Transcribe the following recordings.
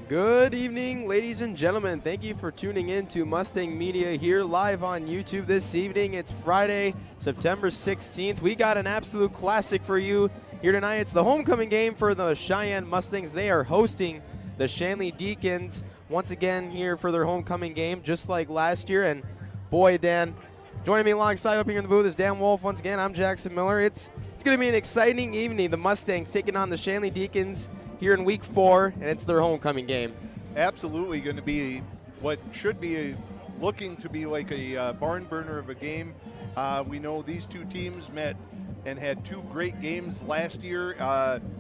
Good evening, ladies and gentlemen. Thank you for tuning in to Mustang Media here live on YouTube this evening. It's Friday, September 16th. We got an absolute classic for you here tonight. It's the homecoming game for the Sheyenne Mustangs. They are hosting the Shanley Deacons once again here for their homecoming game, just like last year. And boy, Dan, joining me alongside up here in the booth is Dan Wolf. Once again, I'm Jackson Miller. It's going to be an exciting evening. The Mustangs taking on the Shanley Deacons here in week 4, and it's their homecoming game. Absolutely going to be what should be looking to be like a barn burner of a game. We know these two teams met and had two great games last year,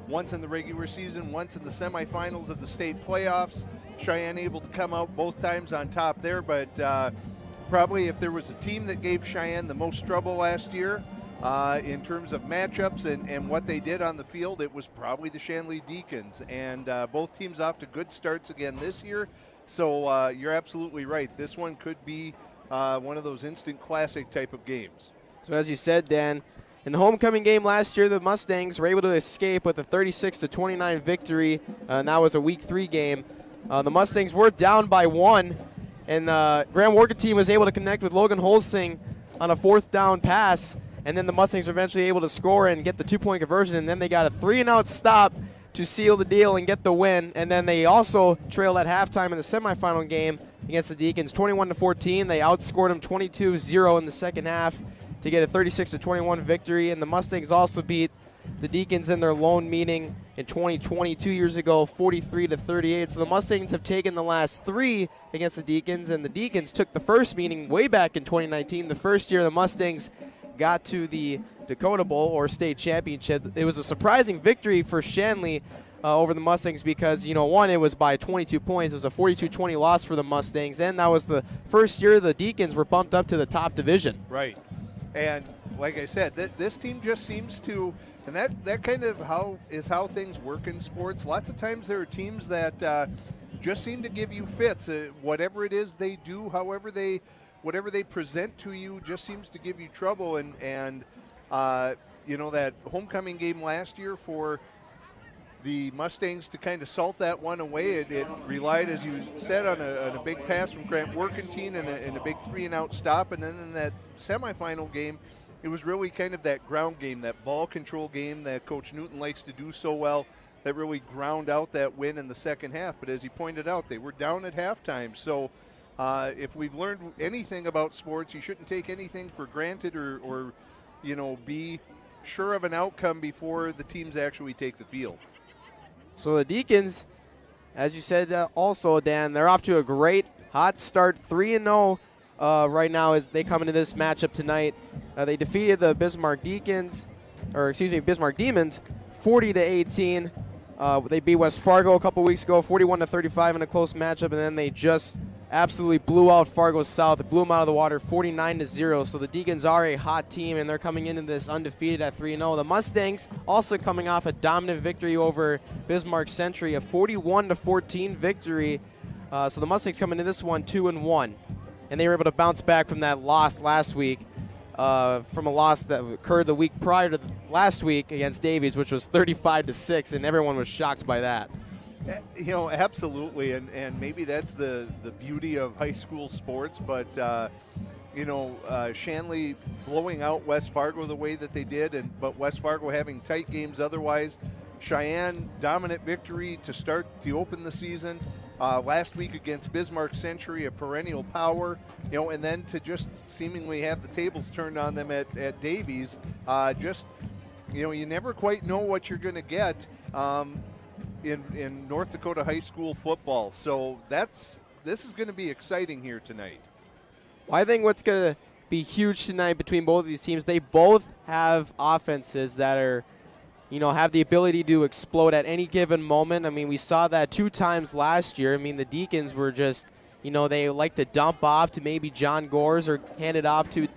once in the regular season, once in the semifinals of the state playoffs. Sheyenne able to come out both times on top there, but probably if there was a team that gave Sheyenne the most trouble last year, in terms of matchups and what they did on the field, it was probably the Shanley Deacons. And both teams off to good starts again this year. So you're absolutely right. This one could be one of those instant classic type of games. So as you said, Dan, in the homecoming game last year, the Mustangs were able to escape with a 36-29 victory, and that was a week 3 game. The Mustangs were down by 1, and Graham Worker team was able to connect with Logan Holsing on a 4th down pass. And then the Mustangs were eventually able to score and get the 2-point conversion, and then they got a 3-and-out stop to seal the deal and get the win. And then they also trailed at halftime in the semifinal game against the Deacons 21-14. They outscored them 22-0 in the second half to get a 36-21 victory. And the Mustangs also beat the Deacons in their lone meeting in 2020, 2 years ago, 43-38. So the Mustangs have taken the last 3 against the Deacons, and the Deacons took the first meeting way back in 2019, the first year the Mustangs got to the Dakota Bowl or state championship. It was a surprising victory for Shanley over the Mustangs because, one, it was by 22 points. It was a 42-20 loss for the Mustangs, and that was the first year the Deacons were bumped up to the top division. Right. And like I said, this team just seems to, and that kind of how things work in sports. Lots of times there are teams that just seem to give you fits. Whatever it is they do, whatever they present to you just seems to give you trouble. And that homecoming game last year for the Mustangs to kind of salt that one away, it relied, as you said, on a big pass from Grant Workentine and a big 3-and-out stop. And then in that semifinal game, it was really kind of that ground game, that ball control game that Coach Newton likes to do so well, that really ground out that win in the second half. But as he pointed out, they were down at halftime. So if we've learned anything about sports, you shouldn't take anything for granted or be sure of an outcome before the teams actually take the field. So the Deacons, as you said also, Dan, they're off to a great hot start, 3-0 right now as they come into this matchup tonight. They defeated the Bismarck Demons 40-18. They beat West Fargo a couple weeks ago, 41-35 in a close matchup, and then they just absolutely blew out Fargo South. It blew them out of the water 49-0. So the Deacons are a hot team, and they're coming into this undefeated at 3-0. The Mustangs also coming off a dominant victory over Bismarck Century, a 41-14 victory. So the Mustangs coming into this one 2-1. And they were able to bounce back from that loss last week, from a loss that occurred the week prior to last week against Davies, which was 35-6, and everyone was shocked by that. Absolutely, and maybe that's the beauty of high school sports, but Shanley blowing out West Fargo the way that they did, but West Fargo having tight games otherwise. Sheyenne, dominant victory to open the season. Last week against Bismarck Century, a perennial power, and then to just seemingly have the tables turned on them at Davies. You never quite know what you're going to get in North Dakota high school football. So this is going to be exciting here tonight. Well, I think what's going to be huge tonight between both of these teams, they both have offenses that are, have the ability to explode at any given moment. I mean, we saw that 2 times last year. I mean, the Deacons were just, they like to dump off to maybe John Gores or hand it off to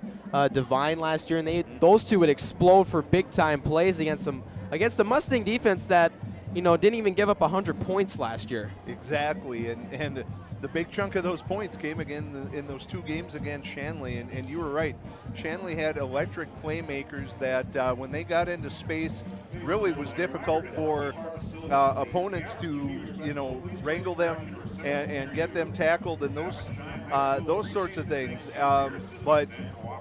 Devine last year, and those two would explode for big-time plays against the Mustang defense that, didn't even give up 100 points last year. Exactly, and the big chunk of those points came again in those 2 games against Shanley, and you were right. Shanley had electric playmakers that when they got into space really was difficult for opponents to, wrangle them and get them tackled and those sorts of things. But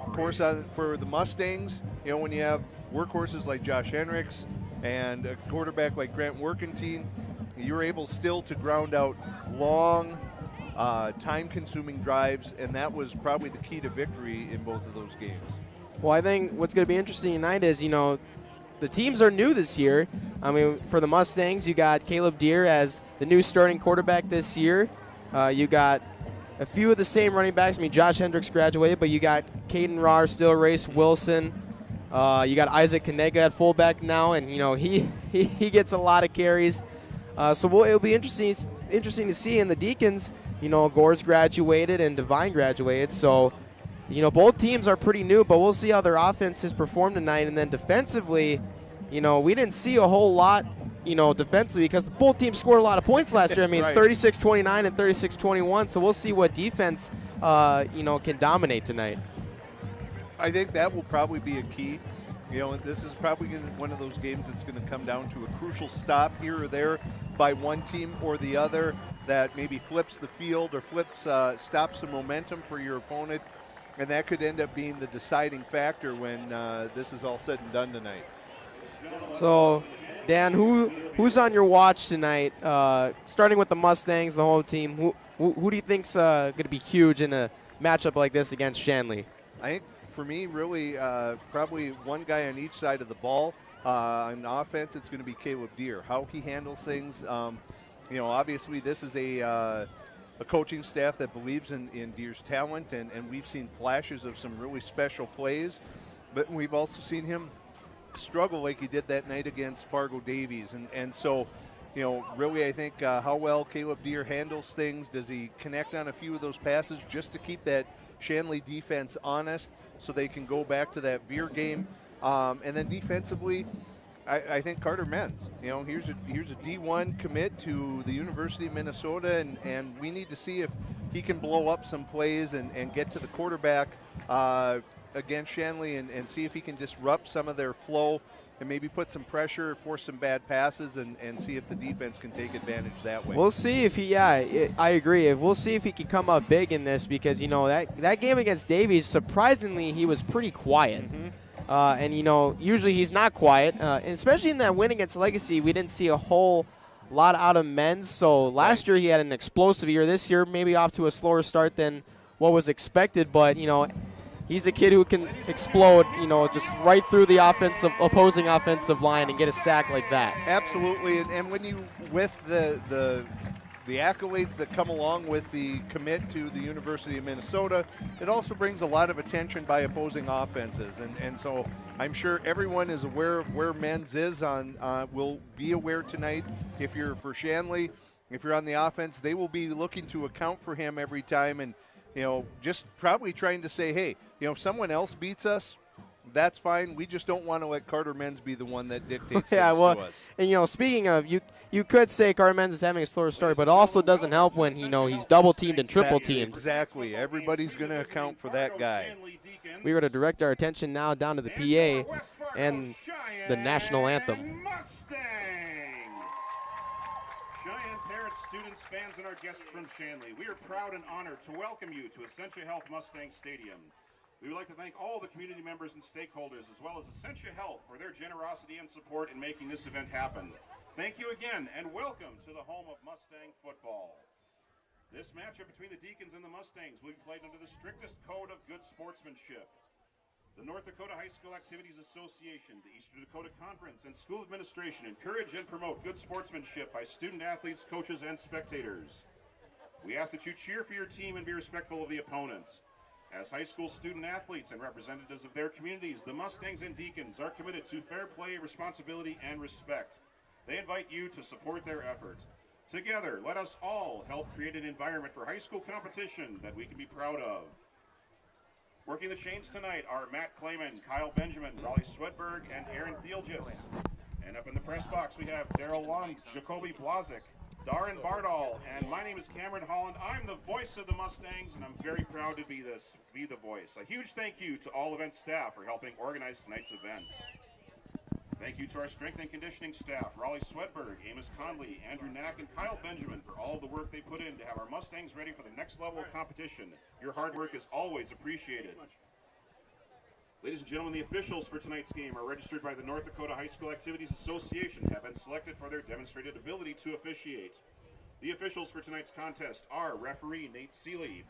of course, for the Mustangs, when you have workhorses like Josh Henricks and a quarterback like Grant Workentine, you're able still to ground out long, time-consuming drives, and that was probably the key to victory in both of those games. Well, I think what's going to be interesting tonight is, the teams are new this year. I mean, for the Mustangs, you got Caleb Deere as the new starting quarterback this year. You got a few of the same running backs. I mean, Josh Hendricks graduated, but you got Caden Rahr still, Race Wilson. You got Isaac Kanega at fullback now, and, he gets a lot of carries. So it'll be interesting to see. In the Deacons, Gore's graduated and Devine graduated. So, both teams are pretty new, but we'll see how their offenses perform tonight. And then defensively, we didn't see a whole lot, defensively, because both teams scored a lot of points last year. I mean, right. 36-29 and 36-21. So we'll see what defense, can dominate tonight. I think that will probably be a key. This is probably one of those games that's going to come down to a crucial stop here or there by one team or the other that maybe flips the field or stops the momentum for your opponent, and that could end up being the deciding factor when this is all said and done tonight. So, Dan, who's on your watch tonight? Starting with the Mustangs, the home team. Who do you think's going to be huge in a matchup like this against Shanley? I think for me, really, probably one guy on each side of the ball. On offense, it's going to be Caleb Deere. How he handles things. Obviously, this is a coaching staff that believes in Deere's talent, and we've seen flashes of some really special plays. But we've also seen him struggle like he did that night against Fargo Davies. And so, really, I think how well Caleb Deere handles things. Does he connect on a few of those passes just to keep that Shanley defense honest so they can go back to that Veer game? And then defensively, I think Carter Menz. Here's a D1 commit to the University of Minnesota, and we need to see if he can blow up some plays and get to the quarterback against Shanley and see if he can disrupt some of their flow and maybe put some pressure, force some bad passes, and see if the defense can take advantage that way. We'll see if I agree. We'll see if he can come up big in this because, that game against Davies, surprisingly, he was pretty quiet. Mm-hmm. And, usually he's not quiet. And especially in that win against Legacy, we didn't see a whole lot out of Menz. So last year he had an explosive year. This year maybe off to a slower start than what was expected. But, he's a kid who can explode, just right through the opposing offensive line and get a sack like that. Absolutely. And when you, with the accolades that come along with the commit to the University of Minnesota, it also brings a lot of attention by opposing offenses. And so I'm sure everyone is aware of where Menz is will be aware tonight. If you're for Shanley, if you're on the offense, they will be looking to account for him every time and, just probably trying to say, hey, if someone else beats us, that's fine. We just don't want to let Carter Menz be the one that dictates things to us. And, speaking of, you could say Carter Menz is having a slower start, but it also doesn't help when, he's double-teamed and triple-teamed. Exactly. Everybody's going to account for that guy. We were to direct our attention now down to the PA and the national anthem. Sheyenne parents, students, fans, and our guests from Shanley, we are proud and honored to welcome you to Essentia Health Mustang Stadium. We would like to thank all the community members and stakeholders, as well as Essentia Health, for their generosity and support in making this event happen. Thank you again, and welcome to the home of Mustang football. This matchup between the Deacons and the Mustangs will be played under the strictest code of good sportsmanship. The North Dakota High School Activities Association, the Eastern Dakota Conference, and school administration encourage and promote good sportsmanship by student athletes, coaches, and spectators. We ask that you cheer for your team and be respectful of the opponents. As high school student athletes and representatives of their communities, the Mustangs and Deacons are committed to fair play, responsibility, and respect. They invite you to support their efforts. Together, let us all help create an environment for high school competition that we can be proud of. Working the chains tonight are Matt Clayman, Kyle Benjamin, Raleigh Swedberg, and Aaron Thielgis. And up in the press box, we have Daryl Lund, Jacoby Blazik, Darren Bardall, and my name is Cameron Holland. I'm the voice of the Mustangs, and I'm very proud to be the voice. A huge thank you to all event staff for helping organize tonight's event. Thank you to our strength and conditioning staff, Raleigh Swedberg, Amos Conley, Andrew Knack, and Kyle Benjamin for all the work they put in to have our Mustangs ready for the next level of competition. Your hard work is always appreciated. Ladies and gentlemen, the officials for tonight's game are registered by the North Dakota High School Activities Association, have been selected for their demonstrated ability to officiate. The officials for tonight's contest are referee Nate Seeley,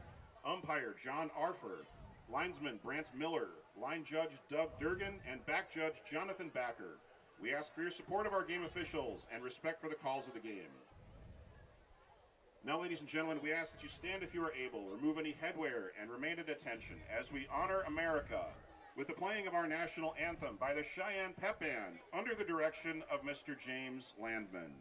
umpire John Arfer, linesman Brant Miller, line judge Doug Durgan, and back judge Jonathan Backer. We ask for your support of our game officials and respect for the calls of the game. Now, ladies and gentlemen, we ask that you stand if you are able, remove any headwear, and remain at attention as we honor America with the playing of our national anthem by the Cheyenne Pep Band under the direction of Mr. James Landman.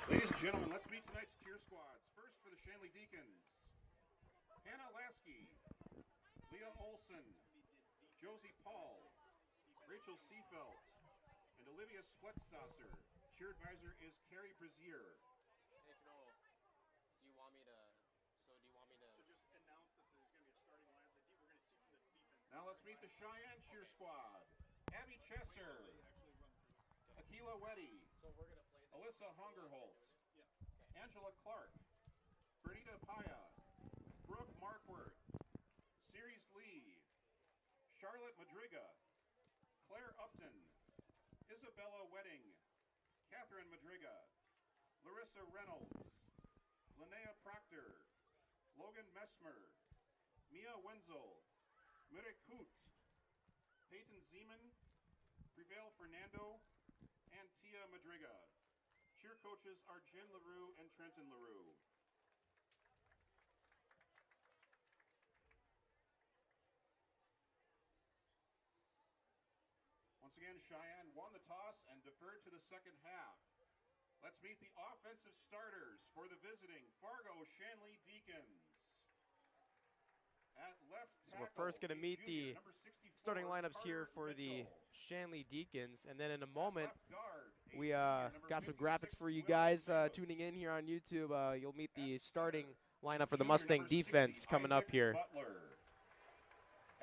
Ladies and gentlemen, let's meet tonight's cheer squads. First for the Shanley Deacons, Hannah Lasky, Leah Olson, Josie Paul, Rachel Seafelt, and Olivia Splettstasser. Cheer advisor is Carrie Brazier. Hey, Canolo, do you want me to So just announce that there's going to be a starting line. We're going to see from the defense. Now let's meet the Cheyenne cheer squad. Abby Chesser, Akila Weddy, So we're going to play the Alyssa Hungerholtz, Yeah. Angela Clark, Bernita Paya, Brooke Markworth, Ceres Lee, Charlotte Madriga, Claire Upton, Isabella Wedding, Catherine Madriga, Larissa Reynolds, Linnea Proctor, Logan Messmer, Mia Wenzel, Mirek Hoot, Peyton Zeman, Prevail Fernando, and Tia Madriga. Cheer coaches are Jen LaRue and Trenton LaRue. Once again, Cheyenne won the toss and deferred to the second half. Let's meet the offensive starters for the visiting Fargo Shanley Deacons. At left tackle, So we're first going to meet the number 64, starting lineups Carter here for the Mitchell. Shanley Deacons, and then in a moment Left guard, we number got some 56, graphics for you Will guys Davis. tuning in here on YouTube. You'll meet the starting lineup for the Junior Mustang number 60, defense coming up Isaac here. Butler.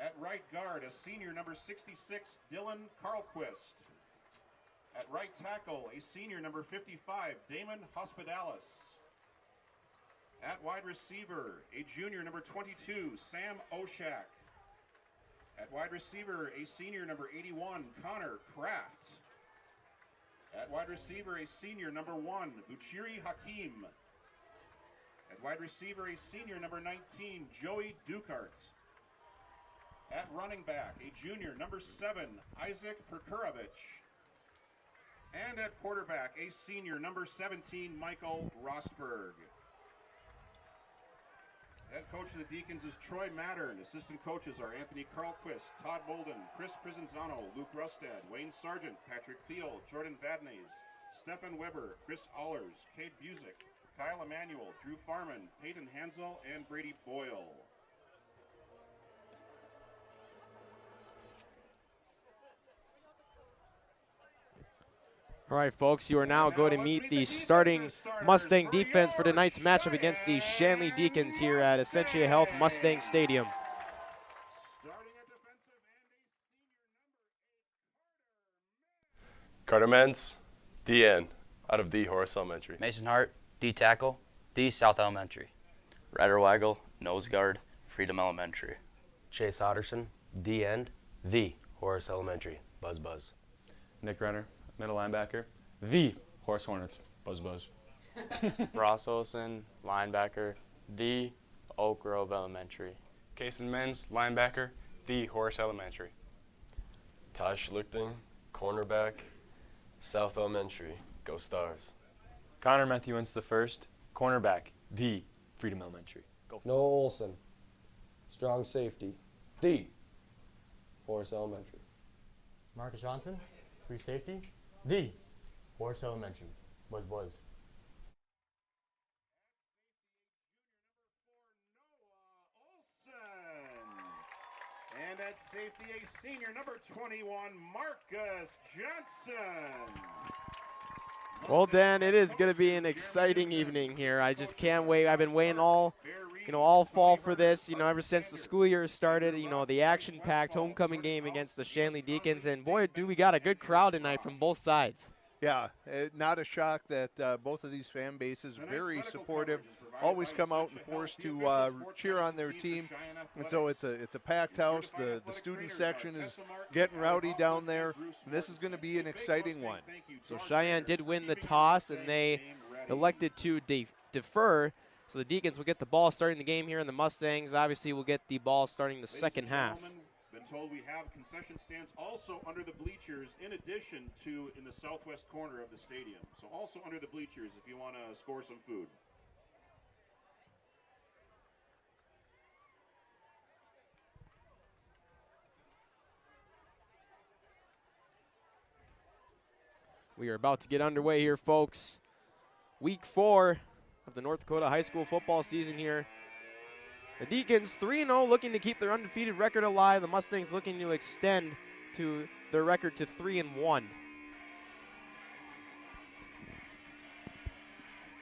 At right guard, a senior number 66, Dylan Carlquist. At right tackle, a senior number 55, Damon Hospitalis. At wide receiver, a junior number 22, Sam Oshak. At wide receiver, a senior number 81, Connor Kraft. At wide receiver, a senior number 1, Buchiri Hakim. At wide receiver, a senior number 19, Joey Dukart. At running back, a junior number 7, Isaac Perkurovich. And at quarterback, a senior number 17, Michael Rosberg. Head coach of the Deacons is Troy Mattern. Assistant coaches are Anthony Carlquist, Todd Bolden, Chris Prizanzano, Luke Rustad, Wayne Sargent, Patrick Thiel, Jordan Vadnais, Stefan Weber, Chris Allers, Kate Busick, Kyle Emanuel, Drew Farman, Peyton Hansel, and Brady Boyle. All right, folks, you are now going to meet the starting Mustang defense for tonight's matchup against the Shanley Deacons here at Essentia Health Mustang Stadium. Carter Menz, DN, out of the Horace Elementary. Mason Hart, D tackle, D South Elementary. Ryder Weigel, nose guard, Freedom Elementary. Chase Otterson, D end, the Horace Elementary. Buzz buzz. Nick Renner, middle linebacker, the Horace Hornets. Buzz buzz. Ross Olson, linebacker, the Oak Grove Elementary. Kason Menz, linebacker, the Horace Elementary. Tosh Lichting, cornerback, South Elementary. Go Stars. Connor Matthewens the first, cornerback, the Freedom Elementary. Go. Noah Olson, strong safety, the Horace Elementary. Marcus Johnson, free safety, the Horace Elementary. Buzz buzz. And at safety, a senior, number 21, Marcus Johnson. Well, Dan, it is going to be an exciting evening here. I just can't wait. I've been waiting all fall for this, ever since the school year started, the action-packed homecoming game against the Shanley Deacons. And, boy, do we got a good crowd tonight from both sides. Yeah, not a shock that both of these fan bases are very supportive, always come out in force to cheer on their team, and so it's a packed house. The student section is getting rowdy down there, and this is going to be an exciting one. So Sheyenne did win the toss, and they elected to defer, so the Deacons will get the ball starting the game here, and the Mustangs obviously will get the ball starting the second half. Been told we have concession stands also under the bleachers in addition to in the southwest corner of the stadium. So also under the bleachers if you want to score some food. We are about to get underway here, folks. Week 4 of the North Dakota high school football season here. The Deacons 3-0, looking to keep their undefeated record alive. The Mustangs looking to extend to their record to 3-1.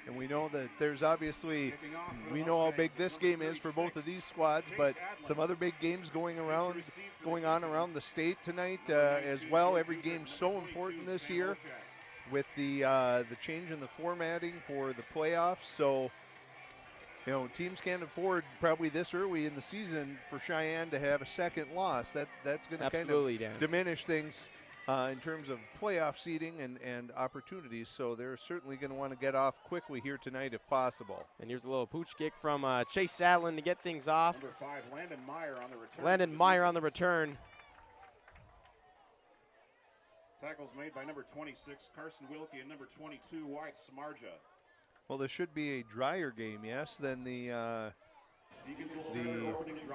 And we know that there's obviously, we know how big this game is for both of these squads, but some other big games going on around the state tonight as well. Every game's so important this year with the change in the formatting for the playoffs. So, teams can't afford probably this early in the season for Sheyenne to have a second loss. That's going to kind of diminish things in terms of playoff seeding and opportunities. So they're certainly going to want to get off quickly here tonight if possible. And here's a little pooch kick from Chase Sadlin to get things off. Number 5, Landon Meyer on the return. Landon Meyer on the return. Tackles made by number 26, Carson Wilkie, and number 22, Wyatt Smarja. Well, this should be a drier game, yes, than the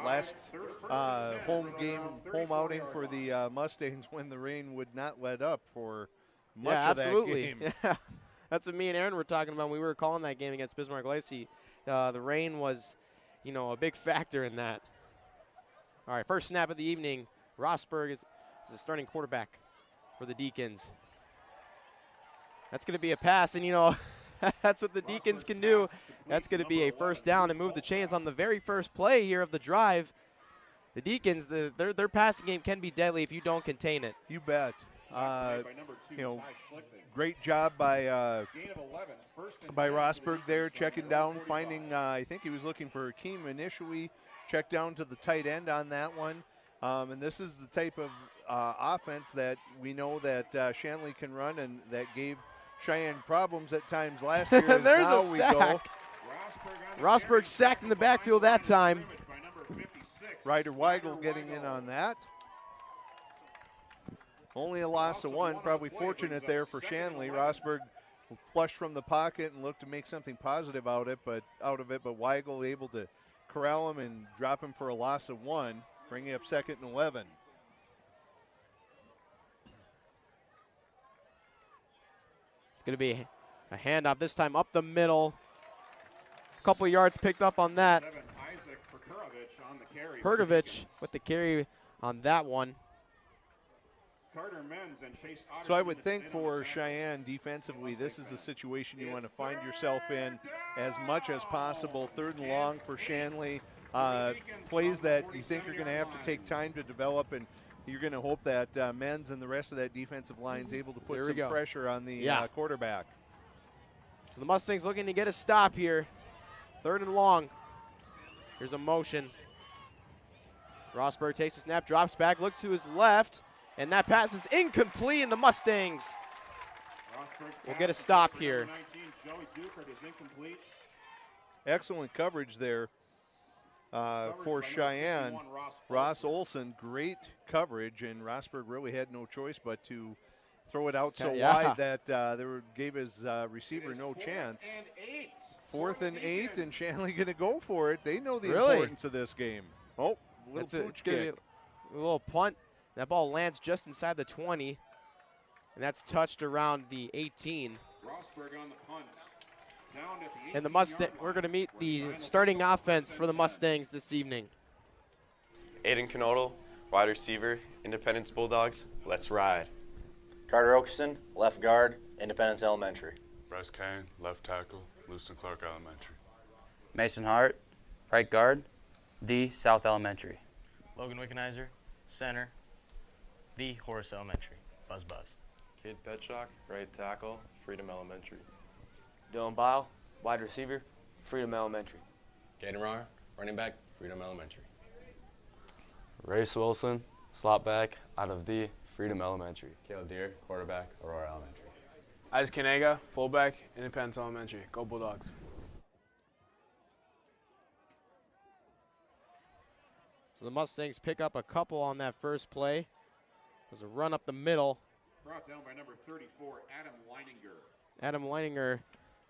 last home outing for the Mustangs when the rain would not let up for much of that game. Yeah, that's what me and Aaron were talking about when we were calling that game against Bismarck Lacey. The rain was, a big factor in that. All right, first snap of the evening. Rosberg is the starting quarterback for the Deacons. That's going to be a pass, and that's what the Deacons can do. That's going to be a first down and move the chains on the very first play here of the drive. The Deacons, their passing game can be deadly if you don't contain it. You bet. Great job by Rosberg there, checking down, finding, I think he was looking for Akeem initially, checked down to the tight end on that one. And this is the type of offense that we know that Shanley can run and that gave Sheyenne problems at times last year. There's a sack. Rosberg sacked in the backfield that time. Ryder Weigel getting in on that. Only a loss of 1, probably fortunate there for Shanley. Rosberg flushed from the pocket and looked to make something positive out of it, but Weigel able to corral him and drop him for a loss of 1, bringing up 2nd and 11. Going to be a handoff, this time up the middle. A couple yards picked up on that. Pergovich with the carry on that one. Carter Menz and Chase So I Otterson would think in for on the Cheyenne defensively, this is the situation you want to find yourself in as much as possible. 3rd and long for Shanley. Plays that you think are going to have to take time to develop, and you're going to hope that Menz and the rest of that defensive line is able to put some pressure on the quarterback. So the Mustangs looking to get a stop here. 3rd and long. Here's a motion. Rosberg takes a snap, drops back, looks to his left, and that pass is incomplete, and the Mustangs will get a stop here. Excellent coverage there for Cheyenne. Ross Olson, great coverage, and Rosberg really had no choice but to throw it out so wide that gave his receiver no chance. 4th and 8, and Shanley going to go for it. They know the importance of this game. Oh, little pooch kick. A little punt. That ball lands just inside the 20, and that's touched around the 18. Rosberg on the punt. Down at the and the Mustang, we're going to meet the starting offense for the Mustangs this evening. Aiden Knodel, wide receiver, Independence Bulldogs. Let's ride. Carter Okerson, left guard, Independence Elementary. Bryce Kane, left tackle, Lewiston Clark Elementary. Mason Hart, right guard, the South Elementary. Logan Wickenheiser, center, the Horace Elementary. Buzz Buzz. Kate Petchak, right tackle, Freedom Elementary. Dylan Bile, wide receiver, Freedom Elementary. Caden Rahr, running back, Freedom Elementary. Race Wilson, slot back out of the Freedom Elementary. Caleb Deere, quarterback, Aurora Elementary. Isaac Kanega, fullback, Independence Elementary. Go Bulldogs. So the Mustangs pick up a couple on that first play. There's a run up the middle. Brought down by number 34, Adam Leininger. Adam Leininger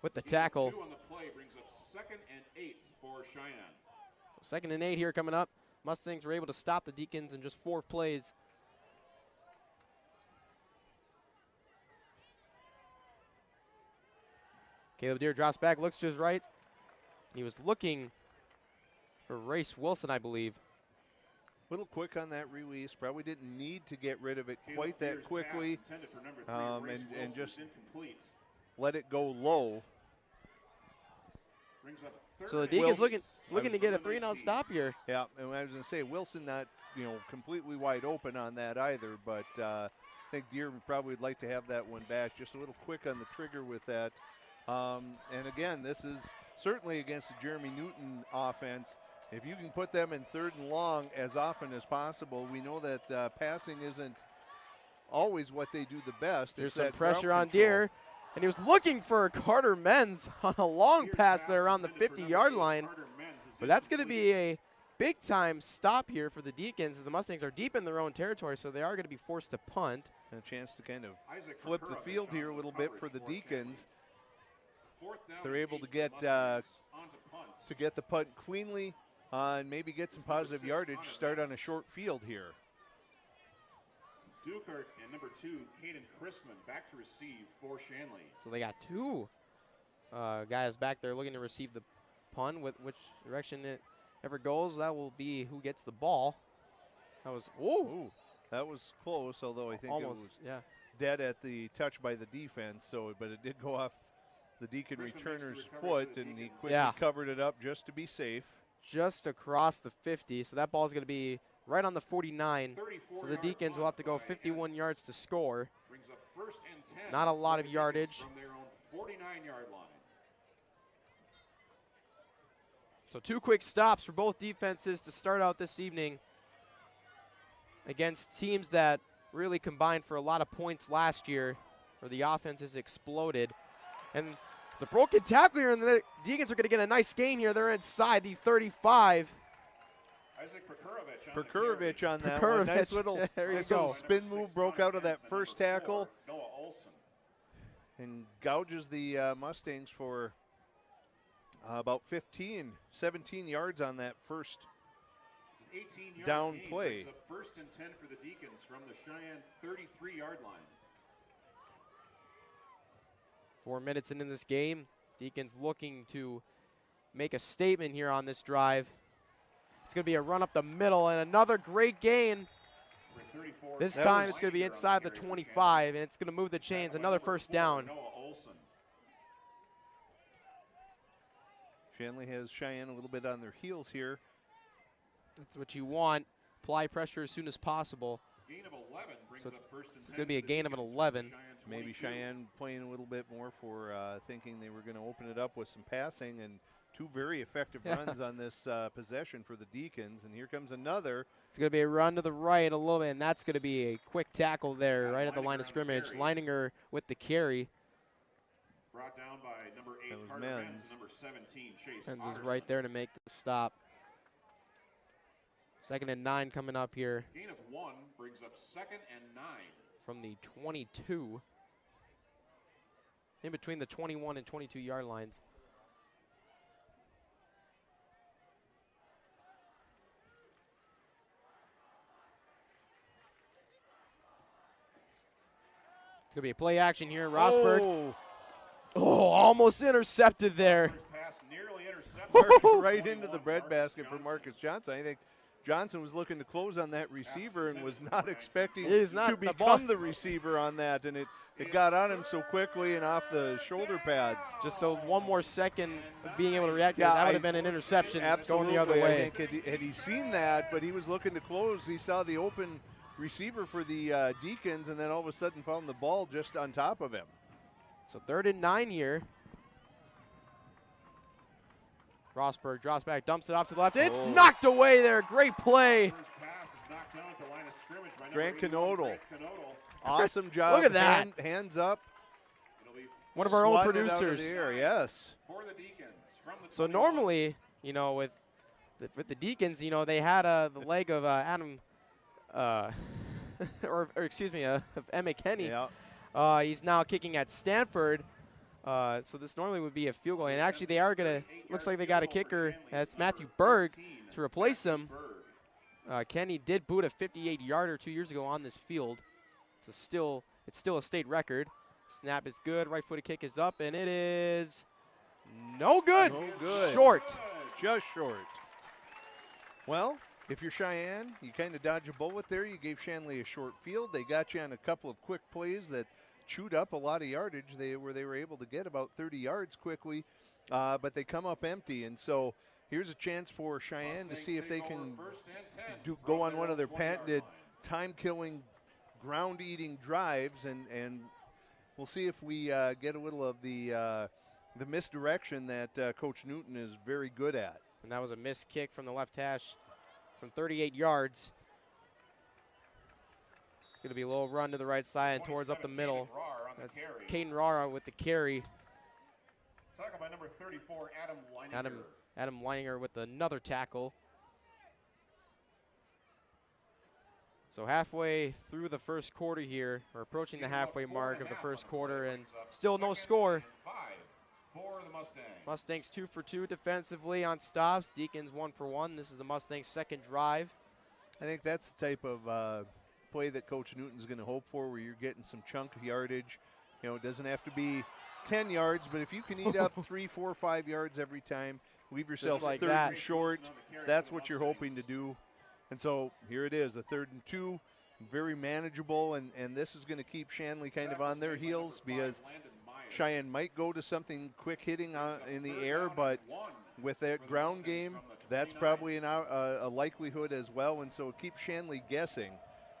with the tackle. 2 on the play brings up 2nd and 8 for Cheyenne. So 2nd and 8 here coming up. Mustangs were able to stop the Deacons in just 4 plays. Caleb Deere drops back, looks to his right. He was looking for Race Wilson, I believe. A little quick on that release. Probably didn't need to get rid of it quite that quickly, and just let it go low. So the Deacons looking to get a 3-and-out stop here. Yeah, and I was going to say Wilson not completely wide open on that either, but I think Deere probably would like to have that one back. Just a little quick on the trigger with that. And again, this is certainly against the Jeremy Newton offense. If you can put them in 3rd and long as often as possible, we know that passing isn't always what they do the best. There's some pressure on Deere, and he was looking for Carter Menz on a long pass there around the 50-yard line. But that's going to be a big-time stop here for the Deacons, as the Mustangs are deep in their own territory, so they are going to be forced to punt. And a chance to kind of flip the field here a little bit for the Deacons. They're able to get the punt cleanly and maybe get some positive yardage, start on a short field here. Dukert and number 2, Caden Chrisman, back to receive for Shanley. So they got 2 guys back there looking to receive the punt. With which direction it ever goes, that will be who gets the ball. That was that was close, although I think almost, it was dead at the touch by the defense. But it did go off the Deacon returner's foot, and he quickly covered it up just to be safe. Just across the 50, so that ball is going to be right on the 49. So the Deacons will have to go 51 yards to score. Brings up 1st and 10. Not a lot of yardage. From their own 49-yard line. So 2 quick stops for both defenses to start out this evening against teams that really combined for a lot of points last year, where the offense has exploded. And it's a broken tackle here, and the Deacons are going to get a nice gain here. They're inside the 35. Isaac Perkurovich on that one. Nice little spin move, broke out of that first tackle. Noah Olson. And gouges the Mustangs for about 17 yards on that first down play. 1st and 10 for the Deacons from the Cheyenne 33-yard line. 4 minutes into this game, Deacons looking to make a statement here on this drive. It's going to be a run up the middle and another great gain. This time it's going to be inside the 25, and it's going to move the chains. Another first down. Shanley has Cheyenne a little bit on their heels here. That's what you want. Apply pressure as soon as possible. So it's going to be a gain of an 11. Maybe Cheyenne playing a little bit more for thinking they were going to open it up with some passing, and two very effective runs on this possession for the Deacons. And here comes another. It's going to be a run to the right a little bit, and that's going to be a quick tackle there right at the line of scrimmage. Leininger with the carry. Brought down by number 8, That was Carter Menz. Menz, number 17, Chase Menz is Patterson. right there to make the stop. 2nd and 9 coming up here. Gain of 1 brings up 2nd and 9. From the 22. In between the 21 and 22 yard lines. It's going to be a play action here. Rosberg. Oh, almost intercepted there. Pass nearly intercepted. Right into the breadbasket for Marcus Johnson. I think Johnson was looking to close on that receiver and was not expecting to become the receiver on that, and it got on him so quickly and off the shoulder pads. Just one more second of being able to react to that. That would have been an interception going the other way. I think had he seen that, but he was looking to close. He saw the open receiver for the Deacons, and then all of a sudden found the ball just on top of him. So 3rd and 9 here. Rosberg drops back, dumps it off to the left. It's knocked away there. Great play. Grant Knodel. Awesome job. Look at that. Hands up. One of our own Swatting it out of producers. the air, yes. So normally, you know, with the Deacons, you know, they had the leg of Adam, or excuse me, of Emma Kenny. Yeah. He's now kicking at Stanford. So this normally would be a field goal. And actually they are going to, looks like they got a kicker. That's Matthew Berg to replace him. Kenny did boot a 58-yarder 2 years ago on this field. It's still a state record. Snap is good. Right-footed kick is up, and it is no good. No good. Short. Just short. Well, if you're Cheyenne, you kind of dodge a bullet there. You gave Shanley a short field. They got you on a couple of quick plays that chewed up a lot of yardage. They were able to get about 30 yards quickly, but they come up empty. And so here's a chance for Cheyenne to see if they can go on one of their patented time-killing, ground-eating drives, and we'll see if we get a little of the misdirection that Coach Newton is very good at. And that was a missed kick from the left hash from 38 yards. It's going to be a little run to the right side and towards up the middle. That's Caden Rara with the carry. Tackle by number 34, Adam Leininger. Adam Leininger with another tackle. So halfway through the first quarter here, we're approaching the halfway mark of the first quarter, and still no score. For the Mustangs. Mustangs 2 for 2 defensively on stops. Deacons 1 for 1. This is the Mustangs' second drive. I think that's the type of play that Coach Newton's going to hope for, where you're getting some chunk yardage. You know, it doesn't have to be 10 yards, but if you can eat up 3, 4, 5 yards every time, leave yourself like 3rd that. and short, that's what you're hoping to do. And so here it is, a 3rd and 2, very manageable, and this is going to keep Shanley kind of on their heels, because Cheyenne might go to something quick hitting in the air, but with that ground game, that's probably a likelihood as well. And so it keeps Shanley guessing,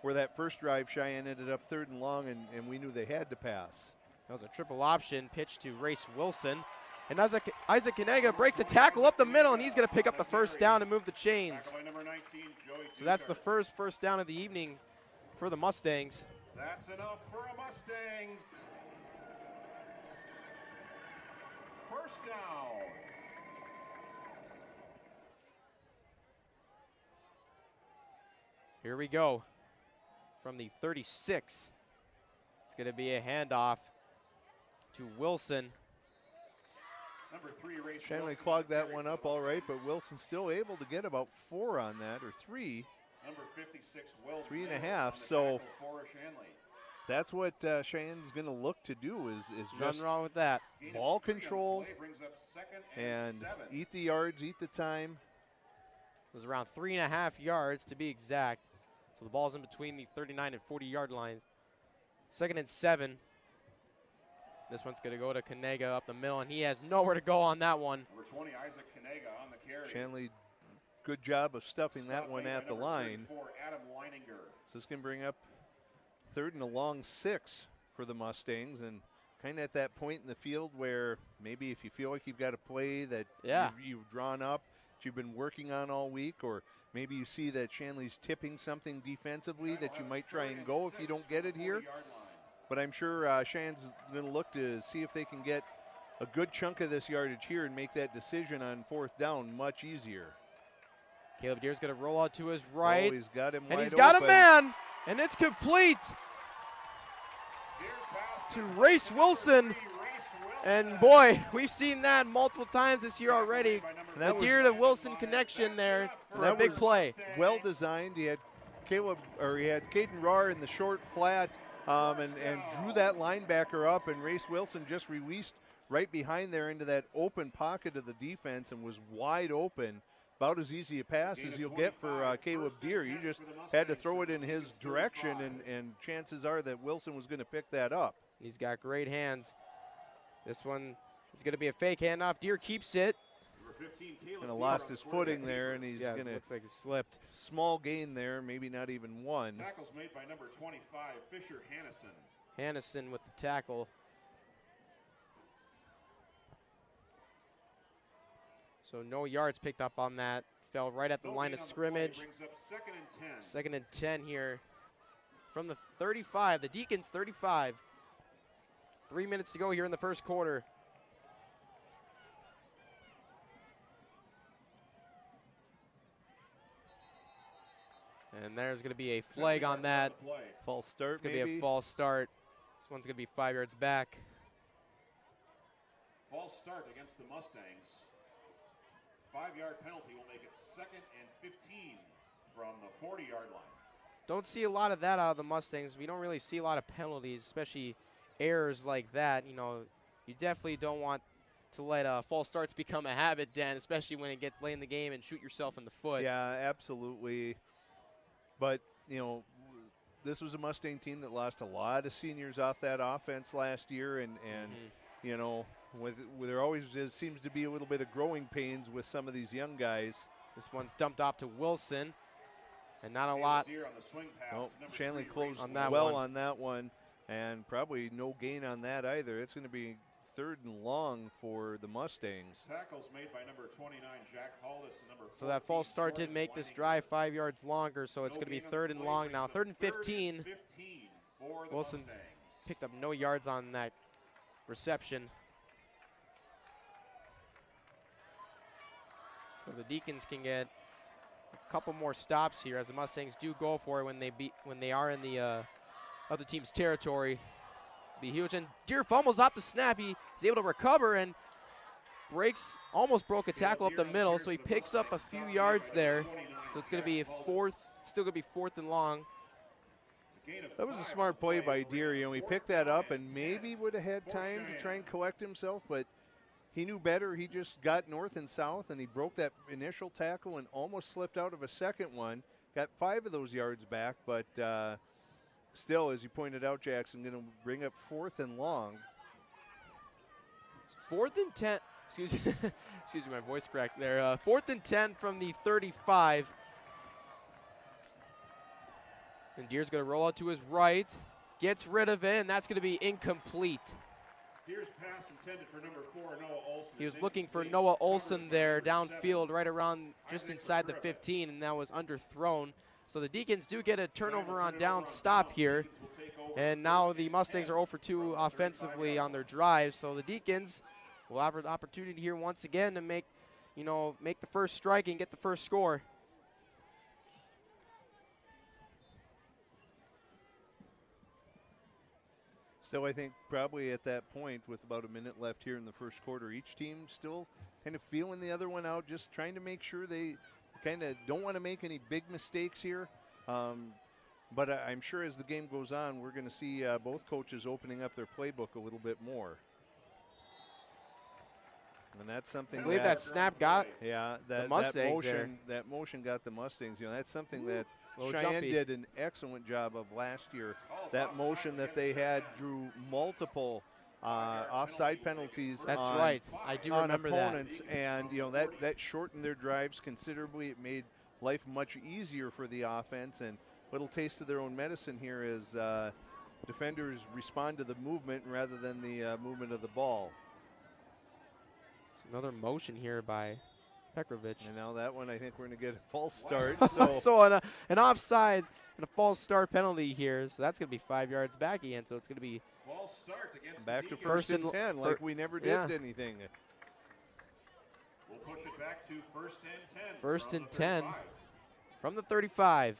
where that first drive Cheyenne ended up 3rd and long, and we knew they had to pass. That was a triple option pitch to Race Wilson. And Isaac Kanega breaks a tackle up the middle, and he's going to pick up the first down and move the chains. So that's the first down of the evening for the Mustangs. That's enough for a Mustangs. First down. Here we go. From the 36, it's going to be a handoff to Wilson. Number 3, Ray Shanley clogged that one up all right, but Wilson still able to get about 4 on that, or 3. Number 56, Wilson. 3.5. So that's what Cheyenne's going to look to do is just nothing wrong with that. Ball control and eat the yards, eat the time. It was around 3.5 yards to be exact. So the ball's in between the 39 and 40-yard lines. 2nd and 7. This one's going to go to Kanega up the middle, and he has nowhere to go on that one. Number 20, Isaac Kanega on the carry. Shanley, good job of stuffing that one at the line. Adam Leininger. So this can bring up 3rd and a long 6 for the Mustangs, and kind of at that point in the field where maybe if you feel like you've got a play that you've drawn up, that you've been working on all week, or maybe you see that Shanley's tipping something defensively that you might try and go if you don't get it here. But I'm sure Cheyenne's going to look to see if they can get a good chunk of this yardage here and make that decision on 4th down much easier. Caleb Deere's going to roll out to his right. Oh, he's got him and wide he's got open. a man, and it's complete to Race Wilson. And boy, we've seen that multiple times this year already. The Deere to Wilson connection there for a big play. Well designed. He had Caden Rahr in the short flat and drew that linebacker up, and Race Wilson just released right behind there into that open pocket of the defense and was wide open. About as easy a pass as you'll get for Caleb Deere. You just had to throw it in his direction, and chances are that Wilson was going to pick that up. He's got great hands. This one is going to be a fake handoff. Deere keeps it. Kind of lost his footing there, and he's going to. Looks like he slipped. Small gain there, maybe not even one. Tackles made by number 25, Fisher Hannison. Hannison with the tackle. So no yards picked up on that. Fell right at the line of scrimmage. 2nd and 10 here from the 35. The Deacons 35. 3 minutes to go here in the first quarter. And there's going to be a flag on that. False start, It's going to be a false start. This one's going to be 5 yards back. False start against the Mustangs. 5-yard penalty will make it 2nd and 15 from the 40-yard line. Don't see a lot of that out of the Mustangs. We don't really see a lot of penalties, especially errors like that. You know, you definitely don't want to let false starts become a habit, Dan, especially when it gets late in the game and shoot yourself in the foot. Yeah, absolutely. But, you know, this was a Mustang team that lost a lot of seniors off that offense last year, and you know, there always seems to be a little bit of growing pains with some of these young guys. This one's dumped off to Wilson, and not a lot. Oh, Shanley closed on that well on that one, and probably no gain on that either. It's going to be 3rd and long for the Mustangs. Tackles made by number 29, Jack Hollis, and number 14, So that false start did make this drive 5 yards longer, so it's going to be 3rd and long now. 3rd and 15. Wilson picked up no yards on that reception. So the Deacons can get a couple more stops here, as the Mustangs do go for it when they are in the other team's territory. Be huge, and Deere fumbles off the snap. He is able to recover and almost broke a tackle up the middle, so he picks up a few yards there. So it's going to be still going to be 4th and long. That was a smart play by Deere. You know, he picked that up and maybe would have had time to try and collect himself, but he knew better. He just got north and south, and he broke that initial tackle and almost slipped out of a second one. Got 5 of those yards back, but still, as you pointed out, Jackson, going to bring up 4th and long. 4th and 10. Excuse me, my voice cracked there. 4th and 10 from the 35. And Deere's going to roll out to his right. Gets rid of it, and that's going to be incomplete. Deere's pass intended for number 4, Noah Olson. He was looking for Noah Olson there downfield right around just inside the 15, and that was underthrown. So the Deacons do get a turnover on down stop here. And now the Mustangs are 0 for 2 offensively on their drive. So the Deacons will have an opportunity here once again to make the first strike and get the first score. Still, I think probably at that point, with about a minute left here in the first quarter, each team still kind of feeling the other one out, just trying to make sure they kind of don't want to make any big mistakes here. But I'm sure as the game goes on, we're going to see both coaches opening up their playbook a little bit more. And that's something I believe that snap got that the Mustangs that motion got the Mustangs. You know, that's something that Cheyenne did an excellent job of last year. That motion that they had drew multiple offside penalties. That's on, right. I do on remember opponents, that. and that shortened their drives considerably. It made life much easier for the offense, and little taste of their own medicine here is defenders respond to the movement rather than the movement of the ball. Another motion here by Petrovic. And now that one, I think we're going to get a false start. So an offsides and a false start penalty here. So that's going to be 5 yards back again. So it's going to be false start against back to first and 10, like we never did anything. We'll push it back to first and 10. First and 10 from the 35.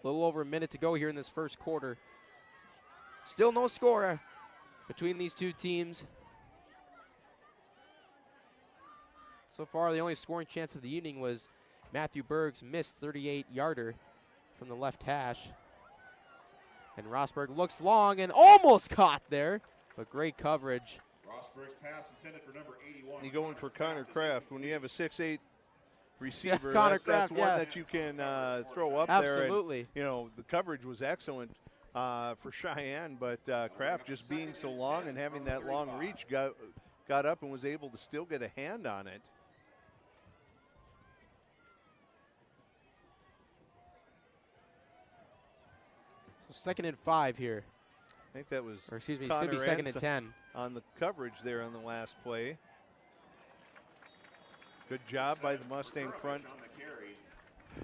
A little over a minute to go here in this first quarter. Still no score between these two teams. So far, the only scoring chance of the evening was Matthew Berg's missed 38-yarder from the left hash. And Rosberg looks long and almost caught there, but great coverage. Rosberg's pass intended for number 81. You're going for Connor Kraft. When you have a 6'8" receiver, that's one that you can throw up there. Absolutely. And, the coverage was excellent for Cheyenne, but Kraft just being so long and having that long reach got up and was able to still get a hand on it. So 2nd and 5 here. I think that was it's going to be 2nd and 10. On the coverage there on the last play. Good job by the Mustang front.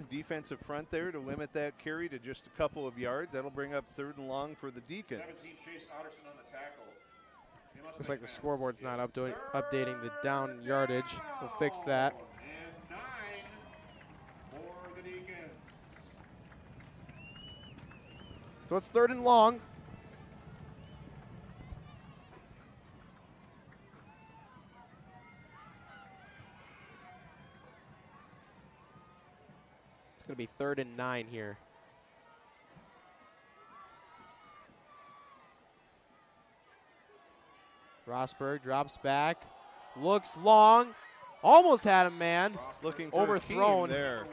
Defensive front there to limit that carry to just a couple of yards. That'll bring up 3rd and long for the Deacons. 17 Chase Otterson on the tackle. Looks like the scoreboard's not updating the down yardage. We'll fix that. And 9 for the Deacons. So it's 3rd and long. It's going to be 3rd and 9 here. Rosberg drops back, looks long, almost had him, man. Looking for overthrown there.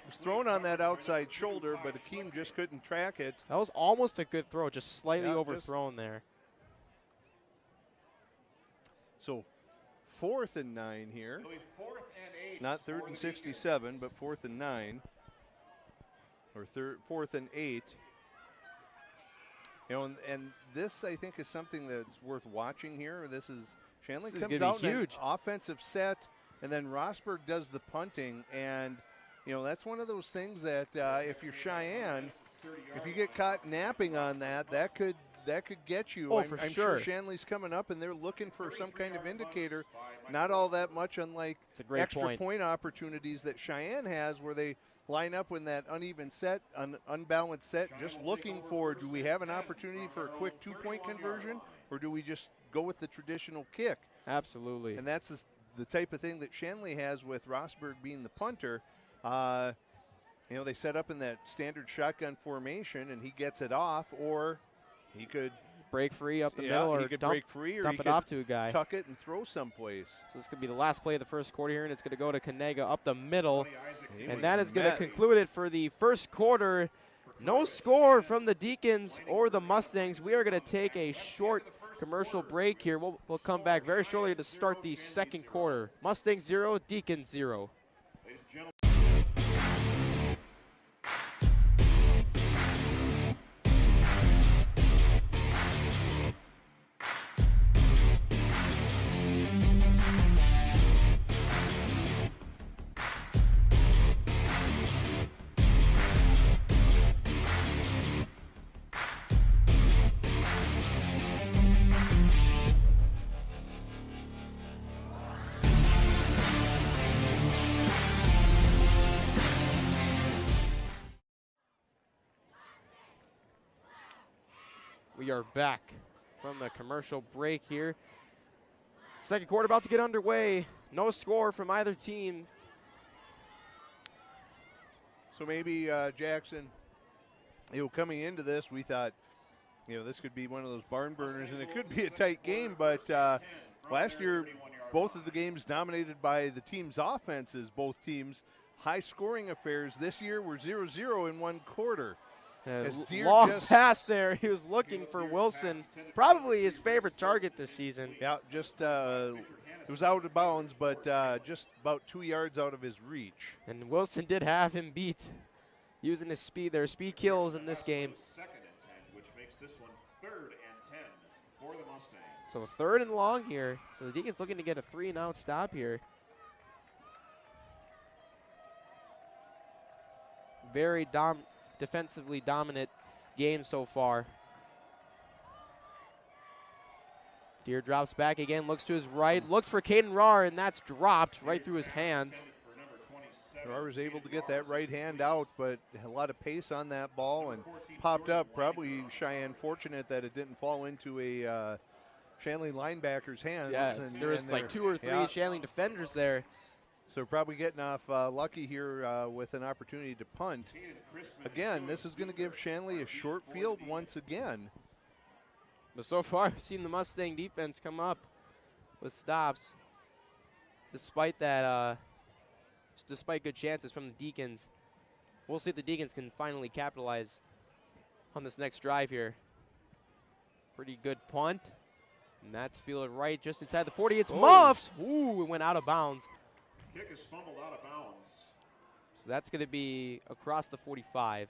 Was thrown on that outside shoulder, but Akeem just couldn't track it. That was almost a good throw, just slightly overthrown there. So 4th and 9 here. 4th and 8. Not 3rd and 67, but 4th and 9. Or 4th and 8. And this, I think, is something that's worth watching here. This is Shanley comes out in an offensive set, and then Rosberg does the punting. And, that's one of those things that if you're Cheyenne, if you get caught napping on that could get you. Oh, I'm sure Shanley's coming up, and they're looking for some kind of indicator. Not all that much unlike extra point opportunities that Cheyenne has, where they line up in that uneven set, unbalanced set, just looking for, do we have an opportunity for a quick 2-point conversion, or do we just go with the traditional kick? Absolutely. And that's the type of thing that Shanley has with Rosberg being the punter. They set up in that standard shotgun formation, and he gets it off, or he could break free up the middle, or he could break free, or dump it off to a guy. Tuck it and throw someplace. So this could be the last play of the first quarter here, and it's going to go to Kanega up the middle. And that is going to conclude it for the first quarter. No score from the Deacons or the Mustangs. We are going to take a short commercial break here. We'll come back very shortly to start the second quarter. Mustangs 0, Deacons 0. Ladies and gentlemen. We are back from the commercial break here. Second quarter about to get underway. No score from either team. So maybe Jackson, coming into this, we thought, this could be one of those barn burners, and it could be a tight game. But last year, both of the games dominated by the team's offenses, both teams high-scoring affairs. This year we're 0-0 in one quarter. As Deere long pass there. He was looking for Wilson, probably his favorite target this season. Yeah, just it was out of bounds, but just about 2 yards out of his reach. And Wilson did have him beat using his speed. Their speed kills in this game. Second and 10, which makes this one 3rd and 10 for the Mustangs. So 3rd and long here. So the Deacons looking to get a 3-and-out stop here. Very defensively dominant game so far. Deere drops back again, looks to his right, looks for Caden Rahr, and that's dropped right through his hands. Rahr was able to get that right hand out, but a lot of pace on that ball and popped up. Probably Sheyenne fortunate that it didn't fall into a Shanley linebacker's hands. Yeah, there was like 2 or 3 Shanley defenders there. So probably getting off lucky here with an opportunity to punt. Again, this is going to give Shanley a short field once again. But so far, I've seen the Mustang defense come up with stops, despite that, despite good chances from the Deacons. We'll see if the Deacons can finally capitalize on this next drive here. Pretty good punt, and that's fielded right just inside the 40. It's muffed. Ooh, it went out of bounds. Kick is fumbled out of bounds. So that's going to be across the 45.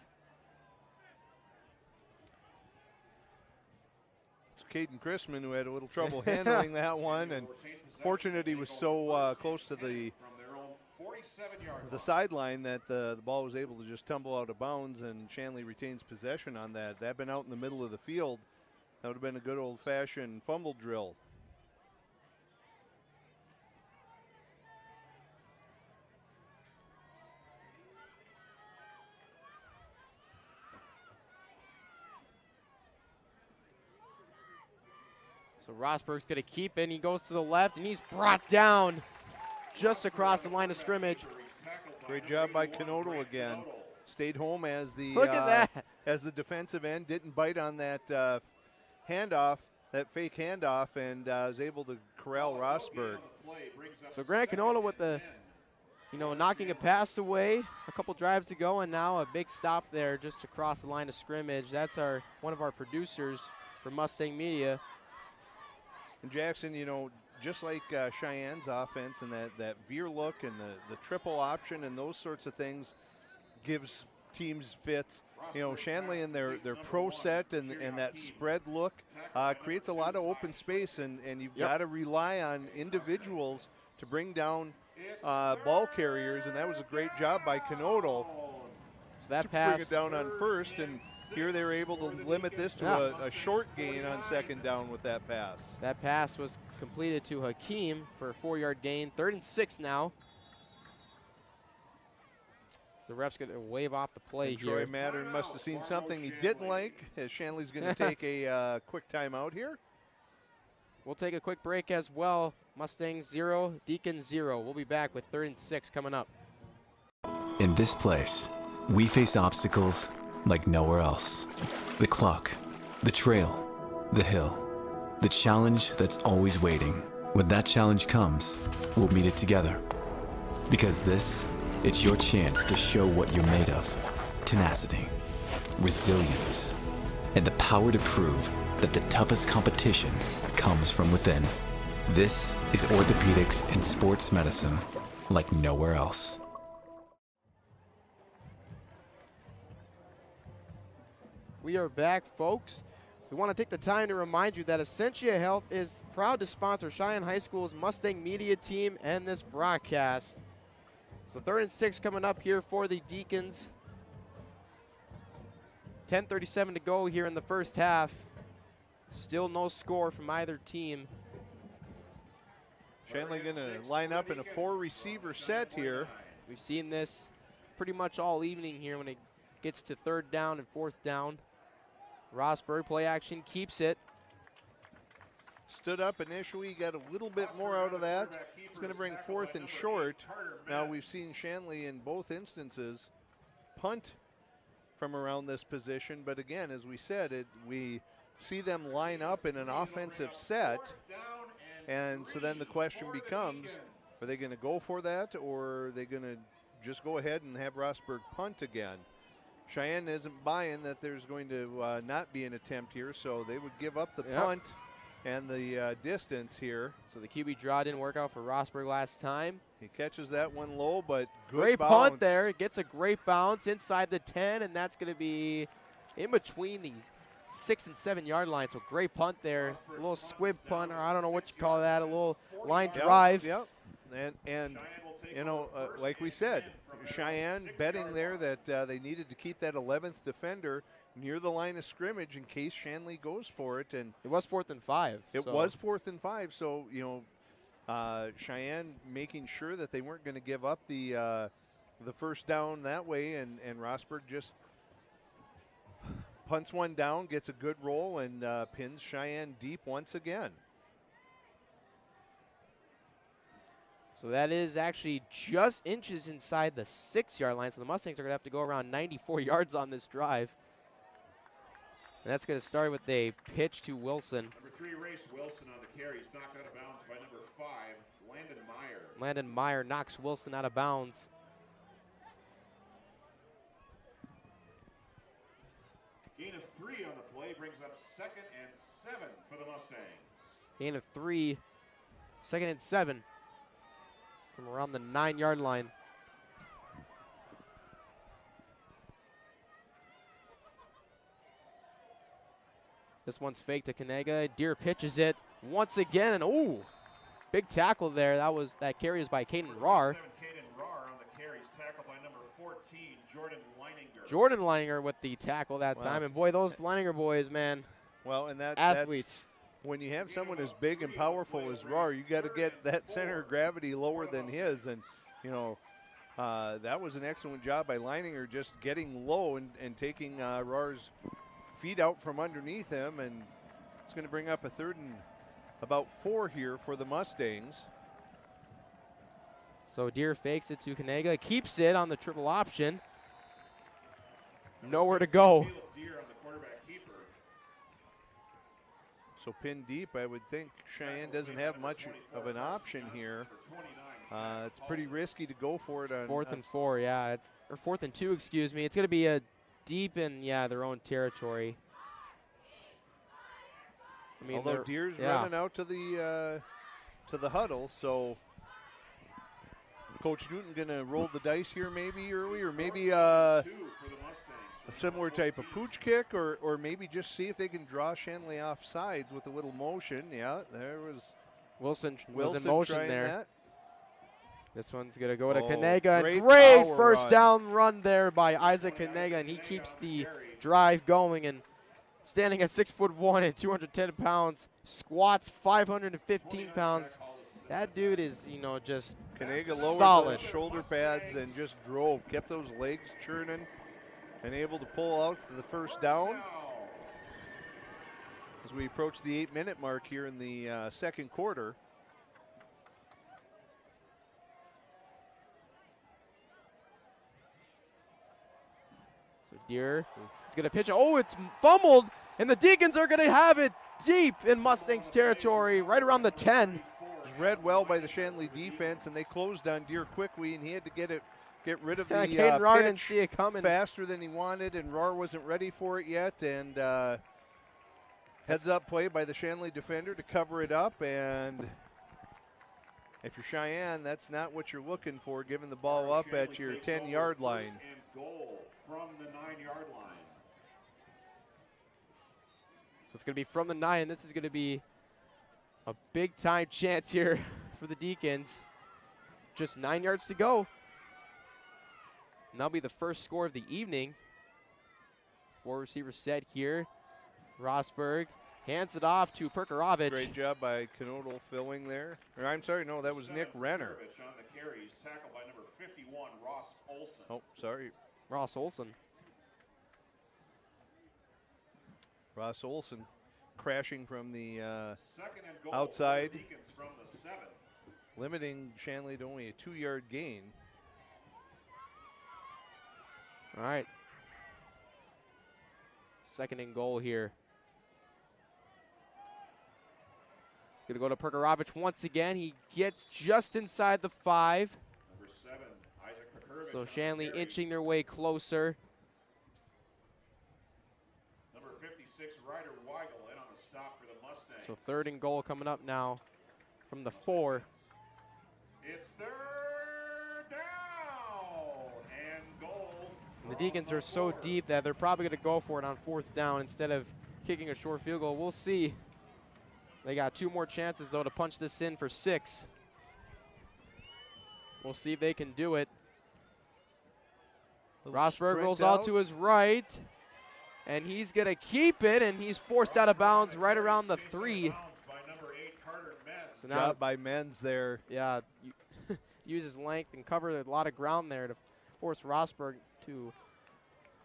Caden Chrisman, who had a little trouble handling that one, and fortunate he was so close to the sideline that the ball was able to just tumble out of bounds, and Shanley retains possession on that. That had been out in the middle of the field. That would have been a good old-fashioned fumble drill. So Rosberg's going to keep it, and he goes to the left, and he's brought down just across the line of scrimmage. Great job by Kanoto again. Stayed home as the Look at that. As the defensive end, didn't bite on that handoff, that fake handoff, and was able to corral Rosberg. So Grant Kanoto with the, knocking a pass away a couple drives ago, and now a big stop there just across the line of scrimmage. That's one of our producers for Mustang Media. And Jackson, just like Cheyenne's offense and that veer look and the triple option and those sorts of things gives teams fits. Shanley and their pro set and that spread look creates a lot of open space, and you've got to rely on individuals to bring down ball carriers, and that was a great job by Kanoto to bring it down on first, and here they were able to limit this to a short gain on second down with that pass. That pass was completed to Hakeem for a 4-yard gain. 3rd and 6 now. The ref's going to wave off the play and here. Troy Mattern must have seen something he didn't like, as Shanley's going to take a quick timeout here. We'll take a quick break as well. Mustangs 0, Deacons 0. We'll be back with 3rd and 6 coming up. In this place, we face obstacles like nowhere else. The clock, the trail, the hill, the challenge that's always waiting. When that challenge comes, we'll meet it together. Because it's your chance to show what you're made of. Tenacity, resilience, and the power to prove that the toughest competition comes from within. This is orthopedics and sports medicine like nowhere else. We are back, folks. We want to take the time to remind you that Essentia Health is proud to sponsor Sheyenne High School's Mustang Media team and this broadcast. So 3rd and 6 coming up here for the Deacons. 10:37 to go here in the first half. Still no score from either team. Shanley going to line up in a 4-receiver set here. We've seen this pretty much all evening here when it gets to 3rd down and 4th down. Rosberg, play action, keeps it. Stood up initially, got a little bit more out of that. It's going to bring 4th and short. Now we've seen Shanley in both instances punt from around this position, but again, as we said, we see them line up in an offensive set. And so then the question becomes, are they going to go for that, or are they going to just go ahead and have Rosberg punt again? Sheyenne isn't buying that there's going to not be an attempt here, so they would give up the punt and the distance here. So the QB draw didn't work out for Rosberg last time. He catches that one low, but good great bounce. Punt there. Gets a great bounce inside the 10, and that's going to be in between these 6 and 7 yard lines. So great punt there. A little squib punt, or I don't know what you call that. A little line drive. Yep. And you know, like we said, Sheyenne betting there that they needed to keep that 11th defender near the line of scrimmage in case Shanley goes for it. And it was 4th and 5. It was 4th and 5. So, you know, Sheyenne making sure that they weren't going to give up the first down that way. And Rosberg just punts one down, gets a good roll, and pins Sheyenne deep once again. So that is actually just inches inside the 6 yard line. So the Mustangs are going to have to go around 94 yards on this drive. And that's going to start with a pitch to Wilson. Number 3, Race Wilson on the carry. He's knocked out of bounds by number 5, Landon Meyer. Landon Meyer knocks Wilson out of bounds. Gain of 3 on the play brings up 2nd and 7 for the Mustangs. Gain of 3, 2nd and 7 from around the 9 yard line. This one's fake to Kanega. Deer pitches it once again, and ooh, big tackle there. That carry is by Caden Rahr. Caden Rahr on the carries, tackled by number 14, Jordan Leininger. Jordan Leininger with the tackle that time, and boy, those Leininger boys, man. Well, and athletes. When you have someone as big and powerful as Rahr, you got to get that center of gravity lower than his, and you know that was an excellent job by Leininger, just getting low and taking Rahr's feet out from underneath him, and it's going to bring up a 3rd and about 4 here for the Mustangs. So Deer fakes it to Kanega, keeps it on the triple option. Nowhere to go. So pinned deep, I would think Sheyenne doesn't have much of an option here. It's pretty risky to go for it on 4th and 4, yeah. Or 4th and 2, excuse me. It's going to be a deep in, their own territory. I mean, although Deer's running out to the huddle, so Coach Newton going to roll the dice here maybe early, or maybe a similar type of pooch kick, or maybe just see if they can draw Shanley off sides with a little motion. Yeah, there was Wilson was in motion there. That. This one's going to go to Kanega. Great first down run there by Isaac Kanega, and he keeps the drive going. And standing at 6'1" and 210 pounds, squats 515 pounds. That dude is, just Kanega lowered solid. Those shoulder pads and just drove, kept those legs churning, and able to pull out for the first down. As we approach the 8-minute mark here in the second quarter. Deer is going to pitch. Oh, it's fumbled, and the Deacons are going to have it deep in Mustangs territory, right around the 10. It was read well by the Shanley defense, and they closed on Deer quickly, and he had to get rid of the Caden Rahr didn't see it coming faster than he wanted, and Rahr wasn't ready for it yet. And heads-up play by the Shanley defender to cover it up, and if you're Sheyenne, that's not what you're looking for, giving the ball up at your 10-yard line. From the 9-yard line. So it's going to be from the 9, and this is going to be a big-time chance here for the Deacons. Just 9 yards to go. And that'll be the first score of the evening. 4 receivers set here. Rosberg hands it off to Perkarovich. Great job by Knodel filling there. Or, I'm sorry, no, that was Nick Renner. On the carries, tackled by number 51, Ross Olson. Oh, sorry. Ross Olson. Ross Olson crashing from the outside, from the 7. limiting Shanley to only a 2-yard gain. All right. 2nd and goal here. Going to go to Perkarovich once again. He gets just inside the 5. Number 7, Isaac Perkarovich. So Shanley inching their way closer. Number 56, Ryder Weigel in on the stop for the Mustangs. So 3rd and goal coming up now from the 4. It's 3rd down and goal. And the Deacons are so deep that they're probably going to go for it on 4th down instead of kicking a short field goal. We'll see. They got 2 more chances, though, to punch this in for 6. We'll see if they can do it. Rosberg rolls out to his right, and he's going to keep it, and he's forced out of bounds right around the 3. So now, job by Menz there. Yeah, use his length and cover a lot of ground there to force Rosberg to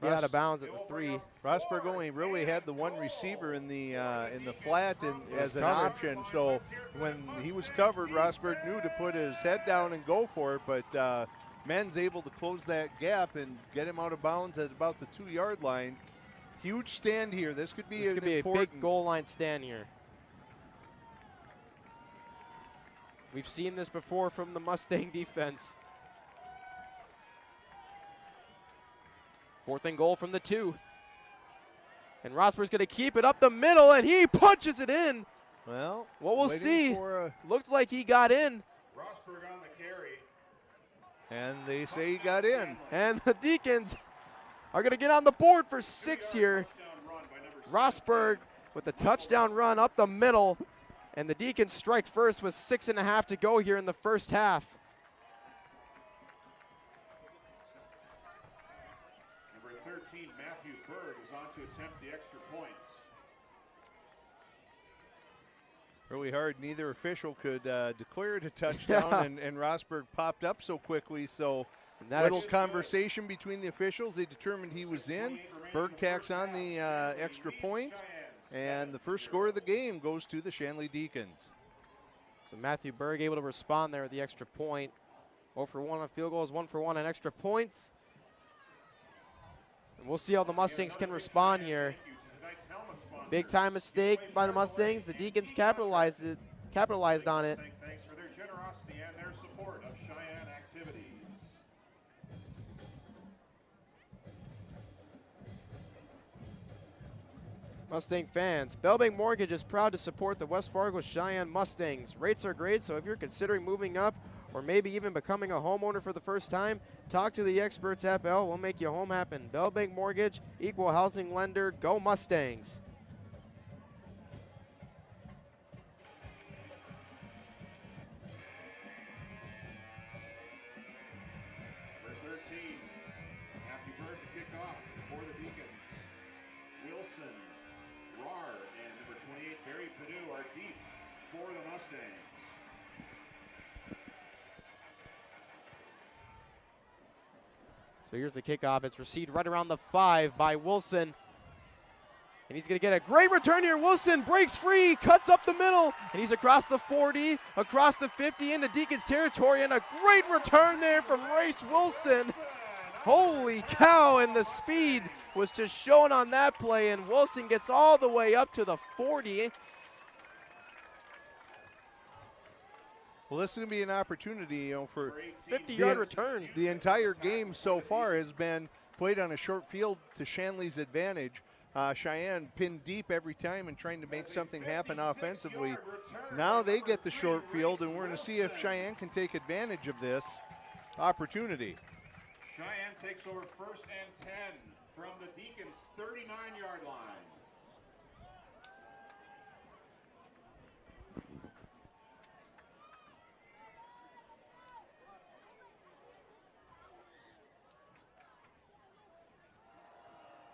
get out of bounds at the 3. Rosberg only really had the one receiver in the flat as an option. So when he was covered, Rosberg knew to put his head down and go for it. But Menz able to close that gap and get him out of bounds at about the 2-yard line. Huge stand here. This could be a big goal line stand here. We've seen this before from the Mustang defense. 4th and goal from the 2. And Rosberg's going to keep it up the middle, and he punches it in. Well, what we'll see. Looked like he got in. Rosberg on the carry. And they say he got in. And the Deacons are going to get on the board for 6 here. Rosberg with the touchdown run up the middle. And the Deacons strike first with 6.5 to go here in the first half. Number 13, Matthew Berg, is on to attempt the extra points. Really hard. Neither official could declare it a touchdown, and Rosberg popped up so quickly. So little conversation between the officials. They determined he was in. Berg tacks on the extra point. And the first score of the game goes to the Shanley Deacons. So Matthew Berg able to respond there with the extra point. 0 for 1 on field goals, 1 for 1 on extra points. And we'll see how the Mustangs can respond here. Big time mistake by the Mustangs. The Deacons capitalized on it. Thanks for their generosity and their support of Sheyenne activities. Mustang fans, Bellbank Mortgage is proud to support the West Fargo Sheyenne Mustangs. Rates are great, so if you're considering moving up or maybe even becoming a homeowner for the first time, talk to the experts at Bell. We'll make your home happen. Bellbank Mortgage, equal housing lender, go Mustangs. Number 13, Matthew Berg to kick off for the Deacons. Wilson, Rar, and number 28, Barry Perdue are deep for the Mustangs. So here's the kickoff. It's received right around the 5 by Wilson. And he's going to get a great return here. Wilson breaks free, cuts up the middle, and he's across the 40, across the 50 into Deacons territory, and a great return there from Race Wilson. Holy cow, and the speed was just shown on that play, and Wilson gets all the way up to the 40. Well, this is going to be an opportunity, for 50-yard return. The entire game so far has been played on a short field to Shanley's advantage. Sheyenne pinned deep every time and trying to make something happen offensively. Now they get the short field, and we're going to see if Sheyenne can take advantage of this opportunity. Sheyenne takes over 1st and 10 from the Deacons' 39-yard line.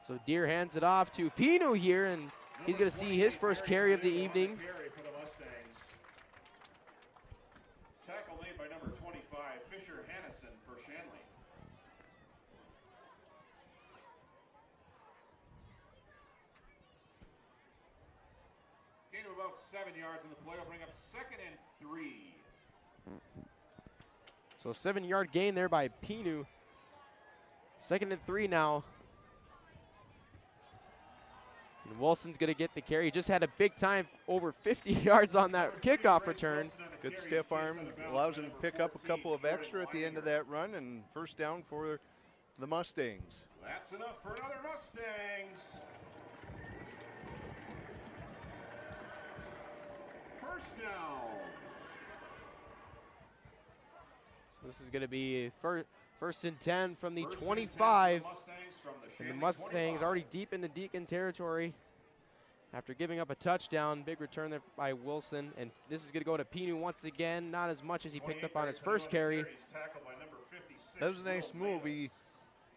So Deere hands it off to Pinu here, and he's going to see his first carry of the evening. Tackle made by number 25, Fisher Hannison for Shanley. Gain of about 7 yards in the play will bring up 2nd and 3. So 7-yard gain there by Pinu. 2nd and 3 now. And Wilson's going to get the carry. He just had a big time, over 50 yards on that kickoff return. Good stiff arm, allows him to pick up a couple of extra at the end of that run, and first down for the Mustangs. That's enough for another Mustangs. First down. So this is going to be first and 10 from the 25. And the Mustangs already deep in the Deacon territory after giving up a touchdown. Big return there by Wilson. And this is going to go to Pinu once again. Not as much as he picked up on his first carry. That was a nice move. He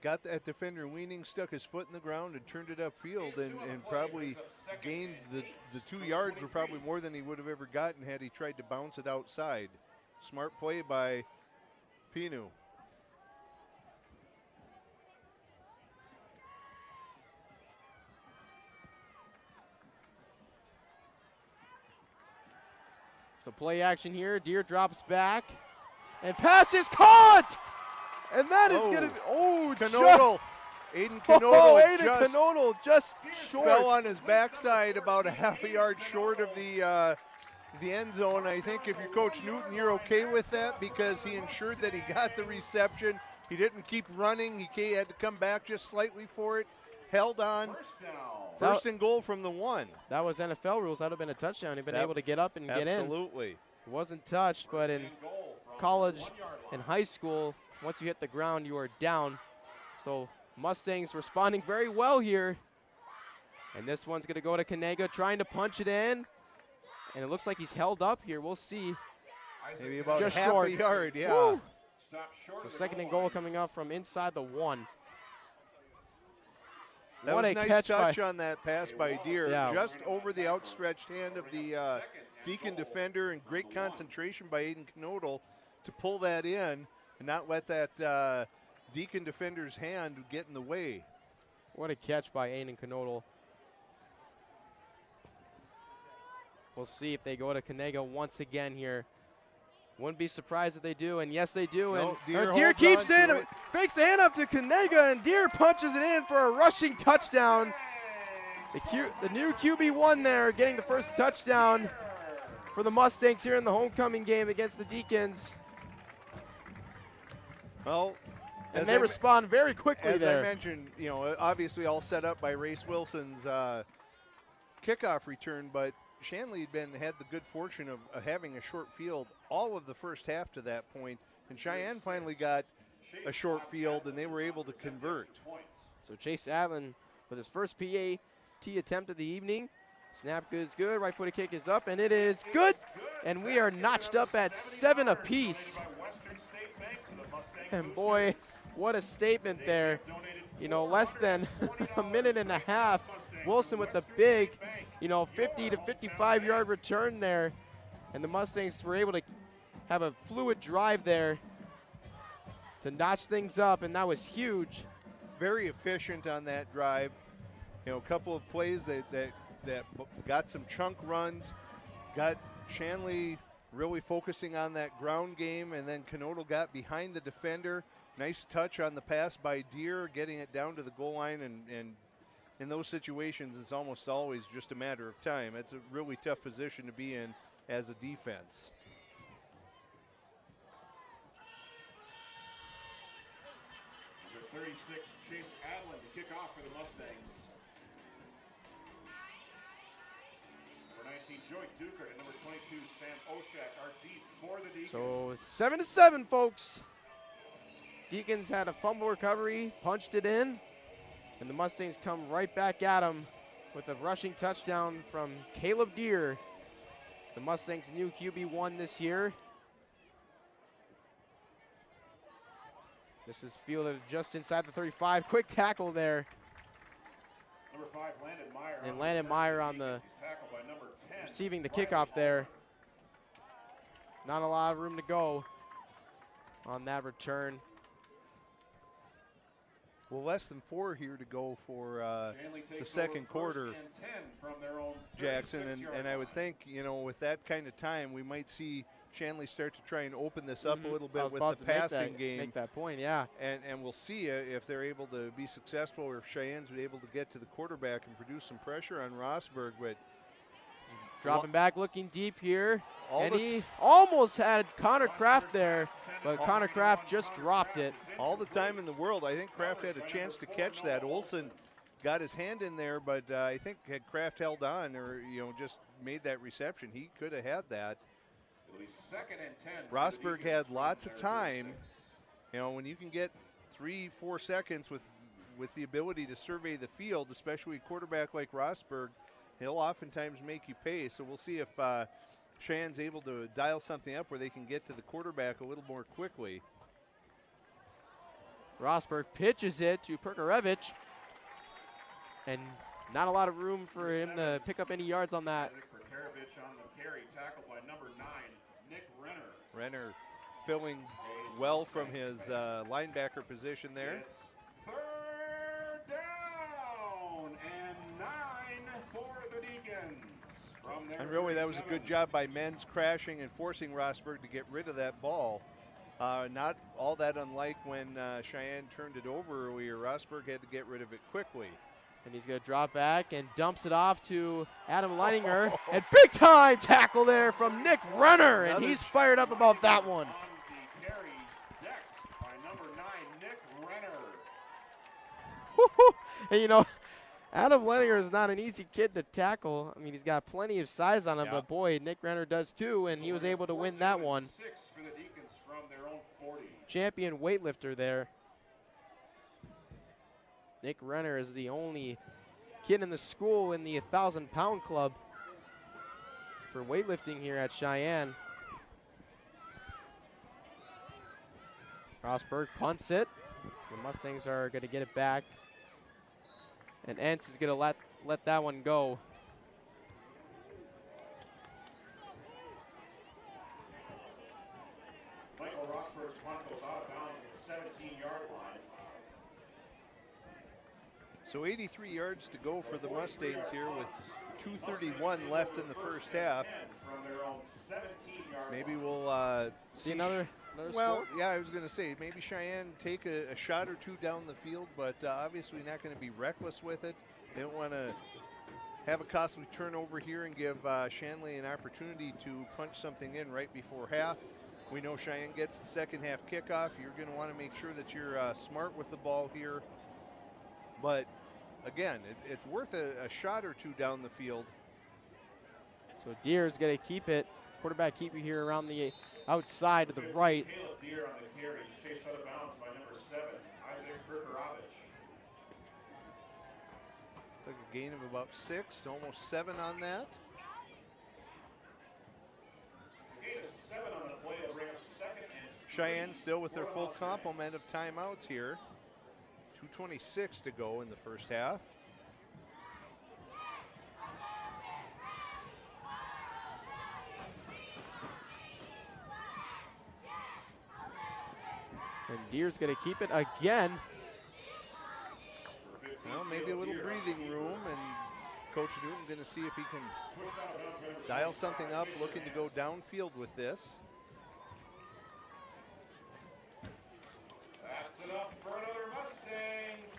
got that defender weaning, stuck his foot in the ground, and turned it upfield, and probably gained the 2 yards were probably more than he would have ever gotten had he tried to bounce it outside. Smart play by Pinu. So play action here. Deere drops back. And pass is caught! And that is going to be, Knodel. Aiden Knodel Aiden Knodel just short. Fell on his backside about a half a yard short of the end zone. I think if you're Coach Newton, you're okay with that because he ensured that he got the reception. He didn't keep running. He had to come back just slightly for it. Held on. First and goal from the 1. That was NFL rules. That would have been a touchdown. He'd been able to get up and get in. Absolutely. It wasn't touched, but in college and high school, once you hit the ground, you are down. So Mustangs responding very well here. And this one's going to go to Kanega, trying to punch it in. And it looks like he's held up here. We'll see. Maybe about just half short. a yard, yeah. Woo. So second and goal coming up from inside the 1. That what was a nice catch touch on that pass by Deere, Yeah. just over the outstretched hand of the Deacon defender, and great concentration by Aiden Knodel to pull that in and not let that Deacon defender's hand get in the way. What a catch by Aiden Knodel. We'll see if they go to Kanega once again here. Wouldn't be surprised if they do, and yes, they do. No, and Deere keeps holds on in, to it. fakes the hand up to Kanega, and Deere punches it in for a rushing touchdown. The new QB1 there, getting the first touchdown for the Mustangs here in the homecoming game against the Deacons. Well, and they respond very quickly as there. I mentioned, obviously all set up by Race Wilson's kickoff return, but Shanley had the good fortune of having a short field all of the first half to that point, and Cheyenne finally got a short field, and they were able to convert. So Chase Allen with his first PAT attempt of the evening. Snap is good, right footed kick is up, and it is good. And we are notched up at 7 apiece. And boy, what a statement there. Less than a minute and a half. Wilson with the big, 50 to 55 yard return there. And the Mustangs were able to have a fluid drive there to notch things up, and that was huge. Very efficient on that drive. A couple of plays that got some chunk runs, got Shanley really focusing on that ground game, and then Knodel got behind the defender. Nice touch on the pass by Deere, getting it down to the goal line, and in those situations, it's almost always just a matter of time. It's a really tough position to be in as a defense. Number 36, Chase Adlin to kick off for the Mustangs. Number 19, Joy Duker, and number 22, Sam Oshak are deep for the Deacons. So 7-7, folks. Deacons had a fumble recovery, punched it in, and the Mustangs come right back at him with a rushing touchdown from Caleb Deere, the Mustangs' new QB1 this year. This is fielded just inside the 35. Quick tackle there. Number 5, Landon Meyer. And Landon Meyer on the tackled by number 10. Receiving the kickoff there. Not a lot of room to go on that return. Well, less than 4 here to go for the second quarter, Jackson, and I would think, with that kind of time, we might see Shanley start to try and open this up a little I bit was with about the to passing game. Make that point, yeah. And we'll see if they're able to be successful or if Cheyenne's able to get to the quarterback and produce some pressure on Rosberg. But dropping back, looking deep here. All And the he almost had Connor Kraft there, but Connor Kraft just dropped it. all the time in the world, I think Kraft had a chance to catch that. Olsen got his hand in there, but I think had Kraft held on or, just made that reception, he could have had that. Rosberg had lots of time. When you can get 3-4 seconds with the ability to survey the field, especially a quarterback like Rosberg, he'll oftentimes make you pay. So we'll see if Cheyenne's able to dial something up where they can get to the quarterback a little more quickly. Rosberg pitches it to Perkarevich, and not a lot of room for him to pick up any yards on that. Perkarevich on the carry, tackled by number 9, Nick Renner. Renner filling well from his linebacker position there. It's third down and 9 for the Deacons. From their And really, that was a good job by Menz crashing and forcing Rosberg to get rid of that ball. Not all that unlike when Sheyenne turned it over earlier. Rosberg had to get rid of it quickly. And he's going to drop back and dumps it off to Adam Leininger. And big time tackle there from Nick Renner. And he's fired up about that one. On the carries, decked by number 9, Nick Renner. And Adam Leininger is not an easy kid to tackle. I mean, he's got plenty of size on him, but boy, Nick Renner does too, and he was able to win that one. 6 for the Deacons from their own 40. Champion weightlifter there. Nick Renner is the only kid in the school in the 1,000-pound club for weightlifting here at Sheyenne. Rosberg punts it. The Mustangs are going to get it back. And Entz is going to let that one go. Michael Rosberg's punt goes out of bounds at the 17-yard line. So 83 yards to go for the Mustangs here with 2:31 left in the first half. From their own 17-yard Maybe we'll see another well, score? yeah, I was going to say maybe Cheyenne take a shot or two down the field, but obviously not going to be reckless with it. They don't want to have a costly turnover here and give Shanley an opportunity to punch something in right before half. We know Cheyenne gets the second half kickoff. You're going to want to make sure that you're smart with the ball here. But again, it's worth a shot or two down the field. So Deere's going to keep it. Quarterback keeper here around the outside to the right. Caleb Deere on the carry, chased out of bounds by number 7, Isaac Perkarevich. Took a gain of about 6, almost 7 on that. Gain of 7 on the play to bring up second and Cheyenne still with their full complement of timeouts here. 2:26 to go in the first half. And Deere's going to keep it again. Well, maybe a little breathing room, and Coach Newton going to see if he can dial something up, looking to go downfield with this. That's enough for another Mustangs.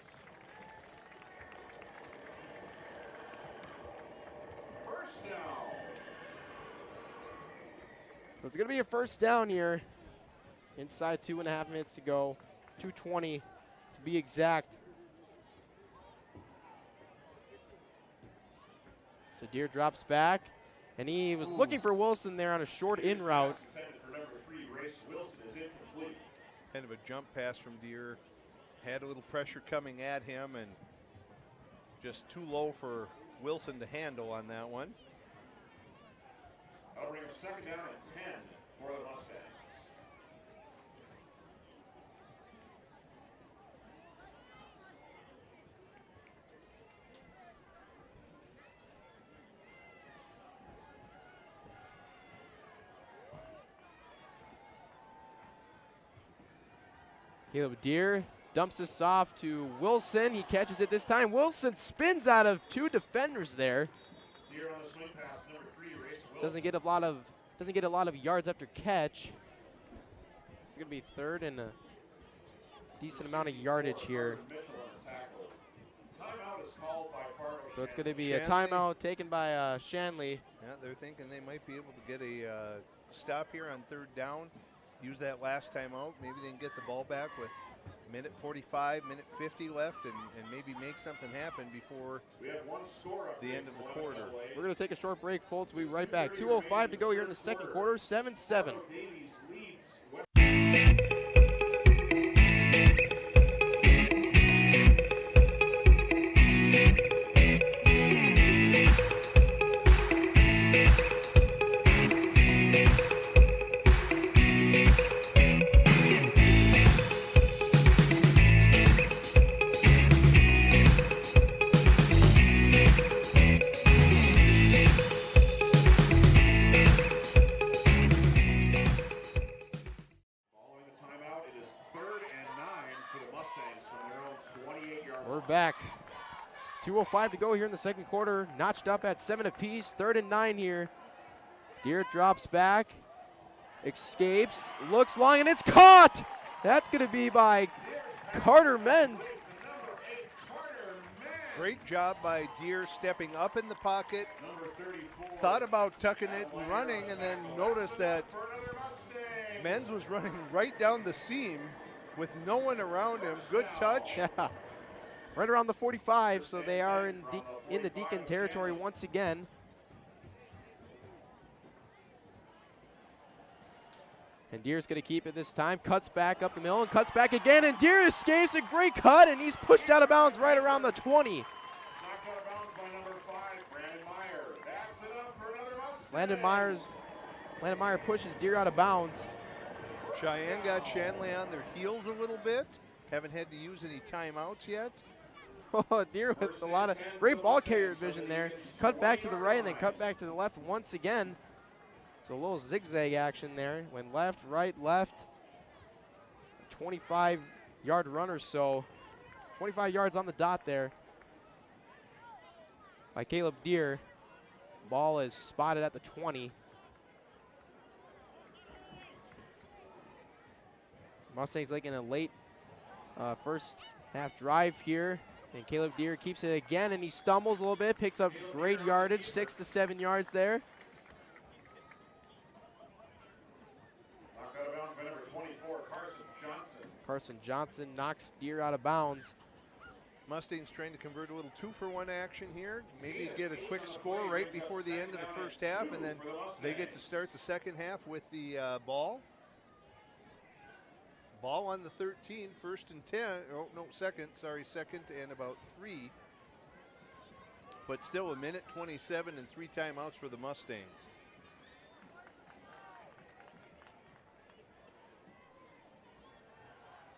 First down. So it's going to be a first down here. Inside 2.5 minutes to go. 2:20 to be exact. So Deere drops back, and he was looking for Wilson there on a short in route. Kind of a jump pass from Deere. Had a little pressure coming at him, and just too low for Wilson to handle on that one. That'll bring up second down and 10 for the Mustangs. Caleb Deere dumps this off to Wilson. He catches it this time. Wilson spins out of 2 defenders there. Deere on the swing pass, number 3, Race Wilson. Doesn't get a lot of doesn't get a lot of yards after catch. It's going to be third and a decent amount of yardage here. So it's going to be a timeout taken by Shanley. Yeah, they're thinking they might be able to get a stop here on third down. Use that last timeout. Maybe they can get the ball back with minute 45, minute 50 left, and maybe make something happen before the end of the quarter. We're going to take a short break, folks. We'll be right back. 2:05 to go here in the second quarter, 7-7. Back. 2:05 to go here in the second quarter. Notched up at 7 apiece. 3rd and 9 here. Deer drops back. Escapes. Looks long, and it's caught! That's going to be by Carter Menz. Great job by Deer stepping up in the pocket. Thought about tucking it and running, and then noticed that Menz was running right down the seam with no one around him. Good touch. Yeah. Right around the 45, so they are in the Deacon territory once again. And Deer's going to keep it this time. Cuts back up the middle and cuts back again, and Deer escapes a great cut, and he's pushed out of bounds right around the 20. Landon Meyer pushes Deer out of bounds. Cheyenne got Shanley on their heels a little bit. Haven't had to use any timeouts yet. Oh, Deer with a lot of great ball carrier vision there. Cut back to the right and then cut back to the left once again. So a little zigzag action there. Went left, right, left. 25-yard run or so. 25 yards on the dot there by Caleb Deer. Ball is spotted at the 20. Mustangs making a late first half drive here. And Caleb Deer keeps it again, and he stumbles a little bit, picks up great yardage, 6 to 7 yards there. Carson Johnson knocks Deer out of bounds. Mustangs trying to convert a little 2-for-1 action here. Maybe get a quick score right before the end of the first half, and then they get to start the second half with the ball. Ball on the 13, 1st and 10. Oh, no, second and about 3. But still a minute 27 and 3 timeouts for the Mustangs.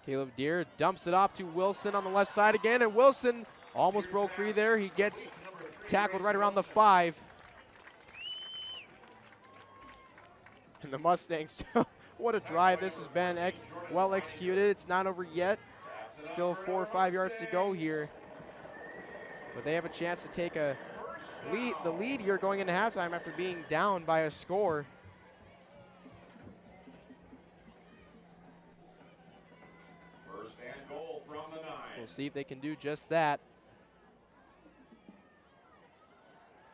Caleb Deer dumps it off to Wilson on the left side again, and Wilson almost broke free there. He gets tackled right around the 5. And the Mustangs, what a drive this has been, well executed. It's not over yet. Still 4 or 5 yards to go here. But they have a chance to take the lead here going into halftime after being down by a score. First and goal from the 9. We'll see if they can do just that.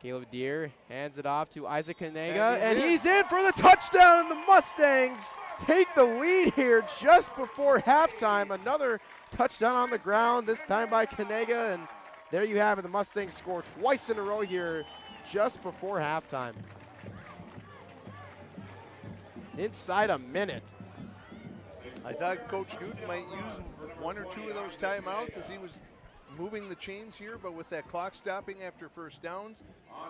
Caleb Deer hands it off to Isaac Kanega, and he's in for the touchdown, and the Mustangs take the lead here just before halftime. Another touchdown on the ground, this time by Kanega, and there you have it. The Mustangs score twice in a row here just before halftime. Inside a minute. I thought Coach Newton might use 1 or 2 of those timeouts as he was moving the chains here, but with that clock stopping after first downs,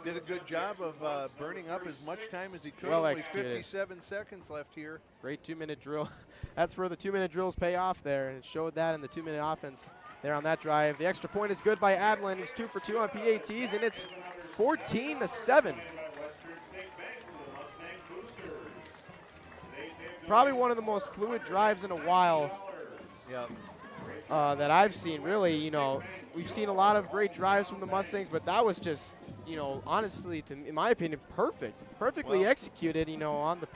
did a good job of burning up as much time as he could. Well Only executed. 57 seconds left here. Great 2-minute drill. That's where the 2-minute drills pay off there, and it showed that in the 2-minute offense there on that drive. The extra point is good by Adlin. He's 2 for 2 on PATs, and it's 14-7. Probably one of the most fluid drives in a while. Yep. that I've seen. Really, we've seen a lot of great drives from the Mustangs, but that was just, honestly, in my opinion, perfectly executed. On the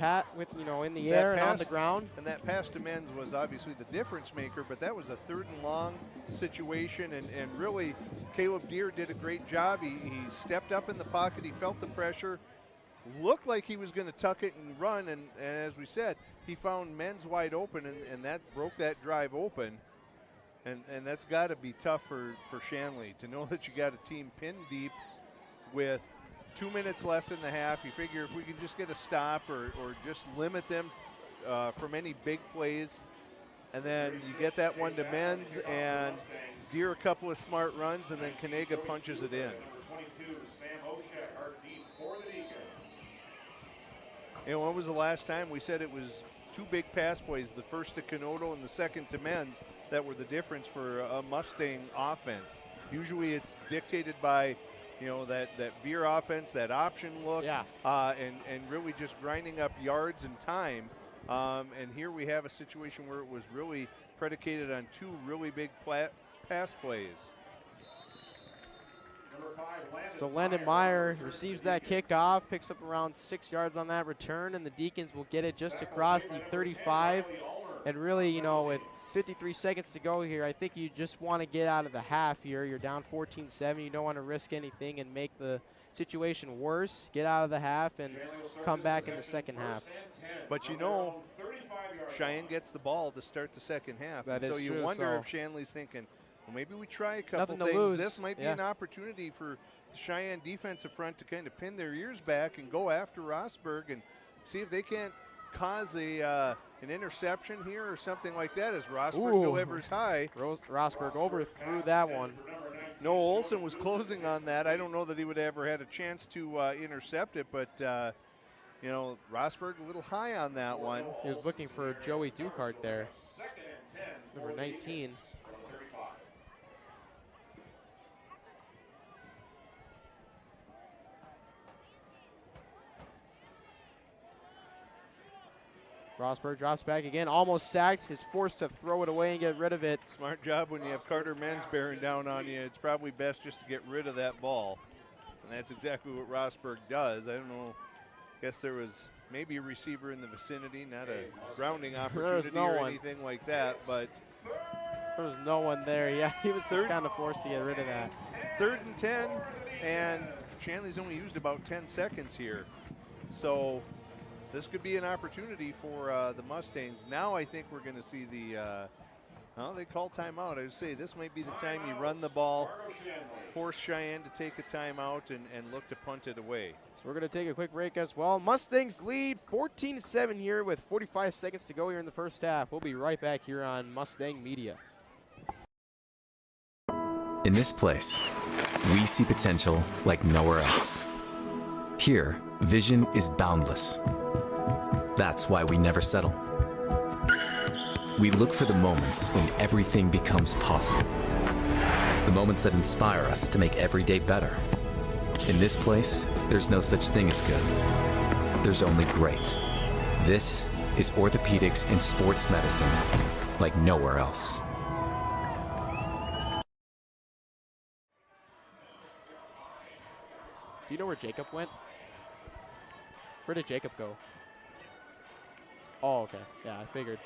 in the air and on the ground. And that pass to Menz was obviously the difference maker, but that was a 3rd and long situation, and really, Caleb Deere did a great job. He stepped up in the pocket. He felt the pressure. Looked like he was going to tuck it and run, and as we said, he found Menz wide open, and that broke that drive open. And that's got to be tough for Shanley to know that you got a team pinned deep with 2 minutes left in the half. You figure if we can just get a stop or just limit them from any big plays, and then you get that one to Menz and Deere a couple of smart runs, and then Kanega punches it in. When was the last time we said it was 2 big pass plays, the first to Canoto and the second to Menz, that were the difference for a Mustang offense? Usually it's dictated by, that veer offense, that option look, and really just grinding up yards and time. And here we have a situation where it was really predicated on 2 really big pass plays. So Landon Meyer receives that kickoff, picks up around 6 yards on that return, and the Deacons will get it just across the 35. And really, with 53 seconds to go here, I think you just want to get out of the half here. You're down 14-7. You don't want to risk anything and make the situation worse. Get out of the half and come back in the second half. But Sheyenne gets the ball to start the second half. So you wonder if Shanley's thinking, well, maybe we try a couple things. Lose. This might be an opportunity for the Sheyenne defensive front to kind of pin their ears back and go after Rosberg and see if they can't cause an interception here or something like that as Rosberg delivers high. Rosberg overthrew that one. Noah Olson was closing on that. I don't know that he would have ever had a chance to intercept it, but Rosberg a little high on that one. He was looking for Joey Dukart there, number 19. Rosberg drops back again, almost sacked. Is forced to throw it away and get rid of it. Smart job when you have Carter Menz bearing down on you. It's probably best just to get rid of that ball. And that's exactly what Rosberg does. I don't know. I guess there was maybe a receiver in the vicinity, not a grounding opportunity or anything like that. But there was no one there. Yeah, he was just kind of forced to get rid of that. 3rd and 10, and Shanley's only used about 10 seconds here. So this could be an opportunity for the Mustangs. Now I think we're going to see they call timeout. I would say this might be the time you run the ball, force Sheyenne to take a timeout, and look to punt it away. So we're going to take a quick break as well. Mustangs lead 14-7 here with 45 seconds to go here in the first half. We'll be right back here on Mustang Media. In this place, we see potential like nowhere else. Here, vision is boundless. That's why we never settle. We look for the moments when everything becomes possible. The moments that inspire us to make every day better. In this place, there's no such thing as good. There's only great. This is orthopedics and sports medicine like nowhere else. Do you know where Jacob went? Where did Jacob go? Oh, okay. Yeah, I figured.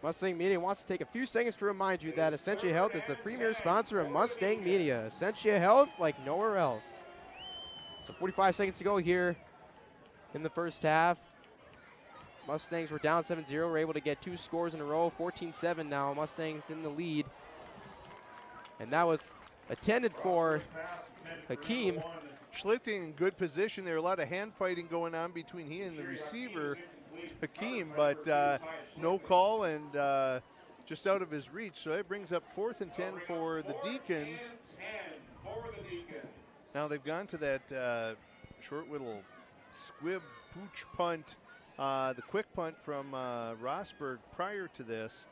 Mustang Media wants to take a few seconds to remind you that Essentia Health is the premier sponsor of Mustang Media. Essentia Health like nowhere else. So 45 seconds to go here in the first half. Mustangs were down 7-0. Were able to get 2 scores in a row. 14-7 now. Mustangs in the lead. And that was intended for Hakeem. Schlichting in good position there. A lot of hand fighting going on between he and the receiver, Hakeem, but no call and just out of his reach. So that brings up 4th and 10 for the Deacons. Now they've gone to that short little squib pooch punt, the quick punt from Rosberg prior to this.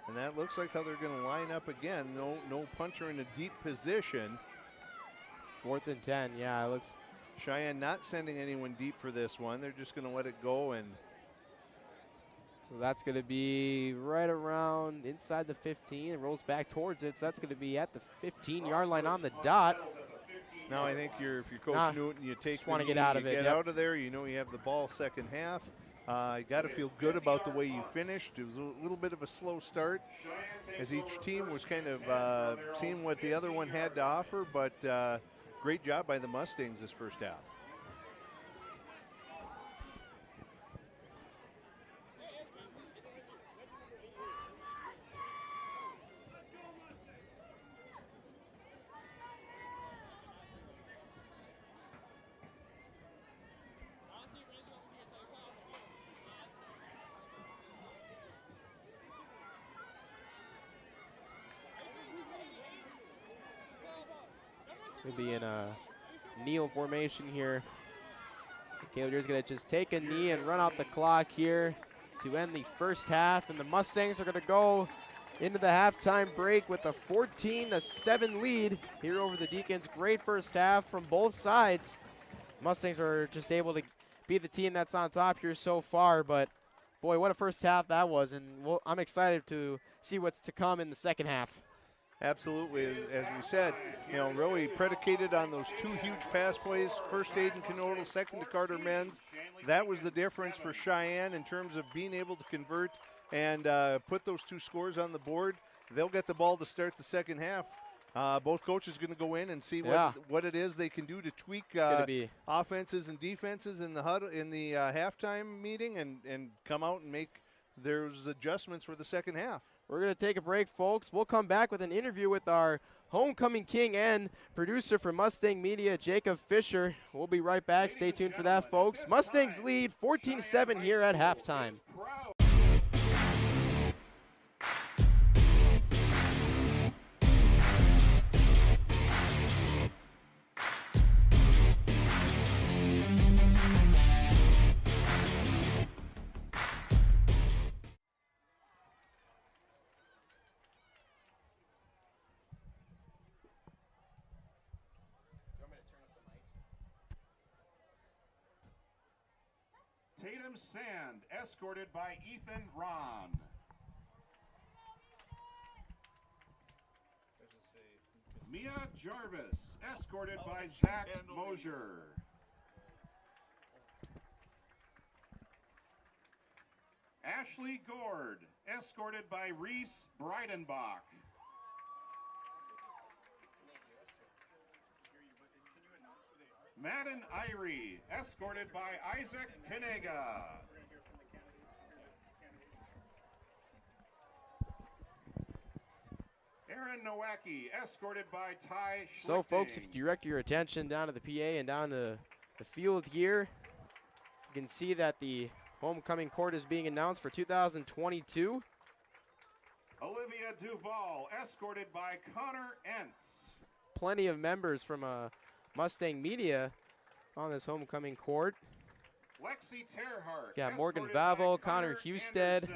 And that looks like how they're going to line up again. No punter in a deep position. 4th and 10, yeah, it looks. Sheyenne not sending anyone deep for this one. They're just going to let it go and So that's going to be right around inside the 15. It rolls back towards it, so that's going to be at the 15-yard line on the dot. Now I think if you're Coach Newton, you take want to the get out of it. Get out of there. You know you have the ball second half. You got to feel good about the way you finished. It was a little bit of a slow start as each team was kind of seeing what the other one had to offer, but great job by the Mustangs this first half. We'll be in a kneel formation here. Caleb Deere's going to just take a knee and run out the clock here to end the first half. And the Mustangs are going to go into the halftime break with a 14-7 lead here over the Deacons. Great first half from both sides. Mustangs are just able to be the team that's on top here so far. But, boy, what a first half that was. And I'm excited to see what's to come in the second half. Absolutely, as we said, you know, really predicated on those two huge pass plays, first to Aiden Knodel, second to Carter Menz. That was the difference for Sheyenne in terms of being able to convert and put those two scores on the board. They'll get the ball to start the second half. Both coaches going to go in and see what it is they can do to tweak offenses and defenses in the huddle, in the halftime meeting and come out and make those adjustments for the second half. We're going to take a break, folks. We'll come back with an interview with our homecoming king and producer for Mustang Media, Jacob Fisher. We'll be right back. Stay tuned for that, folks. Mustangs lead 14-7 here at halftime. Tatum Sand, escorted by Ethan Ron. Mia Jarvis, escorted by Zach Mosier. Ashley Gord, escorted by Reese Breidenbach. Madden Irie, escorted by Isaac Pinega. Aaron Nowacki, escorted by Ty Schlichting. So, folks, if you direct your attention down to the PA and down the field here, you can see that the homecoming court is being announced for 2022. Olivia Duval, escorted by Connor Entz. Plenty of members from Mustang Media on this homecoming court. Lexi Terhart. Got Morgan Vavo, Connor Husted.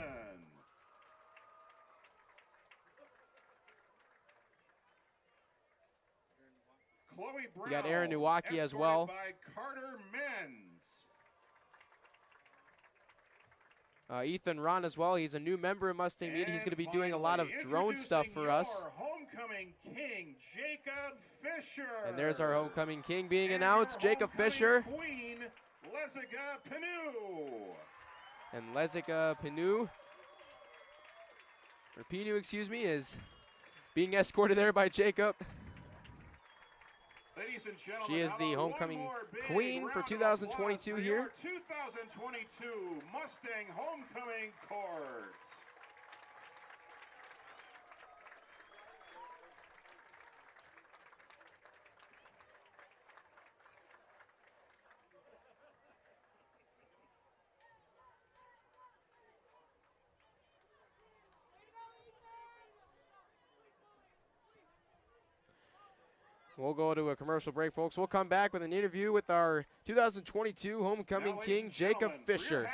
Chloe Brown. You got Aaron Nowacki as well. By Carter Menz. Ethan Ron as well. He's a new member of Mustang Media. He's going to be doing a lot of drone stuff for us. Homecoming king, Jacob Fisher. And there's our homecoming king being announced, Jacob Fisher. Queen, Lezica Pinu. And Lezica Pinu, or Pinu, excuse me, is being escorted there by Jacob. Ladies and gentlemen, she is the homecoming queen for 2022 here. 2022 Mustang homecoming court. We'll go to a commercial break, folks. We'll come back with an interview with our 2022 homecoming king, Jacob Fisher.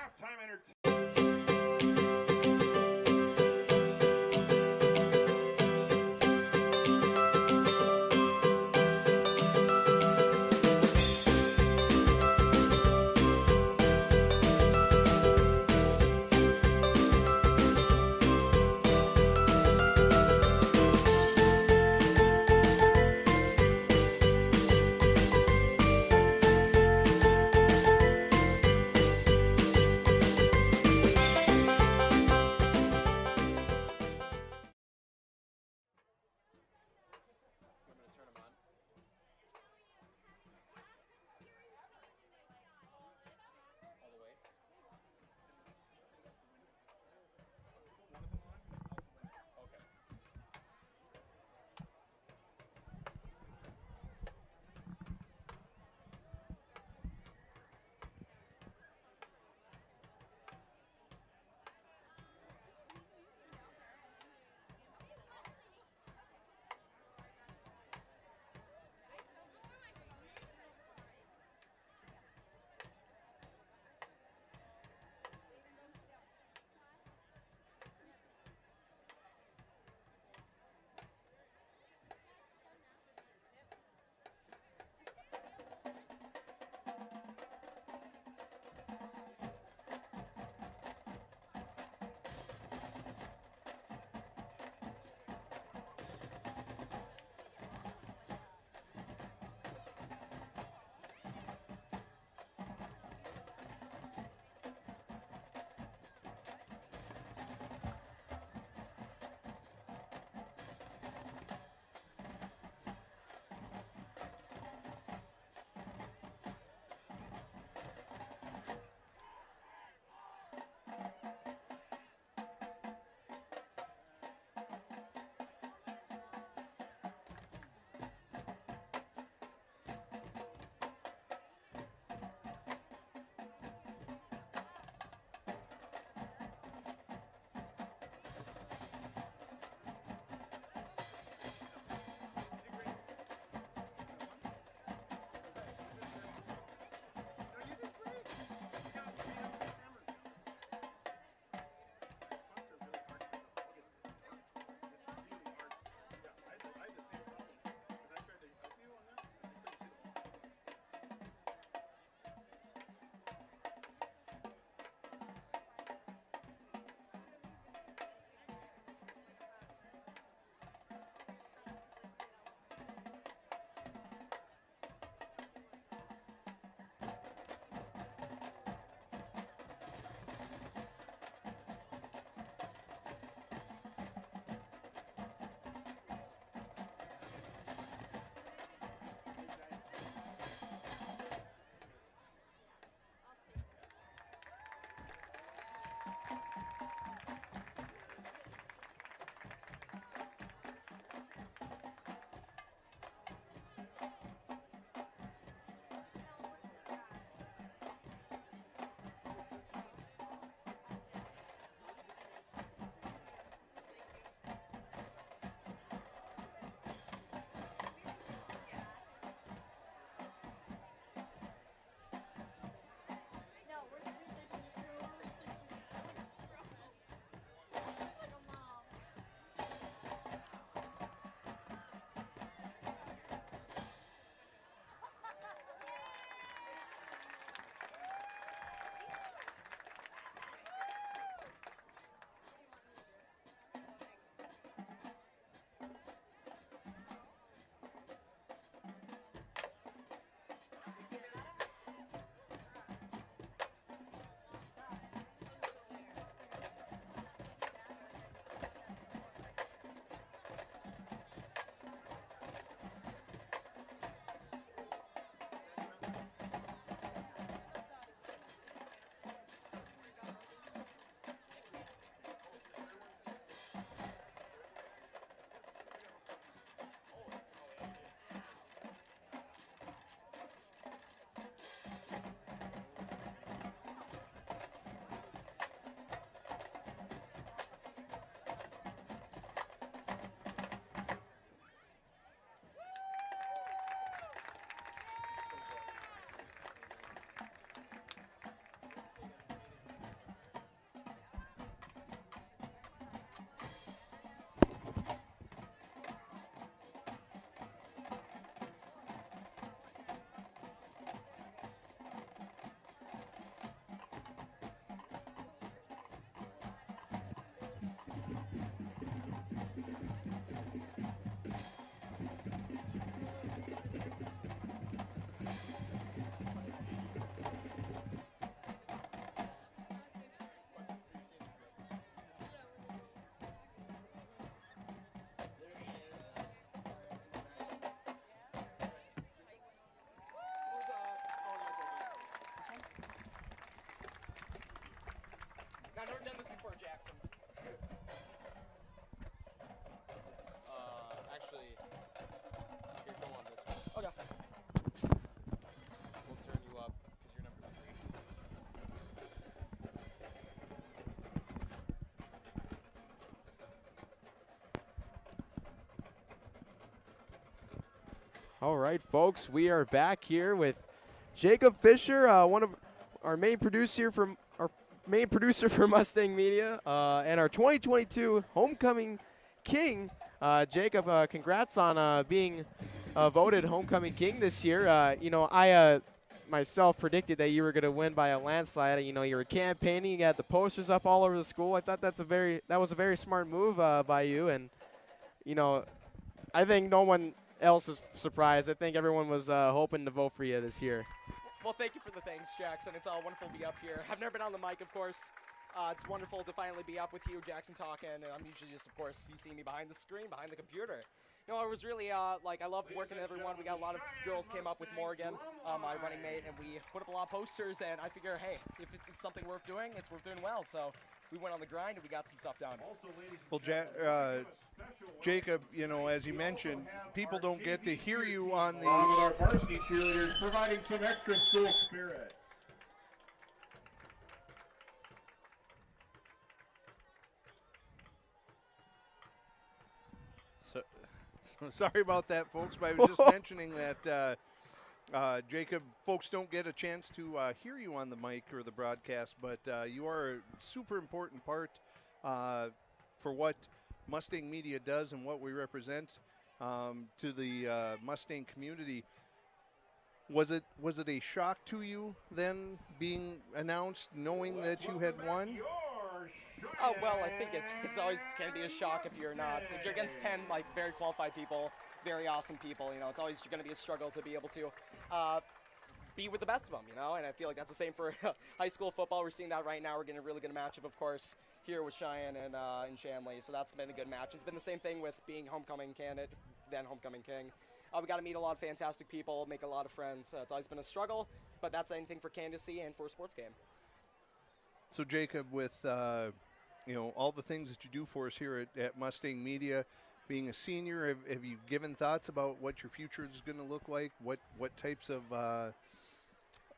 I've never done this before, Jackson. Actually, here, go on this one. Okay. We'll turn you up because you're number 3. All right, folks, we are back here with Jacob Fisher, one of our main producer for Mustang Media, and our 2022 Homecoming King. Jacob, congrats on being voted Homecoming King this year. I myself predicted that you were going to win by a landslide. You were campaigning, you got the posters up all over the school. I thought that was a very smart move by you, and I think no one else is surprised. I think everyone was hoping to vote for you this year. Well, thank you for the thanks, Jackson. It's wonderful to be up here. I've never been on the mic, of course. It's wonderful to finally be up with you, Jackson, talking. And I'm usually just, of course, you see me behind the screen, behind the computer. I was really, I love working with everyone. We got a lot of girls came up with Morgan, my running mate, and we put up a lot of posters. And I figure, hey, if it's something worth doing, it's worth doing well. So we went on the grind and we got some stuff done. Well, Jacob, as you mentioned, people don't get to hear you on the. Our varsity cheerleaders providing some extra school spirit. So sorry about that, folks, but I was just mentioning that Jacob, folks don't get a chance to hear you on the mic or the broadcast, but you are a super important part for what Mustang Media does and what we represent to the Mustang community. Was it a shock to you then being announced, knowing that you had won? Oh, well, I think it's always can be a shock if you're not. If you're against 10 very qualified people, very awesome people, it's always going to be a struggle to be able to be with the best of them, and I feel like that's the same for high school football. We're seeing that right now. We're getting a really good matchup, of course, here with Sheyenne and Shanley, so that's been a good match. It's been the same thing with being homecoming candidate, then homecoming king. We got to meet a lot of fantastic people, make a lot of friends. It's always been a struggle, but that's anything for candidacy and for a sports game. So, Jacob, with all the things that you do for us here at Mustang Media, being a senior, have you given thoughts about what your future is going to look like? What types of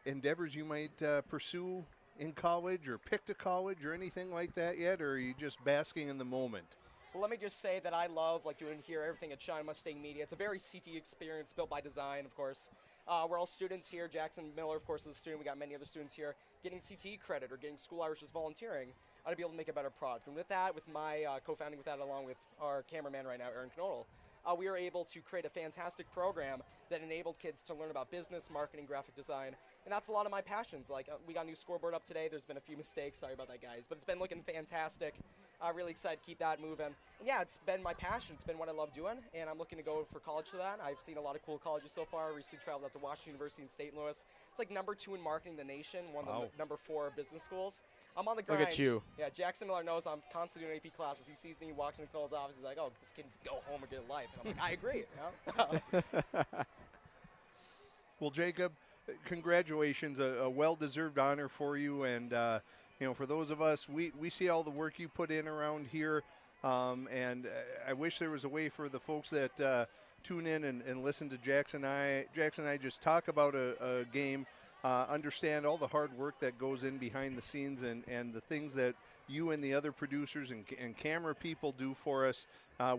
endeavors you might pursue in college, or picked a college, or anything like that yet, or are you just basking in the moment? Well, let me just say that I love doing here everything at Shine Mustang Media. It's a very CT experience built by design, of course. We're all students here. Jackson Miller, of course, is a student. We got many other students here getting CT credit or getting school hours just volunteering to be able to make a better product. And with that, with my co-founding with that, along with our cameraman right now, Aaron Knodel, we are able to create a fantastic program that enabled kids to learn about business, marketing, graphic design, and that's a lot of my passions. We got a new scoreboard up today. There's been a few mistakes. Sorry about that, guys. But it's been looking fantastic. Really excited to keep that moving. And yeah, it's been my passion. It's been what I love doing, and I'm looking to go for college to that. I've seen a lot of cool colleges so far. I recently traveled out to Washington University in St. Louis. It's #2 in marketing in the nation, one of the #4 business schools. I'm on the grind. Look at you. Yeah, Jackson Miller knows I'm constantly doing AP classes. He sees me, he walks into Cole's office, he's like, oh, this kid needs to go home or get a life. And I'm like, I agree. Well, Jacob, congratulations, a well-deserved honor for you. And, for those of us, we see all the work you put in around here. And I wish there was a way for the folks that tune in and listen to Jackson and I just talk about a game, understand all the hard work that goes in behind the scenes and the things that you and the other producers and camera people do for us.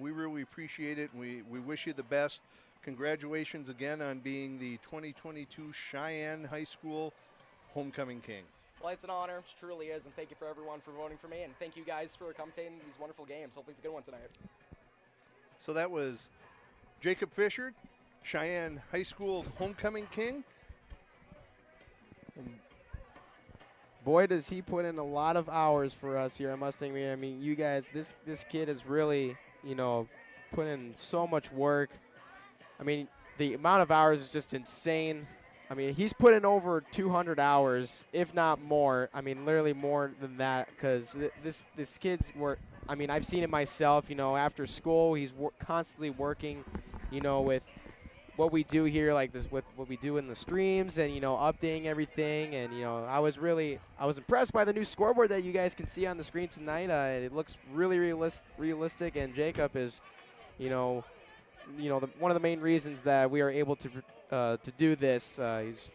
We really appreciate it, and we wish you the best. Congratulations again on being the 2022 Sheyenne High School Homecoming King. Well, it's an honor. It truly is, and thank you for everyone for voting for me, and thank you guys for commentating these wonderful games. Hopefully it's a good one tonight. So that was Jacob Fisher, Sheyenne High School Homecoming King. Boy, does he put in a lot of hours for us here at Mustang Media. I mean, you guys, this kid has really, put in so much work. I mean, the amount of hours is just insane. I mean, he's put in over 200 hours, if not more. I mean, literally more than that, because this kid's work. I mean, I've seen it myself. After school, he's constantly working, with what we do here, like this, with what we do in the streams, and updating everything. And I was impressed by the new scoreboard that you guys can see on the screen tonight. It looks really realistic, and Jacob is, one of the main reasons that we are able to do this. He's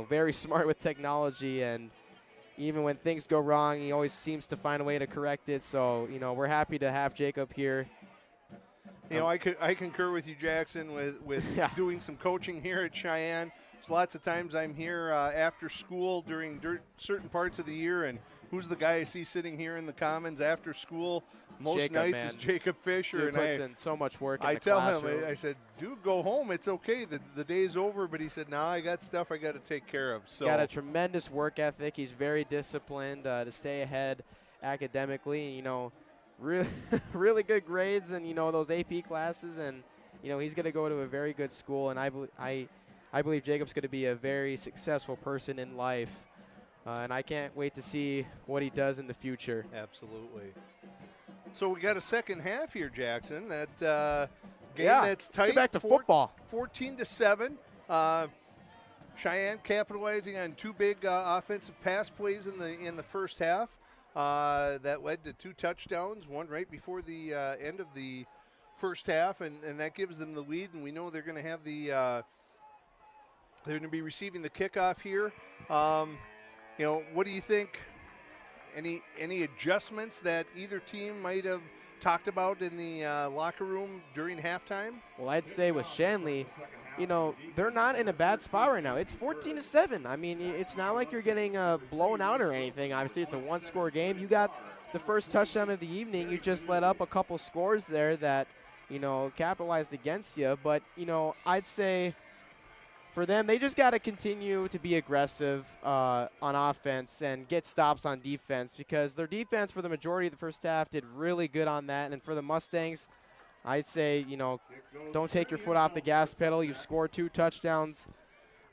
very smart with technology, and even when things go wrong, he always seems to find a way to correct it. So we're happy to have Jacob here. I concur with you, Jackson, with doing some coaching here at Sheyenne. There's lots of times I'm here after school during certain parts of the year, and who's the guy I see sitting here in the Commons after school? Most Jacob, nights man. is Jacob Fisher. Dude and puts in so much work in I the tell classroom. him, I said, dude, go home. It's okay. The day's over. But he said, I got stuff I got to take care of. So got a tremendous work ethic. He's very disciplined to stay ahead academically. Really, really good grades, and those AP classes, and he's going to go to a very good school, and I believe Jacob's going to be a very successful person in life, and I can't wait to see what he does in the future. Absolutely. So we got a second half here, Jackson. That game that's tight. Let's get back to football. 14-7. Sheyenne capitalizing on two big offensive pass plays in the first half. That led to 2 touchdowns, one right before the end of the first half, and that gives them the lead. And we know they're going to have they're going to be receiving the kickoff here. What do you think? Any adjustments that either team might have talked about in the locker room during halftime? Well, I'd say with Shanley, they're not in a bad spot right now. It's 14-7. I mean, it's not like you're getting blown out or anything. Obviously, it's a one-score game. You got the first touchdown of the evening. You just let up a couple scores there that, capitalized against you. But, I'd say for them, they just got to continue to be aggressive on offense and get stops on defense, because their defense for the majority of the first half did really good on that. And for the Mustangs, I'd say, don't take your foot off the gas pedal. You've scored 2 touchdowns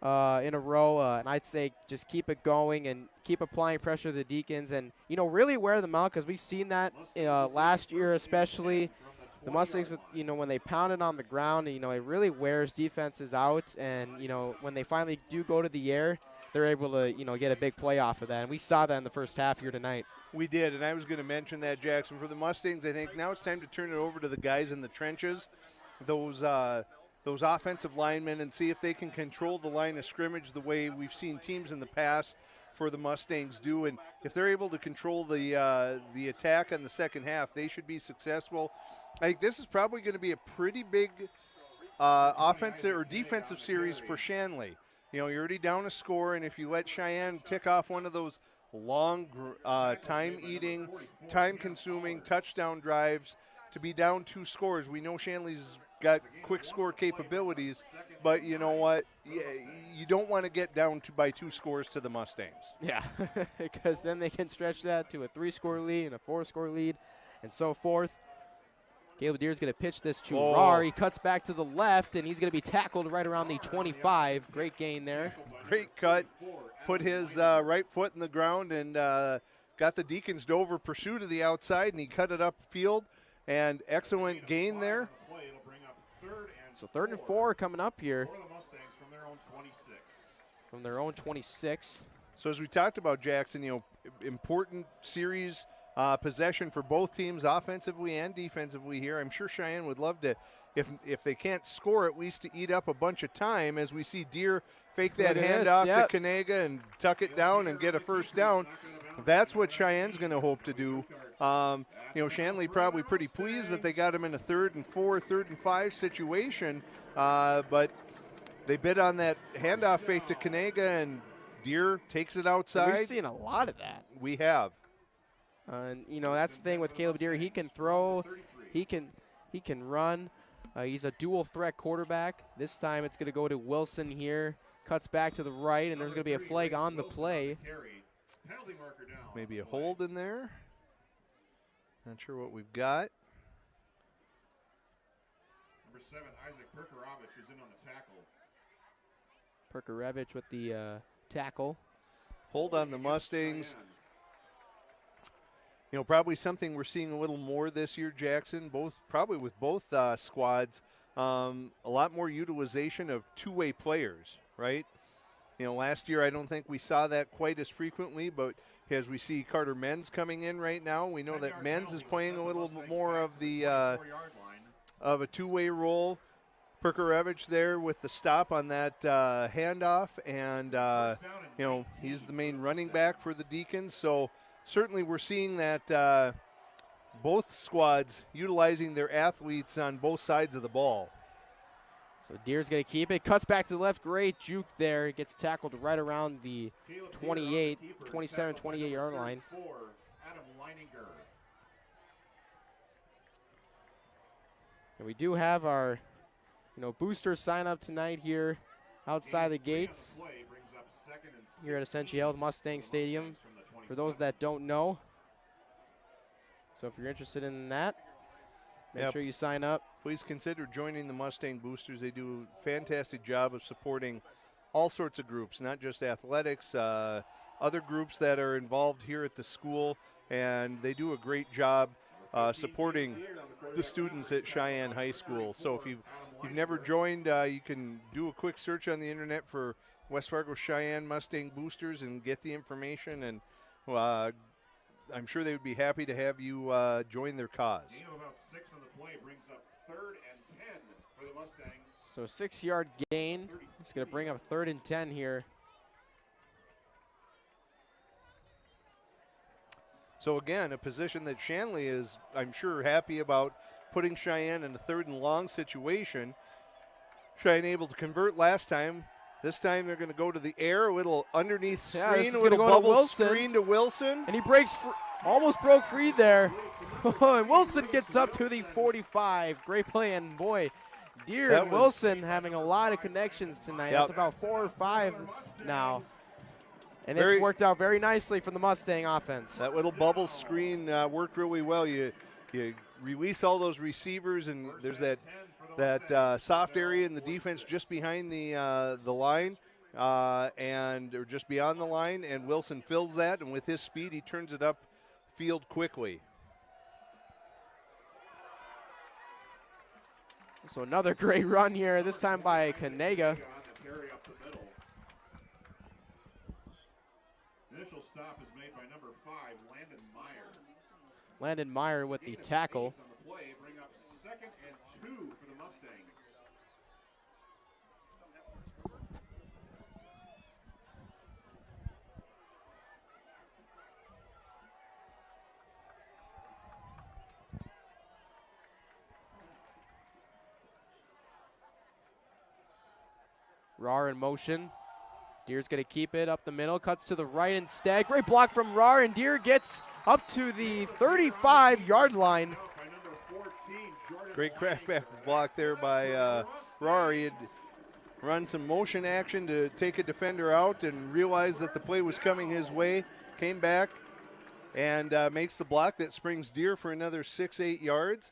in a row, and I'd say just keep it going and keep applying pressure to the Deacons and, really wear them out, because we've seen that last year especially. The Mustangs, when they pound it on the ground, it really wears defenses out, and, when they finally do go to the air, they're able to, get a big play off of that. And we saw that in the first half here tonight. We did, and I was going to mention that, Jackson. For the Mustangs, I think now it's time to turn it over to the guys in the trenches, those offensive linemen, and see if they can control the line of scrimmage the way we've seen teams in the past for the Mustangs do. And if they're able to control the attack in the second half, they should be successful. I think this is probably going to be a pretty big offensive or defensive series for Shanley. You're already down a score, and if you let Sheyenne tick off one of those long, time-eating, time-consuming touchdown drives to be down 2 scores. We know Shanley's got quick score capabilities, but you know what? You don't want to get down by 2 scores to the Mustangs. Yeah, because then they can stretch that to a 3-score lead and a 4-score lead and so forth. Caleb Deere's going to pitch this to Rar. He cuts back to the left, and he's going to be tackled right around the 25. Great gain there. Great cut. Put his right foot in the ground and got the Deacons to over pursue to the outside, and he cut it upfield. And excellent gain there. So 3rd and 4 coming up here. From their own 26. So as we talked about, Jackson, important series possession for both teams offensively and defensively here. I'm sure Sheyenne would love to, if they can't score, at least to eat up a bunch of time as we see Deere fake that handoff to Kanega and tuck it down and get a first down. That's what Cheyenne's going to hope to do. Shanley probably pretty pleased that they got him in a 3rd and 4, 3rd and 5 situation, but they bid on that handoff fake to Kanega, and Deere takes it outside. We've seen a lot of that. We have. And that's the thing with Caleb Deere. He can throw, he can run. He's a dual threat quarterback. This time it's going to go to Wilson here. Cuts back to the right, and there's going to be a flag on the play. Maybe a hold in there. Not sure what we've got. Number 7, Isaac Perkarovich is in on the tackle. Perkarovich with the tackle. Hold on the Mustangs. Probably something we're seeing a little more this year, Jackson, probably with both squads. a lot more utilization of two-way players, right? Last year I don't think we saw that quite as frequently, but as we see Carter Menz coming in right now, we know that Menz is playing a little more of of a two-way role. Perkarevich there with the stop on that handoff, and he's the main running back for the Deacons. So certainly we're seeing that both squads utilizing their athletes on both sides of the ball. So Deer's going to keep it. Cuts back to the left. Great juke there. Gets tackled right around the 27, 28-yard line. And we do have our boosters sign up tonight here outside the gates here at Essentia Health Mustang Stadium, for those that don't know. So if you're interested in that, make sure you sign up. Please consider joining the Mustang Boosters. They do a fantastic job of supporting all sorts of groups, not just athletics, other groups that are involved here at the school, and they do a great job supporting the students at Sheyenne High School. So if you've never joined, you can do a quick search on the internet for West Fargo Sheyenne Mustang Boosters and get the information, and I'm sure they would be happy to have you join their cause. Gain of about 6 on the play brings up 3rd and 10 for the Mustangs. So 6-yard gain. It's going to bring up 3rd and 10 here. So again, a position that Shanley is, I'm sure, happy about, putting Sheyenne in a 3rd and long situation. Cheyenne able to convert last time. This time they're going to go to the air, a little underneath screen, a little bubble screen to Wilson. And he breaks, almost broke free there. And Wilson gets up to the 45. Great play, and boy, Deer and Wilson having a lot of connections tonight. That's about 4 or 5 now. And it's worked out very nicely from the Mustang offense. That little bubble screen worked really well. You release all those receivers, and there's that soft area in the defense just behind the line, or just beyond the line, and Wilson fills that, and with his speed, he turns it up field quickly. So another great run here, this time by Kanega. Initial stop is made by number 5, Landon Meyer. Landon Meyer with the tackle. On the play, bring up 2nd and 2 for the Mustangs. Rar in motion. Deer's going to keep it up the middle, cuts to the right instead. Great block from Rar, and Deer gets up to the 35-yard line. Great crackback block there by Rar. He had run some motion action to take a defender out and realized that the play was coming his way, came back and makes the block that springs Deer for another 6-8 yards.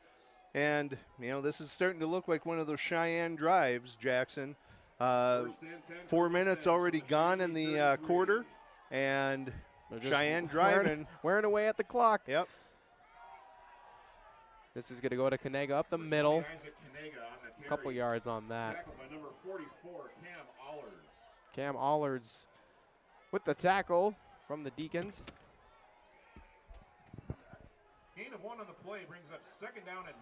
And, this is starting to look like one of those Sheyenne drives, Jackson. 4 minutes already gone in the quarter, and Sheyenne driving. Wearing away at the clock. Yep. This is going to go to Kanega up the middle. A couple yards on that. Tackled by number 44, Cam Allers. Cam Allers with the tackle from the Deacons. Gain of 1 on the play brings up 2nd down and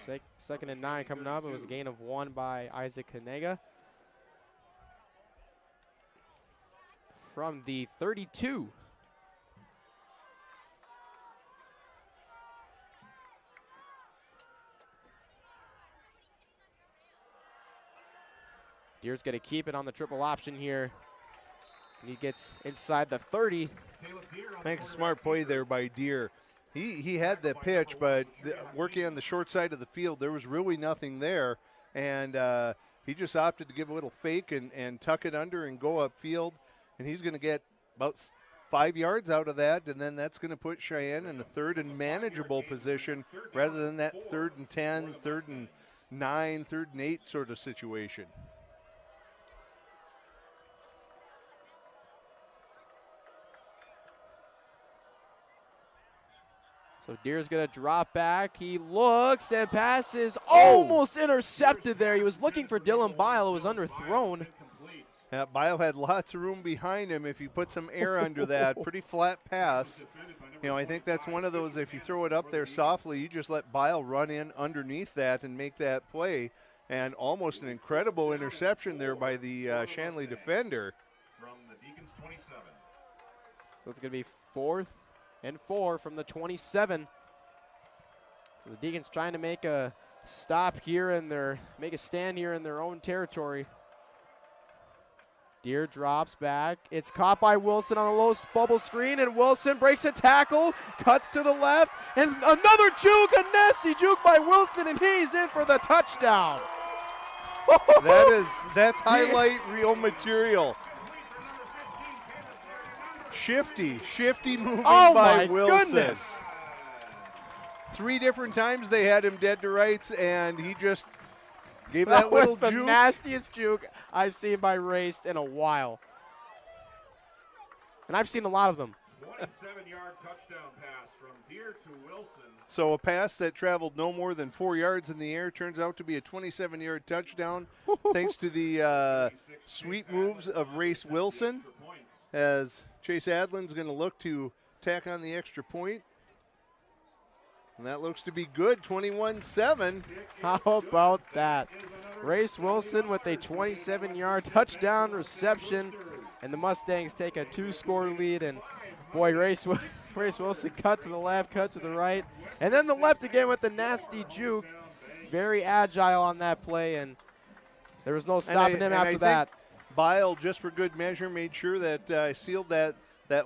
9. 2nd and 9 coming up. It was a gain of 1 by Isaac Kanega. From the 32. Deer's going to keep it on the triple option here. And he gets inside the 30. Thanks, smart play there by Deer. He had the pitch, but working on the short side of the field, there was really nothing there. And he just opted to give a little fake and tuck it under and go upfield. And he's going to get about 5 yards out of that, and then that's going to put Sheyenne in a 3rd and manageable position rather than that 3rd and 10, 3rd and 9, 3rd and 8 sort of situation. So Deere's going to drop back. He looks and passes. Almost intercepted there. He was looking for Dylan Bile. It was underthrown. Yeah, Bile had lots of room behind him if you put some air under that. Pretty flat pass. You know, I think that's one of those, if you throw it up there softly, you just let Bile run in underneath that and make that play. And almost an incredible interception there by the Shanley defender. From the Deacons 27. So it's going to be 4th and 4 from the 27. So the Deacons trying to make a stop here in make a stand here in their own territory. Deere drops back. It's caught by Wilson on a low bubble screen, and Wilson breaks a tackle, cuts to the left, and another juke, a nasty juke by Wilson, and he's in for the touchdown. That's highlight reel material. Shifty moving by Wilson. Goodness. 3 different times they had him dead to rights, and he just gave that little was the juke. nastiest juke I've seen by Race in a while. And I've seen a lot of them. 27-yard touchdown pass from Deere to Wilson. So a pass that traveled no more than 4 yards in the air turns out to be a 27-yard touchdown thanks to the sweet moves of Race Wilson, as Chase Adlin's going to look to tack on the extra point. And that looks to be good, 21-7. How about that? Race Wilson with a 27-yard touchdown reception, and the Mustangs take a 2-score lead. And boy, Race Wilson cut to the left, cut to the right, and then the left again with the nasty juke. Very agile on that play, and there was no stopping him after that. Bile, just for good measure, made sure that sealed that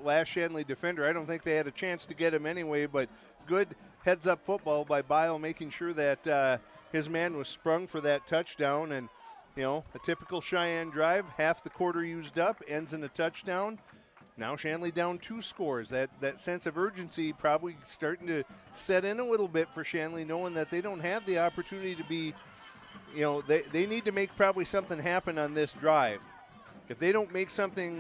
last Shanley defender. I don't think they had a chance to get him anyway, but good heads-up football by Bile, making sure that his man was sprung for that touchdown. And, you know, a typical Sheyenne drive, half the quarter used up, ends in a touchdown. Now Shanley down 2 scores. That sense of urgency probably starting to set in a little bit for Shanley, knowing that they don't have the opportunity to be, you know, they need to make probably something happen on this drive. If they don't make something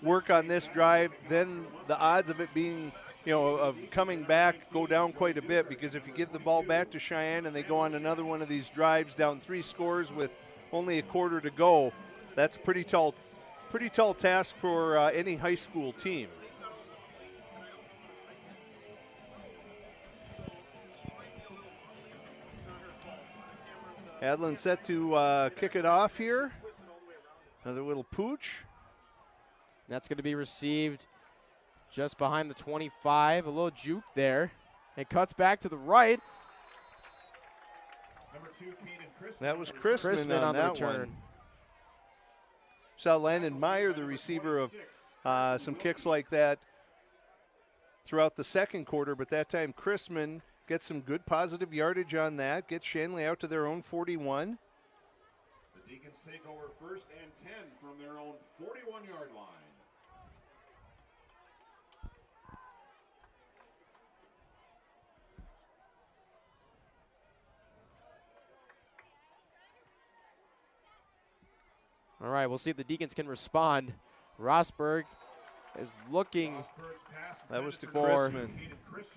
work on this drive, then the odds of it being, you know, of coming back go down quite a bit, because if you give the ball back to Sheyenne and they go on another one of these drives down 3 scores with only a quarter to go, that's pretty tall task for any high school team. Adlin set to kick it off here. Another little pooch. That's going to be received just behind the 25. A little juke there. It cuts back to the right. Number 2, Caden That was Chrisman on that return. One. Saw Landon Meyer, the receiver of some kicks like that throughout the second quarter, but that time Chrisman gets some good positive yardage on that, gets Shanley out to their own 41. The Deacons take over 1st and 10 from their own 41-yard line. All right, we'll see if the Deacons can respond. Rosberg is looking that was to Chrisman.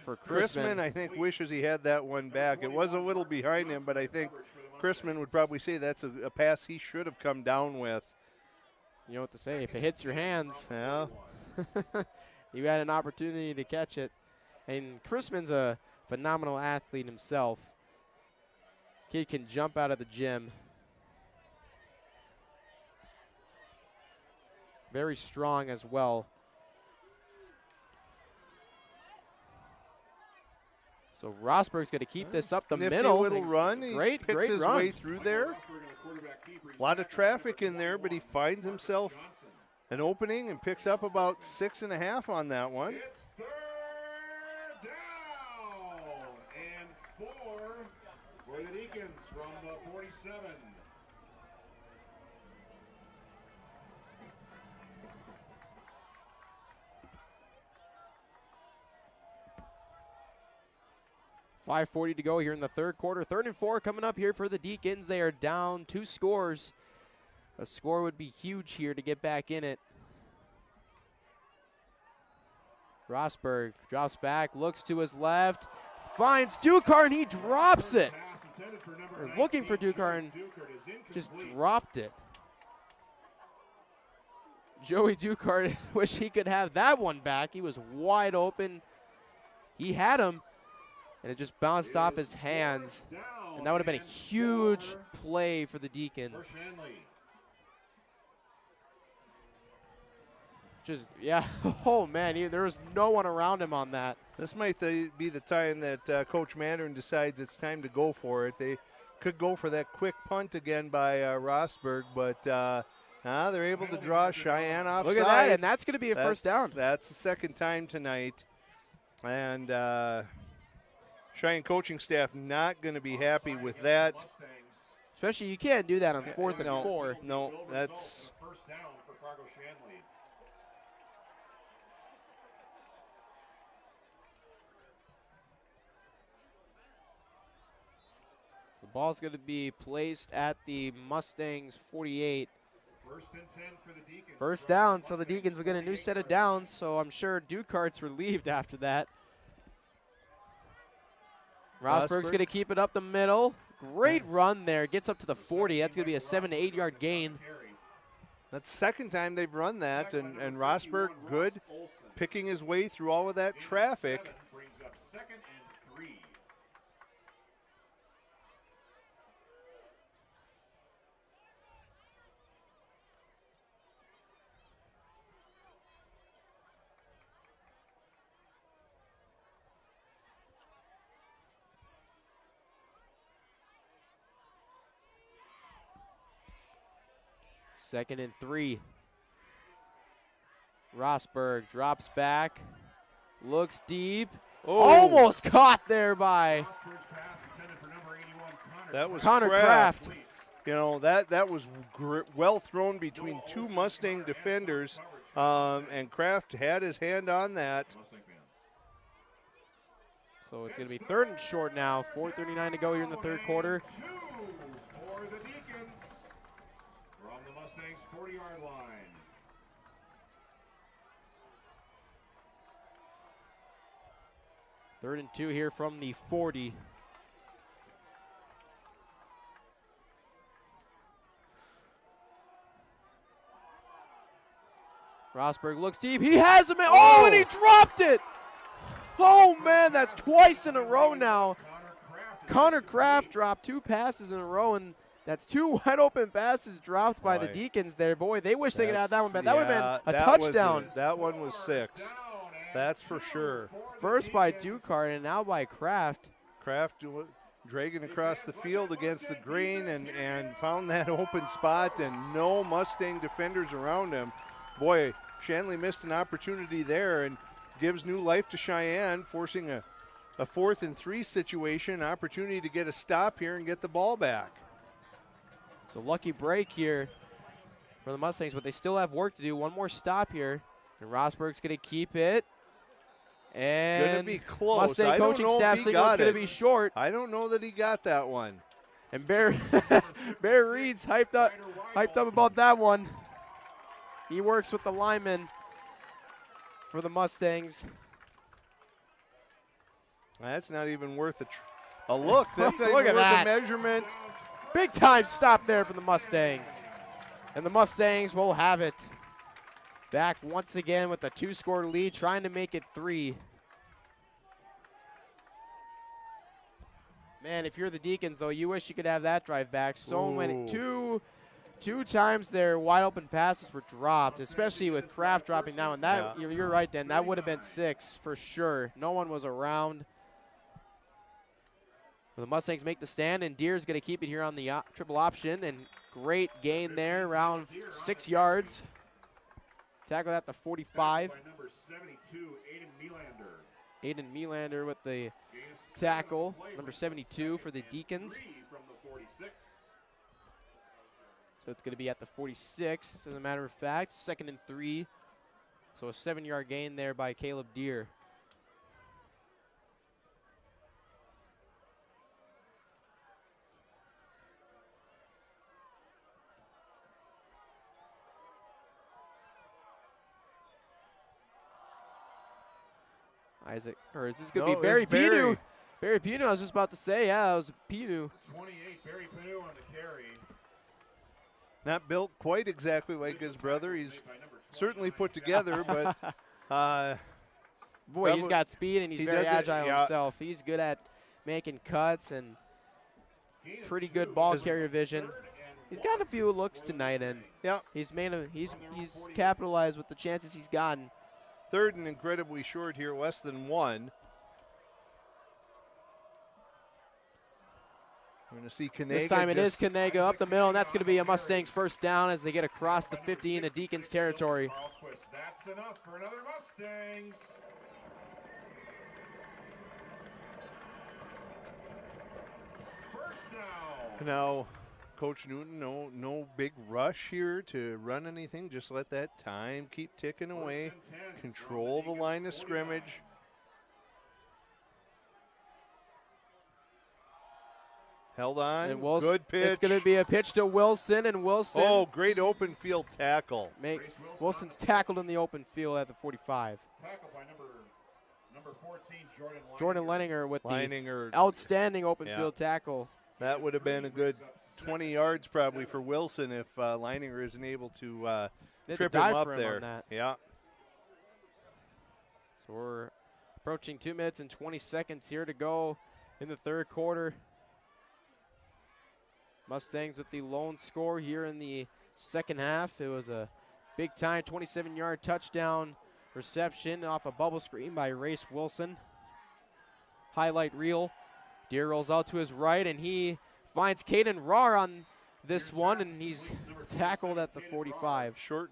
For Chrisman, I think, wishes he had that one back. It was a little behind him, but I think Chrisman would probably say that's a pass he should have come down with. You know what to say. If it hits your hands, yeah, you had an opportunity to catch it. And Chrisman's a phenomenal athlete himself. Kid can jump out of the gym. Very strong as well. So Rosberg's going to keep this up the Nifty middle. Little run. He great picks his run. way through there. A lot of traffic in there, but he finds himself an opening and picks up about 6.5 on that one. It's 3rd down and 4 for the Deacons from the 47. .540 to go here in the third quarter. 3rd and 4 coming up here for the Deacons. They are down 2 scores. A score would be huge here to get back in it. Rosberg drops back, looks to his left, finds Dukart, and he drops it. Or looking for Dukart and just dropped it. Joey Dukart, wish he could have that one back. He was wide open. He had him, and it just bounced off his hands. And that would have been a huge play for the Deacons. Just, yeah, oh man, there was no one around him on that. This might be the time that Coach Mandarin decides it's time to go for it. They could go for that quick punt again by Rosberg, but they're able to draw Cheyenne offside. Look at that, and that's going to be a first down. That's the second time tonight. And Cheyenne coaching staff not going to be happy with that. Especially, you can't do that on 4th and 4. No, that's... First down for Fargo Shanley. So the ball's going to be placed at the Mustangs 48. First and 10 for the Deacons. First down, so the Deacons will get a new set of downs, so I'm sure Dukart's relieved after that. Rosberg's going to keep it up the middle. Great run there. Gets up to the 40. That's going to be a 7 to 8 yard gain. That's the second time they've run that, and Rosberg good, picking his way through all of that traffic. Brings up 2nd and 3. Second and 3. Rosberg drops back, looks deep. Oh. Almost caught there by That was Connor Kraft. You know, that was well thrown between two Mustang defenders, and Kraft had his hand on that. So it's going to be 3rd and short now. 4:39 to go here in the third quarter. For the Deacons from the Mustangs 40-yard line. Third and 2 here from the 40. Rosberg looks deep. He has him. Oh, and he dropped it. Oh, man, that's twice in a row now. Connor Kraft dropped 2 passes in a row, and that's 2 wide open passes dropped by the Deacons there. Boy, they wish they could have that one, but that would have been a touchdown. That one was 6. That's for sure. First by Dukart and now by Kraft. Kraft dragging across the field against the green and found that open spot, and no Mustang defenders around him. Boy, Shanley missed an opportunity there and gives new life to Cheyenne, forcing a 4th and 3 situation, opportunity to get a stop here and get the ball back. So lucky break here for the Mustangs, but they still have work to do. One more stop here, and Rosberg's going to keep it. And it's going to be close. Mustang coaching staff signal it's going to be short. I don't know that he got that one. And Bear Reed's hyped up about that one. He works with the lineman for the Mustangs. That's not even worth a look. That's not Look even at worth that. a measurement. Big time stop there for the Mustangs. And the Mustangs will have it. Back once again with a 2-score lead, trying to make it 3. Man, if you're the Deacons, though, you wish you could have that drive back. So many, two times their wide open passes were dropped, especially with Kraft dropping down. And that, you're right, Dan, that would have been 6 for sure. No one was around. The Mustangs make the stand, and Deere's going to keep it here on the triple option. And great gain there, around 6 yards. Tackle at the 45. By number 72, Aiden Melander with the tackle, number 72 for the Deacons. from the 46. So it's going to be at the 46, as a matter of fact. 2nd and 3. So a 7-yard gain there by Caleb Deere. Isaac, or is this going No, to be Barry it's Barry. Pinu? Barry Pinu, I was just about to say, yeah, it was Pinu. 28, Barry Panu on the carry. Not built quite exactly like his brother. He's certainly put together, but boy, he's got speed and he's very agile yeah. himself. He's good at making cuts and pretty good ball carrier vision. He's gotten a few looks tonight, and he's capitalized with the chances he's gotten. Third and incredibly short here, less than 1. We're going to see Kanega. This time it is Kanega up the middle, and that's going to be a Mustangs first down as they get across the 50 into Deacons territory. That's enough for another Mustangs. First down. Now, Coach Newton, no big rush here to run anything. Just let that time keep ticking away. Control the line of scrimmage. Held on. And Wilson, good pitch. It's going to be a pitch to Wilson, and Wilson. Oh, great open field tackle. Wilson's tackled in the open field at the 45. Tackled by number 14, Jordan Leininger with the outstanding open field tackle. That would have been a good 20 yards probably for Wilson if Leininger isn't able to trip him up there. On that. Yeah. So we're approaching 2 minutes and 20 seconds here to go in the third quarter. Mustangs with the lone score here in the second half. It was a big time 27-yard touchdown reception off a bubble screen by Race Wilson. Highlight reel. Deer rolls out to his right, and he finds Caden Rahr on this one, and he's tackled at the 45. Short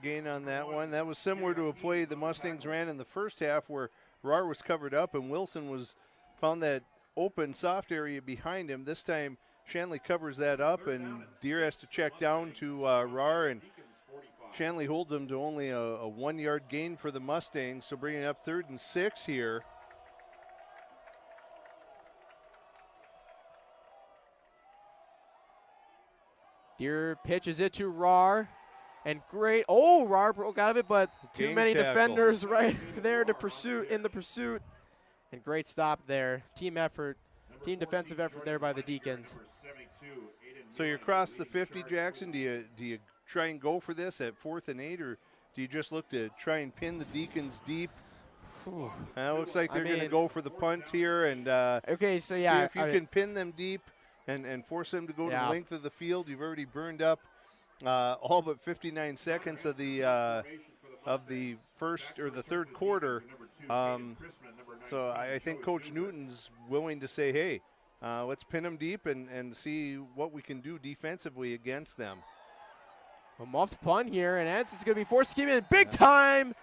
gain on that one. That was similar to a play the Mustangs ran in the first half where Rahr was covered up and Wilson found that open soft area behind him. This time Shanley covers that up, and Deer has to check down to Rahr, and Shanley holds him to only a 1-yard gain for the Mustangs, so bringing up 3rd and 6 here. Deer pitches it to Rahr, and great. Oh, Rahr broke out of it, but too many defenders right there to pursue in the pursuit, and great stop there. Team effort, team defensive effort there by the Deacons. So you're across the 50, Jackson. Do you try and go for this at 4th and 8, or do you just look to try and pin the Deacons deep? It looks like they're going to go for the punt here, and okay, so yeah, see if you can pin them deep and force them to go to the length of the field. You've already burned up all but 59 seconds of the first or the third quarter. So I think Coach Newton's willing to say, hey, let's pin them deep and see what we can do defensively against them. A muffed punt here, and Ents is going to be forced to keep in. Big time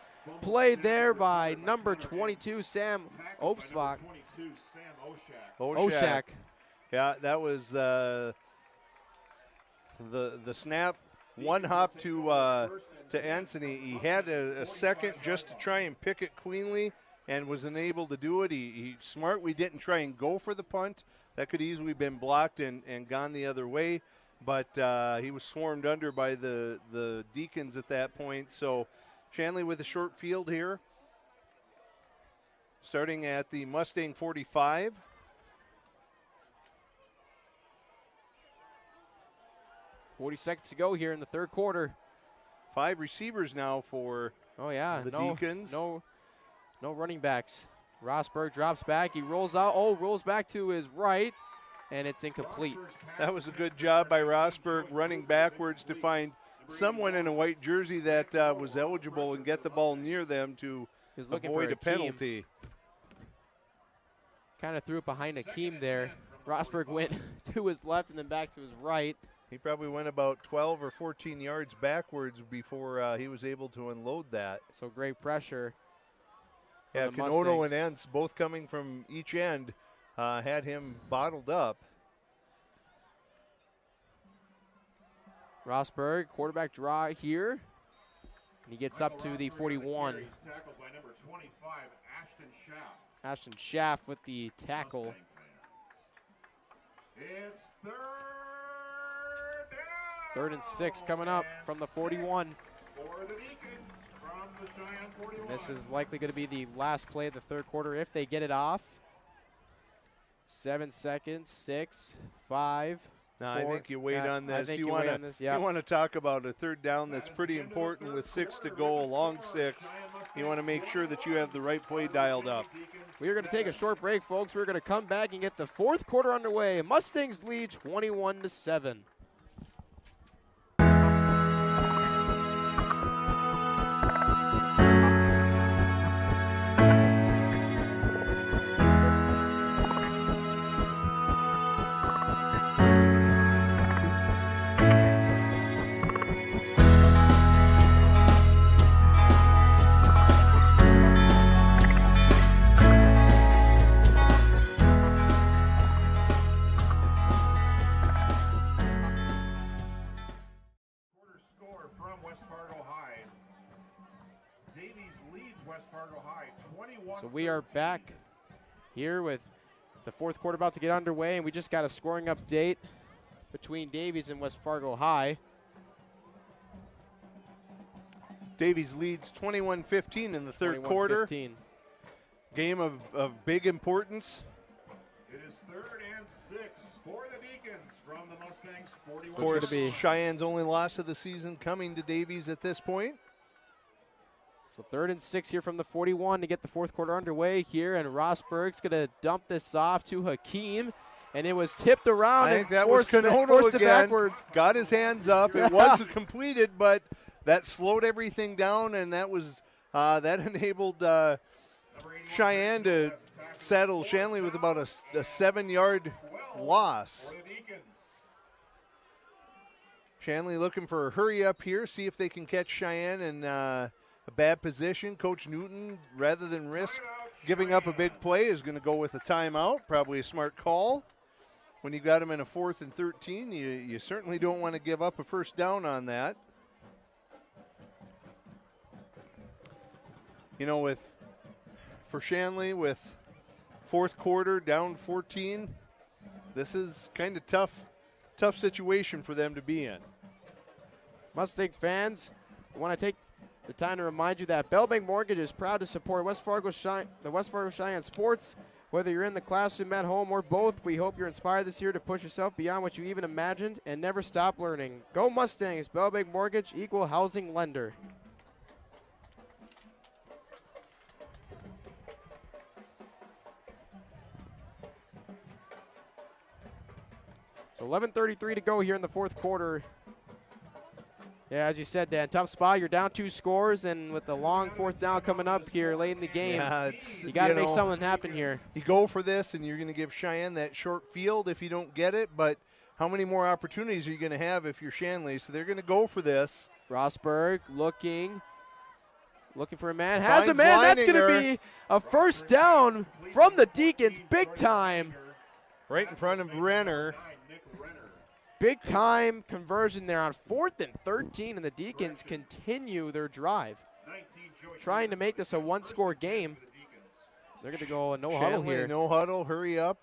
play there by number 22, Sam Ovsbach. Oshak. Yeah, that was the snap. One hop to Anthony. He had a second just to try and pick it cleanly and was unable to do it. He smartly didn't try and go for the punt. That could easily been blocked and gone the other way. But he was swarmed under by the Deacons at that point. So Shanley with a short field here. Starting at the Mustang 45. .40 seconds to go here in the third quarter. 5 receivers now for the Deacons. No running backs. Rosberg drops back. He rolls out. Rolls back to his right, and it's incomplete. That was a good job by Rosberg running backwards to find someone in a white jersey that was eligible and get the ball near them to avoid a penalty. Kind of threw it behind Akeem there. Rosberg went to his left and then back to his right. He probably went about 12 or 14 yards backwards before he was able to unload that. So great pressure. Yeah, Kanono and Ents, both coming from each end, had him bottled up. Rosberg, quarterback draw here. And he gets up to the 41. Tackled by number 25, Ashton Schaff. Ashton Schaff with the tackle. It's third. 3rd and 6 coming up from the 41. For the Deacons from This is likely going to be the last play of the third quarter if they get it off. 7 seconds, 6, 5. No, I think you wait on this. I think you want to talk about a third down that's pretty important with 6 to go, a long 6. You want to make sure that you have the right play dialed up. We are going to take a short break, folks. We're going to come back and get the fourth quarter underway. Mustangs lead 21-7. So we are back here with the fourth quarter about to get underway, and we just got a scoring update between Davies and West Fargo High. Davies leads 21-15 in the third quarter. Game of big importance. It is 3rd and 6 for the Deacons from the Mustangs 41. Of course, Cheyenne's only loss of the season coming to Davies at this point. So 3rd and 6 here from the 41 to get the fourth quarter underway here, and Rosberg's going to dump this off to Hakeem, and it was tipped around. I think that was Canoto again. Got his hands up. It was completed, but that slowed everything down, and that was that enabled Cheyenne to saddle Shanley with about a 7-yard loss. Shanley looking for a hurry up here, see if they can catch Cheyenne in a bad position. Coach Newton, rather than risk giving up a big play, is going to go with a timeout. Probably a smart call. When you got him in a 4th and 13, you certainly don't want to give up a first down on that. You know, for Shanley, with fourth quarter down 14, this is kind of tough situation for them to be in. Mustang fans, I want to take the time to remind you that Bellbank Mortgage is proud to support the West Fargo Cheyenne sports. Whether you're in the classroom, at home, or both, we hope you're inspired this year to push yourself beyond what you even imagined and never stop learning. Go Mustangs, Bellbank Mortgage, equal housing lender. So 11:33 to go here in the fourth quarter. Yeah, as you said, Dan, tough spot. You're down 2 scores, and with the long fourth down coming up here late in the game, you got to make something happen here. You go for this, and you're going to give Cheyenne that short field if you don't get it, but how many more opportunities are you going to have if you're Shanley? So they're going to go for this. Rosberg looking for a man. Has a man. That's going to be a first down from the Deacons, big time. Right in front of Renner. Big time conversion there on 4th and 13, and the Deacons continue their drive. Trying to make this a 1-score game. They're going to go a no huddle here. No huddle, hurry up.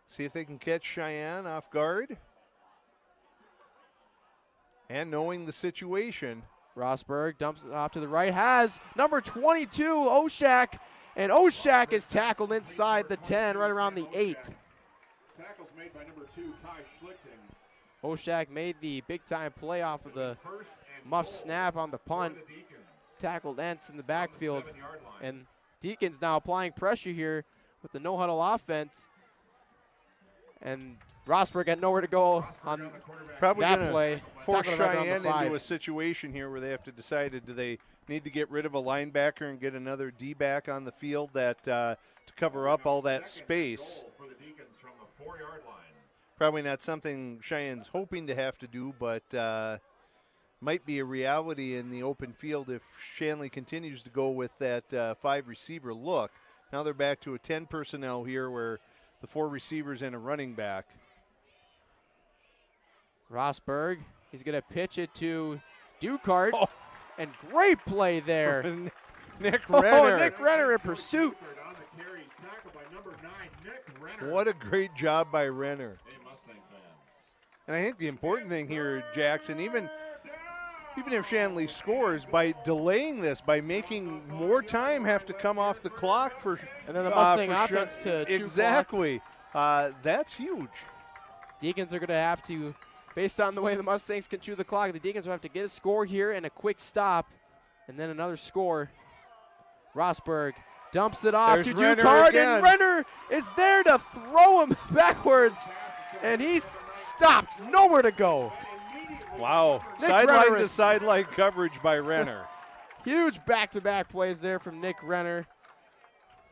See if they can catch Cheyenne off guard. And knowing the situation. Rosberg dumps it off to the right. Has number 22, Oshak. And Oshak is tackled inside the 10, right around the 8. Tackles made by number 2, Ty Schlichting. Oshak made the big-time play off of the muff snap on the punt. Tackled Entz in the backfield. And Deacons now applying pressure here with the no-huddle offense. And Rosberg had nowhere to go on probably that play. Force Cheyenne into a situation here where they have to decide, do they need to get rid of a linebacker and get another D-back on the field that to cover up all that space. Probably not something Cheyenne's hoping to have to do, but might be a reality in the open field if Shanley continues to go with that 5-receiver look. Now they're back to a 10 personnel here where the 4 receivers and a running back. Rosberg, he's going to pitch it to Dukart, and great play there. Nick Renner. Nick Renner in pursuit. What a great job by Renner. And I think the important thing here, Jackson, even even if Shanley scores, by delaying this, by making more time have to come off the clock for and then the Mustang for offense to chew exactly. That's huge. Deacons are going to have to, based on the way the Mustangs can chew the clock, the Deacons will have to get a score here and a quick stop, and then another score. Rosberg dumps it off to Ducard, and Renner is there to throw him backwards, and he's stopped, nowhere to go. Wow, Nick sideline Renner to sideline coverage by Renner. Huge back-to-back plays there from Nick Renner.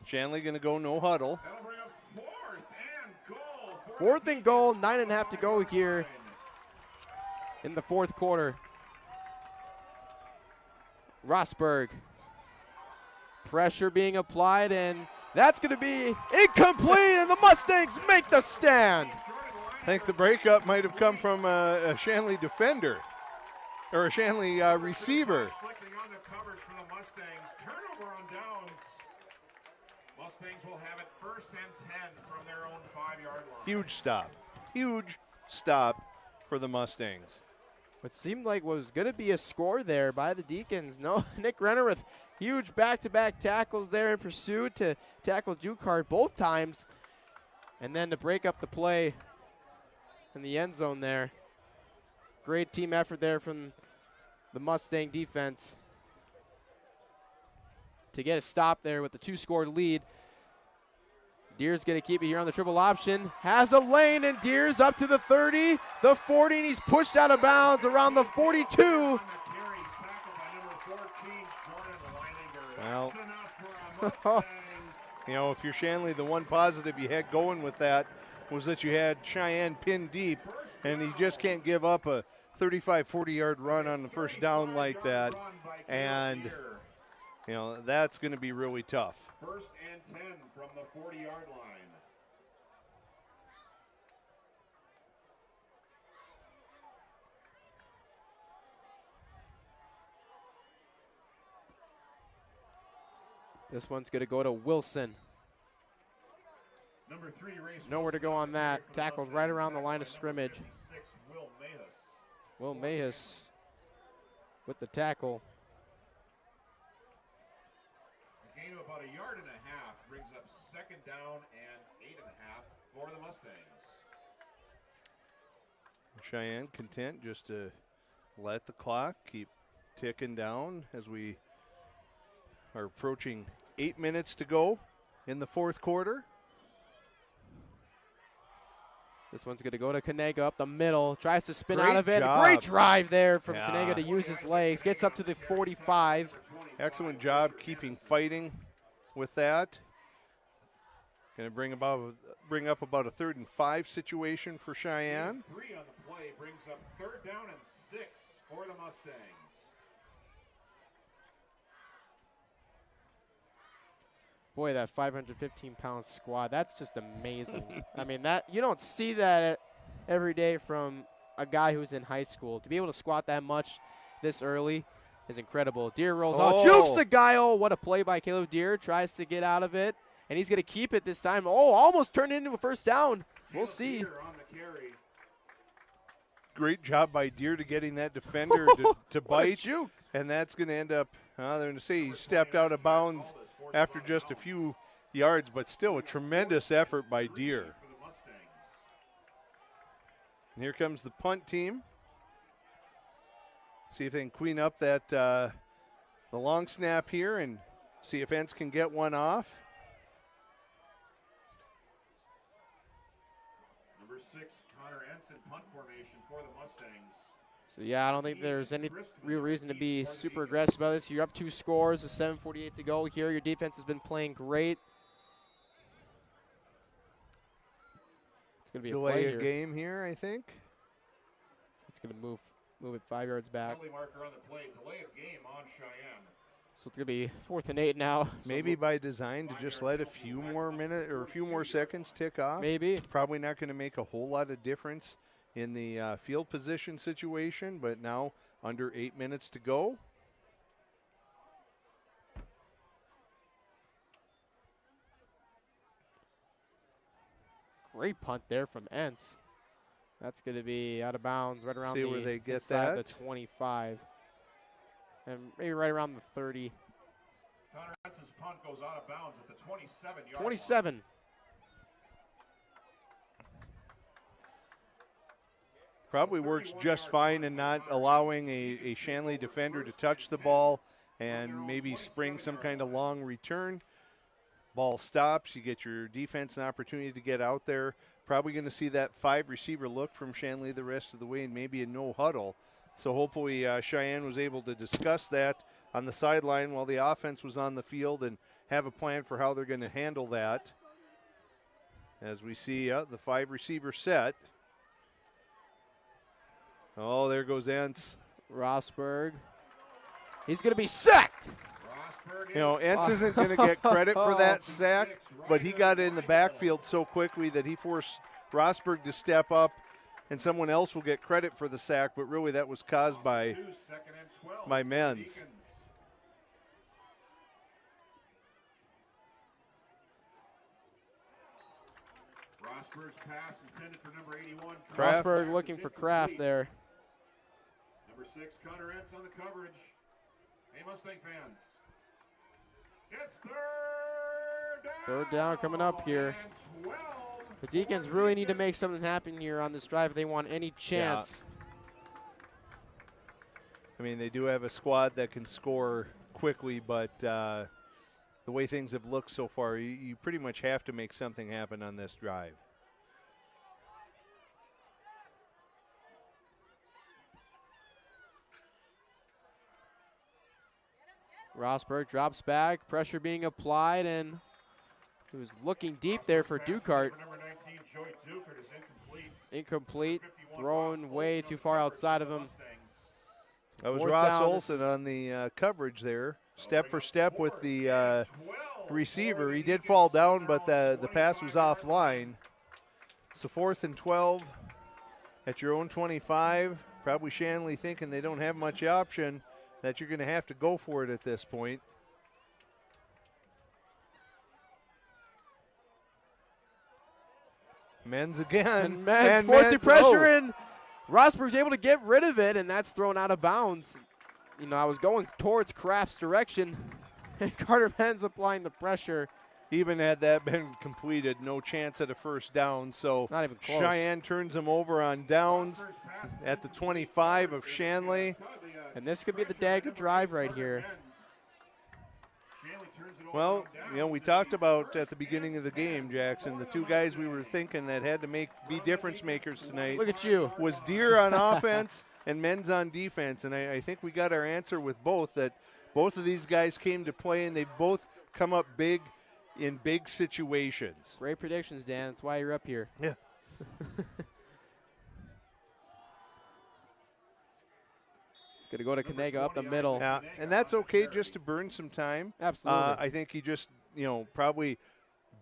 Shanley going to go no huddle. 4th and goal, 9.5 to go here in the 4th quarter. Rosberg. Pressure being applied, and that's going to be incomplete, and the Mustangs make the stand. I think the breakup might have come from a Shanley defender or a Shanley receiver. Mustangs will have it 1st and 10 from their own 5-yard line. Huge stop for the Mustangs. What seemed like was going to be a score there by the Deacons. No, Nick Renner with huge back-to-back tackles there in pursuit to tackle Ducard both times, and then to break up the play in the end zone there. Great team effort there from the Mustang defense to get a stop there with the 2-score lead. Deer's going to keep it here on the triple option. Has a lane, and Deer's up to the 30, the 40, and he's pushed out of bounds around the 42. Well, you know, if you're Shanley, the one positive you had going with that was that you had Cheyenne pinned deep, and he just can't give up a 35, 40-yard run on the first down like that. And, you know, that's going to be really tough. 1st and 10 from the 40-yard line. This one's going to go to Wilson. Number 3, Nowhere to go on that. Tackled right around the line of scrimmage. Will Mayhus with the tackle. A gain of about 1.5 yards brings up 2nd down and 8.5 for the Mustangs. Cheyenne content just to let the clock keep ticking down as we are approaching 8 minutes to go in the 4th quarter. This one's going to go to Kanega up the middle. Tries to spin Great out of it. job. Great drive there from Yeah. Kanega to use his legs. Gets up to the 45. Excellent job keeping fighting with that. Going to bring up about a 3rd and 5 situation for Cheyenne. 3 on the play brings up 3rd down and 6 for the Mustangs. Boy, that 515-pound squat, that's just amazing. I mean, that you don't see that every day from a guy who's in high school. To be able to squat that much this early is incredible. Deer rolls out, jukes the guy. Oh, what a play by Caleb Deer. Tries to get out of it, and he's going to keep it this time. Oh, almost turned into a 1st down. We'll see. Great job by Deer to getting that defender to bite, and that's going to end up, they're going to say he stepped out of bounds after just a few yards, but still a tremendous effort by Deer. And here comes the punt team. See if they can clean up that the long snap here and see if Entz can get one off. Number 6, Connor Entz in punt formation for the Mustangs. So, yeah, I don't think there's any real reason to be super aggressive about this. You're up 2 scores with 7:48 to go here. Your defense has been playing great. It's going to be a delay play a here. game here, I think. It's going to move it 5 yards back. Penalty marker on the play, delay of game on Cheyenne. So it's going to be 4th and 8 now. Maybe by design to just let a few more minutes or a few more seconds tick off. Maybe. Probably not going to make a whole lot of difference in the field position situation, but now under 8 minutes to go. Great punt there from Entz. That's going to be out of bounds right around See where they get inside that. the 25. and maybe right around the 30. Connor Henson's punt goes out of bounds at the 27-yard 27. line. Probably works just fine in not allowing a Shanley defender to touch the ball and maybe spring some kind of long return. Ball stops. You get your defense an opportunity to get out there. Probably going to see that 5-receiver look from Shanley the rest of the way and maybe a no huddle. So hopefully Cheyenne was able to discuss that on the sideline while the offense was on the field and have a plan for how they're going to handle that. As we see the 5-receiver set. Oh, there goes Entz. Rosberg. He's going to be sacked. You know, Entz isn't going to get credit for that sack, but he got in the backfield so quickly that he forced Rosberg to step up, and someone else will get credit for the sack, but really that was caused by Menz. Rosberg's pass intended for number 81. Rosberg looking for Kraft there. Number 6, Connor Entz on the coverage. Hey, Mustang fans. It's Third down coming up here. The Deacons really need to make something happen here on this drive if they want any chance. I mean, they do have a squad that can score quickly, but the way things have looked so far, you pretty much have to make something happen on this drive. Rosberg drops back, pressure being applied, and he was looking deep there for Dukart. Incomplete, thrown way too far outside of him. That was Ross Olson on the coverage there, step for step with the receiver. He did fall down, but the pass was offline. So 4th and 12 at your own 25. Probably Shanley thinking they don't have much option, that you're going to have to go for it at this point. Menz again. And Menz forcing pressure in. Rosberg's able to get rid of it, and that's thrown out of bounds. You know, I was going towards Kraft's direction, and Carter Menz applying the pressure. Even had that been completed, no chance at a first down. So not even close. Cheyenne turns them over on downs at the 25 of Shanley. And this could be the dagger drive right here. Well, you know, we talked about at the beginning of the game, Jackson, the two guys we were thinking that had to be difference makers tonight. Look at you. Was Deere on offense and Menz on defense. And I think we got our answer with both, that both of these guys came to play and they both come up big in big situations. Great predictions, Dan. That's why you're up here. Yeah. Going to go to Kanega up the middle. Yeah, and that's okay just to burn some time. Absolutely. I think he just, you know, probably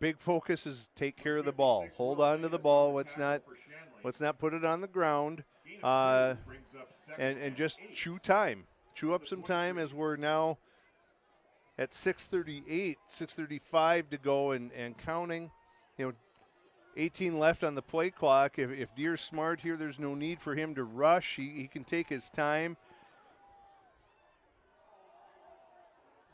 big focus is take care of the ball. Hold on to the ball. Let's not put it on the ground. And just chew time. Chew up some time as we're now at 6:38, 6:35 to go and counting. You know, 18 left on the play clock. If Deere's smart here, there's no need for him to rush. He can take his time.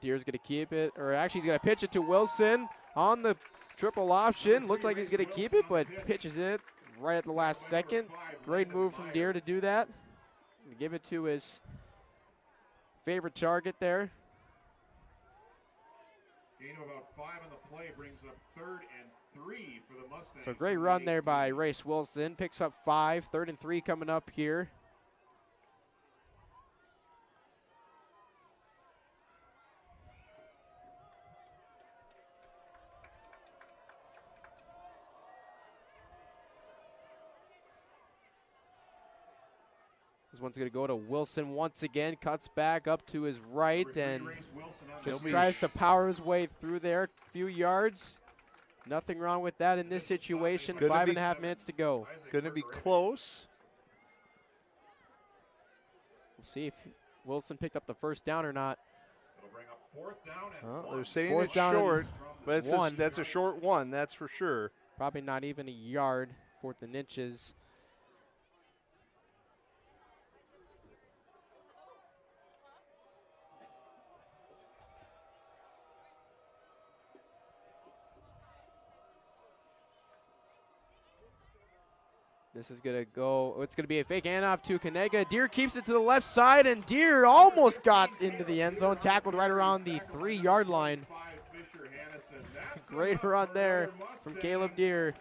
Deere's going to keep it, or actually he's going to pitch it to Wilson on the triple option. Looked like he's going to keep it, but pitches it right at the last second. Great move from Deere to do that. Give it to his favorite target there. Gain of about 5 on the play brings up 3rd and 3 for the Mustangs. So great run there by Race Wilson. Picks up 5, 3rd and 3 coming up here. This one's going to go to Wilson once again. Cuts back up to his right and just tries to power his way through there. A few yards. Nothing wrong with that in this situation. 5.5 minutes to go. Going to be close. We'll see if Wilson picked up the first down or not. Well, they're saying it's short, but that's a short one, that's for sure. Probably not even a yard, 4th and inches. This is going to go, it's going to be a fake handoff to Kanega. Deer keeps it to the left side, and Deer almost got into the end zone, tackled right around the 3-yard line. Great run there from Caleb Deer.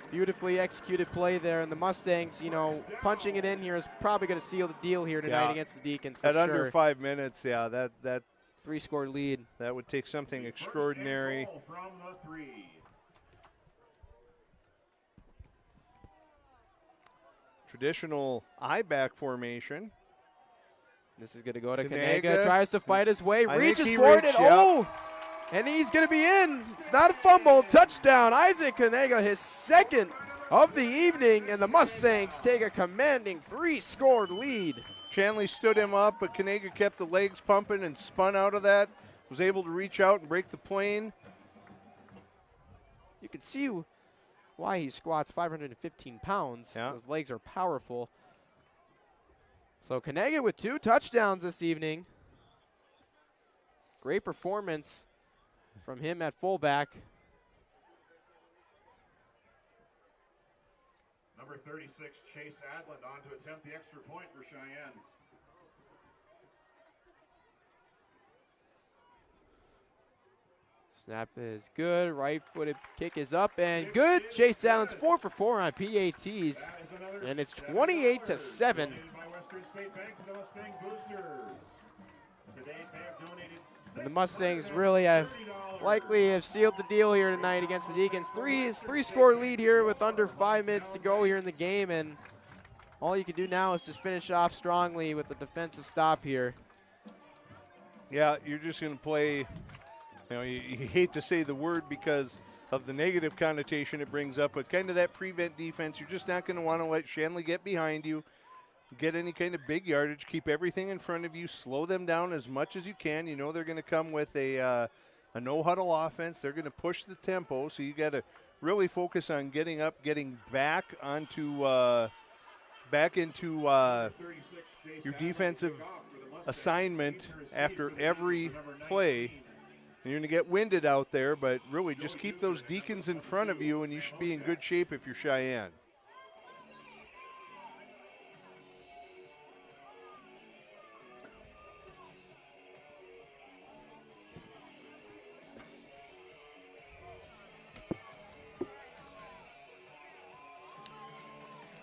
Beautifully executed play there, and the Mustangs, you know, punching it in here is probably going to seal the deal here tonight against the Deacons for At sure. under 5 minutes, yeah, that 3-score lead. That would take something extraordinary. Traditional I-back formation. This is going to go to Kanega. Kanega. Tries to fight his way, I reaches think he for it, reached, and oh! And he's going to be in. It's not a fumble. Touchdown. Isaac Kanega, his second of the evening, and the Mustangs take a commanding 3-score lead. Shanley stood him up, but Kanega kept the legs pumping and spun out of that. Was able to reach out and break the plane. You can see why he squats 515 pounds. Yeah. Those legs are powerful. So Kanega with 2 touchdowns this evening. Great performance from him at fullback. Number 36, Chase Adland, on to attempt the extra point for Cheyenne. Snap is good. Right-footed kick is up and good. Chase Allen's 4 for 4 on PATs, and it's 28-7. And the Mustangs really likely have sealed the deal here tonight against the Deacons. Three-score lead here with under 5 minutes to go here in the game, and all you can do now is just finish off strongly with the defensive stop here. Yeah, you're just going to play, you know, you hate to say the word because of the negative connotation it brings up, but kind of that prevent defense. You're just not going to want to let Shanley get behind you, get any kind of big yardage, keep everything in front of you, slow them down as much as you can. You know they're going to come with a no-huddle offense. They're going to push the tempo, so you got to really focus on getting up, getting back onto back into your defensive assignment after every play. And you're going to get winded out there, but really just keep those Deacons in front of you, and you should be in good shape if you're Cheyenne.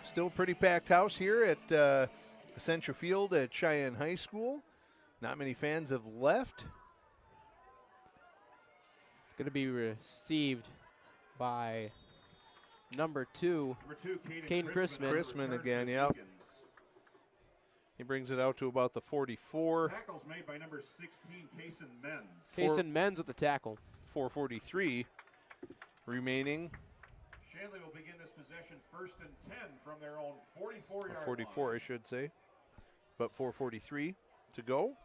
Still pretty packed house here at Essentia Field at Cheyenne High School. Not many fans have left. It's going to be received by number 2, Caden Chrisman. Chrisman again, yep. He brings it out to about the 44. Tackles made by number 16, Kaysen Menz. Kaysen Menz with the tackle. 4:43 remaining. Shanley will begin this possession 1st and 10 from their own 44-yard 44, line. I should say. But 4:43 to go.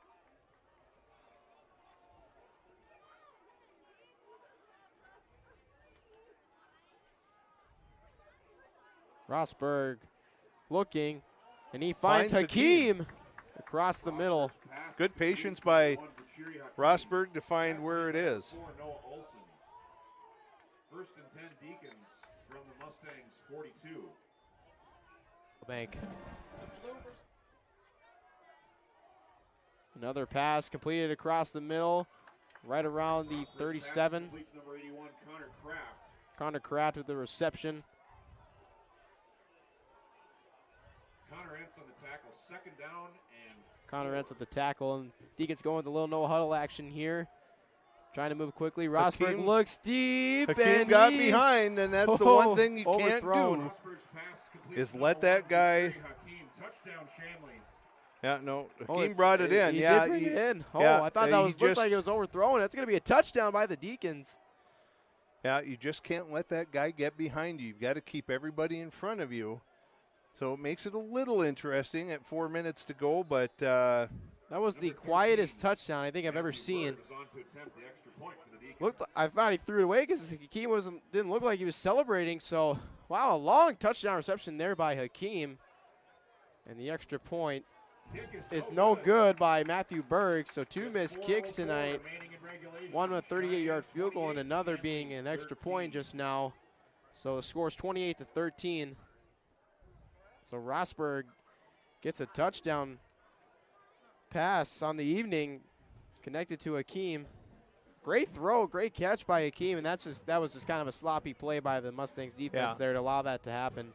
Rosberg looking, and he finds Hakeem across the middle. Good patience by Rosberg to find where it is. 1st and 10 Deacons from the Mustangs 42. Bank. Another pass completed across the middle, right around the 37. Number 81, Connor Kraft. Connor Kraft with the reception. Connor Entz on the tackle, 2nd down, and Connor Entz with the tackle, and Deacons going with a little no-huddle action here. Trying to move quickly. Rosberg Hakeem looks deep. Hakeem and got he behind, and that's the one thing you can't overthrown. do is let that guy. Touchdown, Shanley. Yeah, no, Oh, Hakeem brought it in. He Yeah, did bring it in. Oh, yeah, I thought that was looked like it was overthrown. That's going to be a touchdown by the Deacons. Yeah, you just can't let that guy get behind you. You've got to keep everybody in front of you. So it makes it a little interesting at 4 minutes to go, but that was the quietest touchdown I think I've ever seen. I thought he threw it away because Hakeem didn't look like he was celebrating. So, wow, a long touchdown reception there by Hakeem. And the extra point is no good by Matthew Berg. So 2 missed kicks tonight. One with a 38-yard field goal and another being an extra point just now. So the score is 28-13. So Rosberg gets a touchdown pass on the evening, connected to Hakeem. Great throw, great catch by Hakeem, and that was just kind of a sloppy play by the Mustangs defense there to allow that to happen.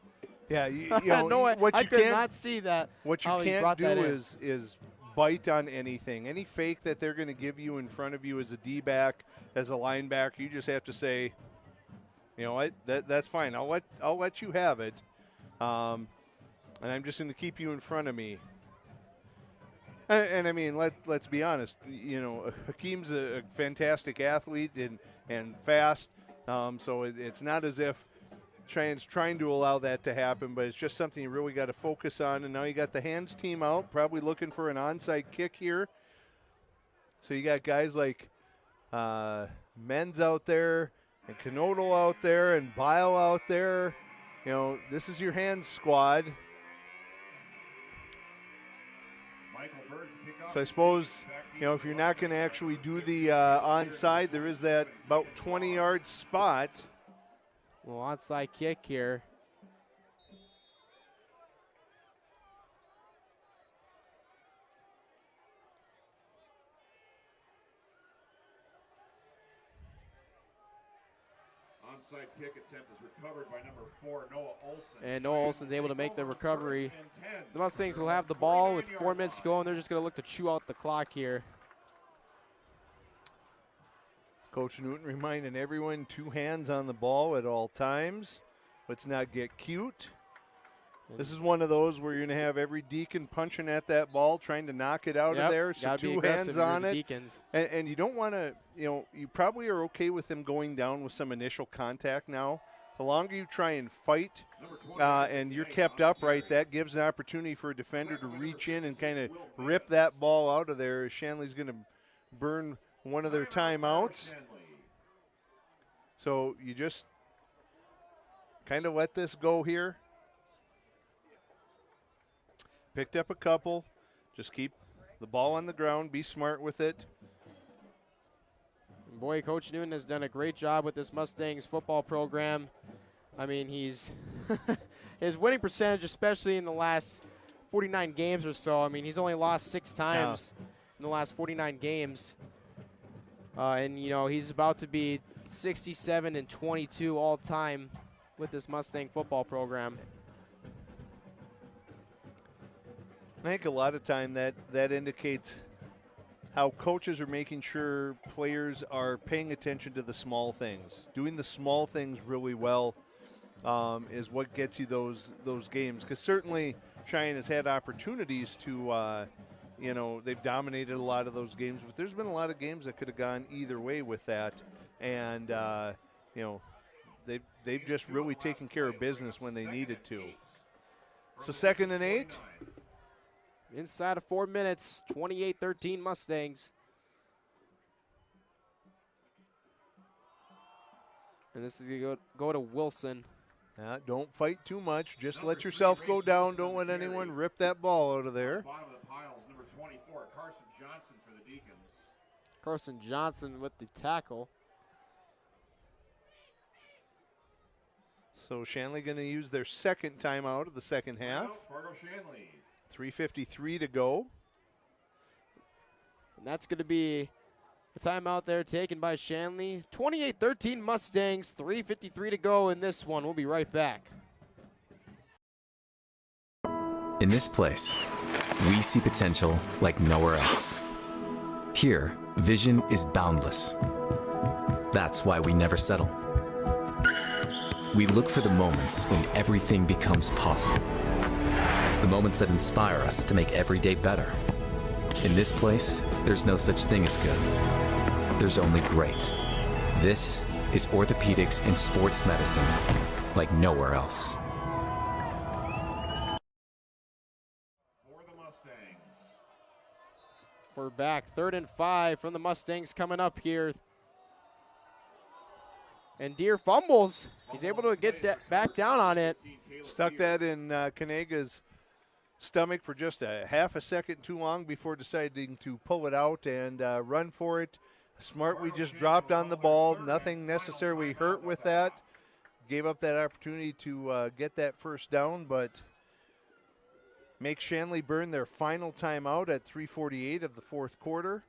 Yeah, you know, no, what I you could can't, not see that. What you can't do is bite on anything. Any fake that they're going to give you in front of you as a D-back, as a linebacker, you just have to say, you know what, that's fine. I'll let you have it, and I'm just going to keep you in front of me. And I mean, let's be honest. You know, Hakeem's a fantastic athlete and fast, so it's not as if trying to allow that to happen, but it's just something you really got to focus on. And now you got the hands team out, probably looking for an onside kick here. So you got guys like Menz out there and Knodel out there and Bile out there. You know, this is your hands squad. So I suppose, you know, if you're not going to actually do the onside, there is that about 20-yard spot. Well, onside kick here. Onside kick attempt is recovered by number 4, Noah Olson. And Noah Olson's able to make the recovery. The Mustangs will have the ball with 4 minutes to go, and they're just going to look to chew out the clock here. Coach Newton reminding everyone 2 hands on the ball at all times. Let's not get cute. This is one of those where you're going to have every Deacon punching at that ball, trying to knock it out of there. So 2 hands on it. And you don't want to, you know, you probably are okay with them going down with some initial contact now. The longer you try and fight and you're kept upright, that gives an opportunity for a defender to reach in and kind of rip that ball out of there. Shanley's going to burn one of their timeouts. So you just kind of let this go here. Picked up a couple. Just keep the ball on the ground. Be smart with it. Boy, Coach Newton has done a great job with this Mustangs football program. I mean, he's his winning percentage, especially in the last 49 games or so. I mean, he's only lost 6 times in the last 49 games. And, you know, he's about to be 67-22 all time with this Mustang football program. I think a lot of time that indicates how coaches are making sure players are paying attention to the small things. Doing the small things really well is what gets you those games. Because certainly Cheyenne has had opportunities to, you know, they've dominated a lot of those games. But there's been a lot of games that could have gone either way with that. And, you know, they've just really taken care of business when they needed to. So 2nd and 8. Inside of 4 minutes, 28-13 Mustangs. And this is going to go to Wilson. Don't fight too much. Just let yourself go down. Don't let anyone rip that ball out of there. Bottom of the pile is number 24, Carson Johnson for the Deacons. Carson Johnson with the tackle. So Shanley going to use their 2nd timeout of the 2nd half. Fargo Shanley. 3:53 to go. And that's going to be a timeout there taken by Shanley. 28-13 Mustangs, 3:53 to go in this one. We'll be right back. In this place, we see potential like nowhere else. Here, vision is boundless. That's why we never settle. We look for the moments when everything becomes possible. The moments that inspire us to make every day better. In this place, there's no such thing as good. There's only great. This is orthopedics and sports medicine like nowhere else. For the Mustangs. We're back, 3rd and 5 from the Mustangs coming up here. And Deere fumbles. He's able to get back down on it. Stuck that in Kanega's stomach for just a half a second too long before deciding to pull it out and run for it. Smart, we just dropped on the ball. Nothing necessarily hurt with that. gave up that opportunity to get that first down, but makes Shanley burn their final timeout at 3:48 of the fourth quarter.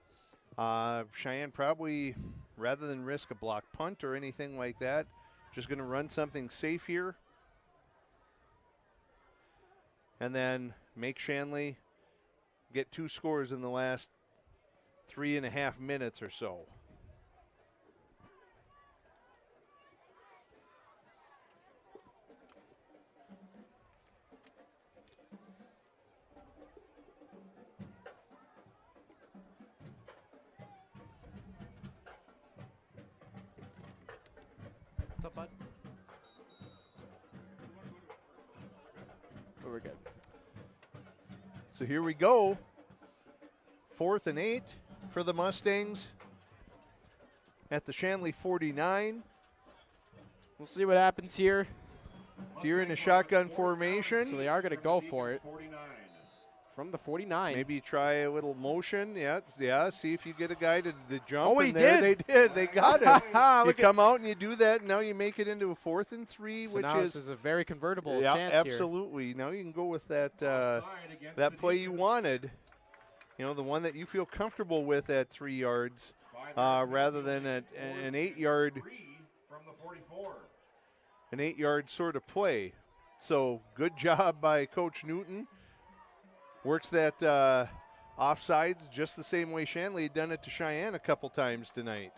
Cheyenne probably, rather than risk a block punt or anything like that, just going to run something safe here. And then make Shanley get 2 scores in the last 3.5 minutes or so. What's up, bud? Oh, we're good. So here we go. 4th and 8 for the Mustangs at the Shanley 49. We'll see what happens here. Deer in a shotgun formation. So they are going to go for it. From the 49. Maybe try a little motion. Yeah, see if you get a guy to jump. Oh, he and there did. They did. They got it. You come out and you do that, and now you make it into a 4th and 3, So which now is this is a very convertible yeah, chance absolutely. Here. Now you can go with that that play you wanted. You know, the one that you feel comfortable with at 3 yards, rather than at an 8-yard. An 8-yard sort of play. So good job by Coach Newton. Works that offsides just the same way Shanley had done it to Cheyenne a couple times tonight.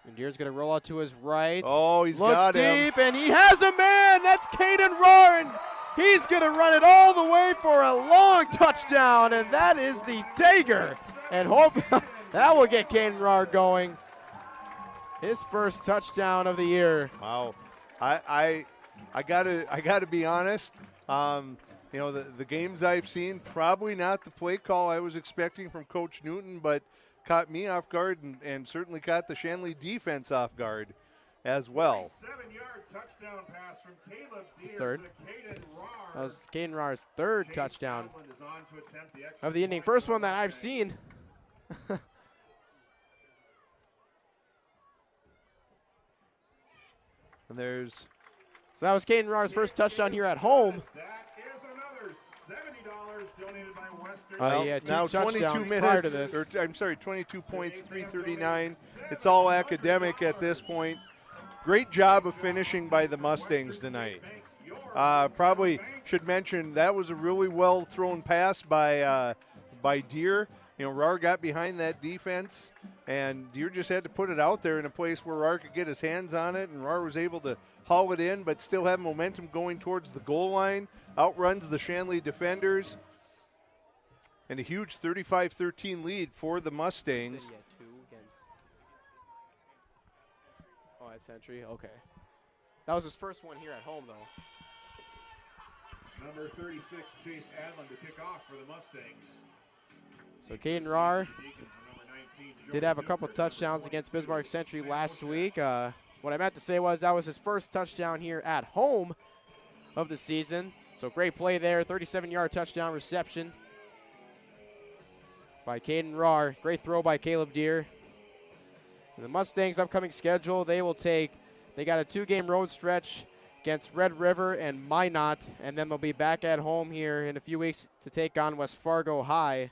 And Deer's going to roll out to his right. Oh, he's Looks got him. deep, and he has a man. That's Caden Roar, and he's going to run it all the way for a long touchdown, and that is the Dagger. And hope that will get Caden Roar going. His first touchdown of the year. Wow. I gotta be honest. You know, the games I've seen, probably not the play call I was expecting from Coach Newton, but caught me off guard and certainly caught the Shanley defense off guard as well. 7-yard touchdown pass from Caleb His Deere third. to Caden Roar. That was Caden Roar's third touchdown Is on to attempt the extra of the inning. First one that I've seen. And there's. So that was Caden Roar's first touchdown here at home. That is another $70 donated by Western. Yeah, now 22 minutes. prior to this. Or, I'm sorry, 22 points, 3:39. It's all academic at this point. Great job of finishing by the Mustangs tonight. Probably should mention that was a really well thrown pass by Deere. You know, Roar got behind that defense, and Deere just had to put it out there in a place where Roar could get his hands on it, and Roar was able to haul it in, but still have momentum going towards the goal line. Outruns the Shanley defenders, and a huge 35-13 lead for the Mustangs. Oh, at Century? Okay. That was his first one here at home, though. Number 36, Chase Adlin to kick off for the Mustangs. So Caden Roar did have a couple touchdowns against Bismarck Century last week. What I meant to say was that was his first touchdown here at home of the season. So great play there, 37-yard touchdown reception by Caden Roar. Great throw by Caleb Deere. And the Mustangs' upcoming schedule, they got a 2-game road stretch against Red River and Minot, and then they'll be back at home here in a few weeks to take on West Fargo High.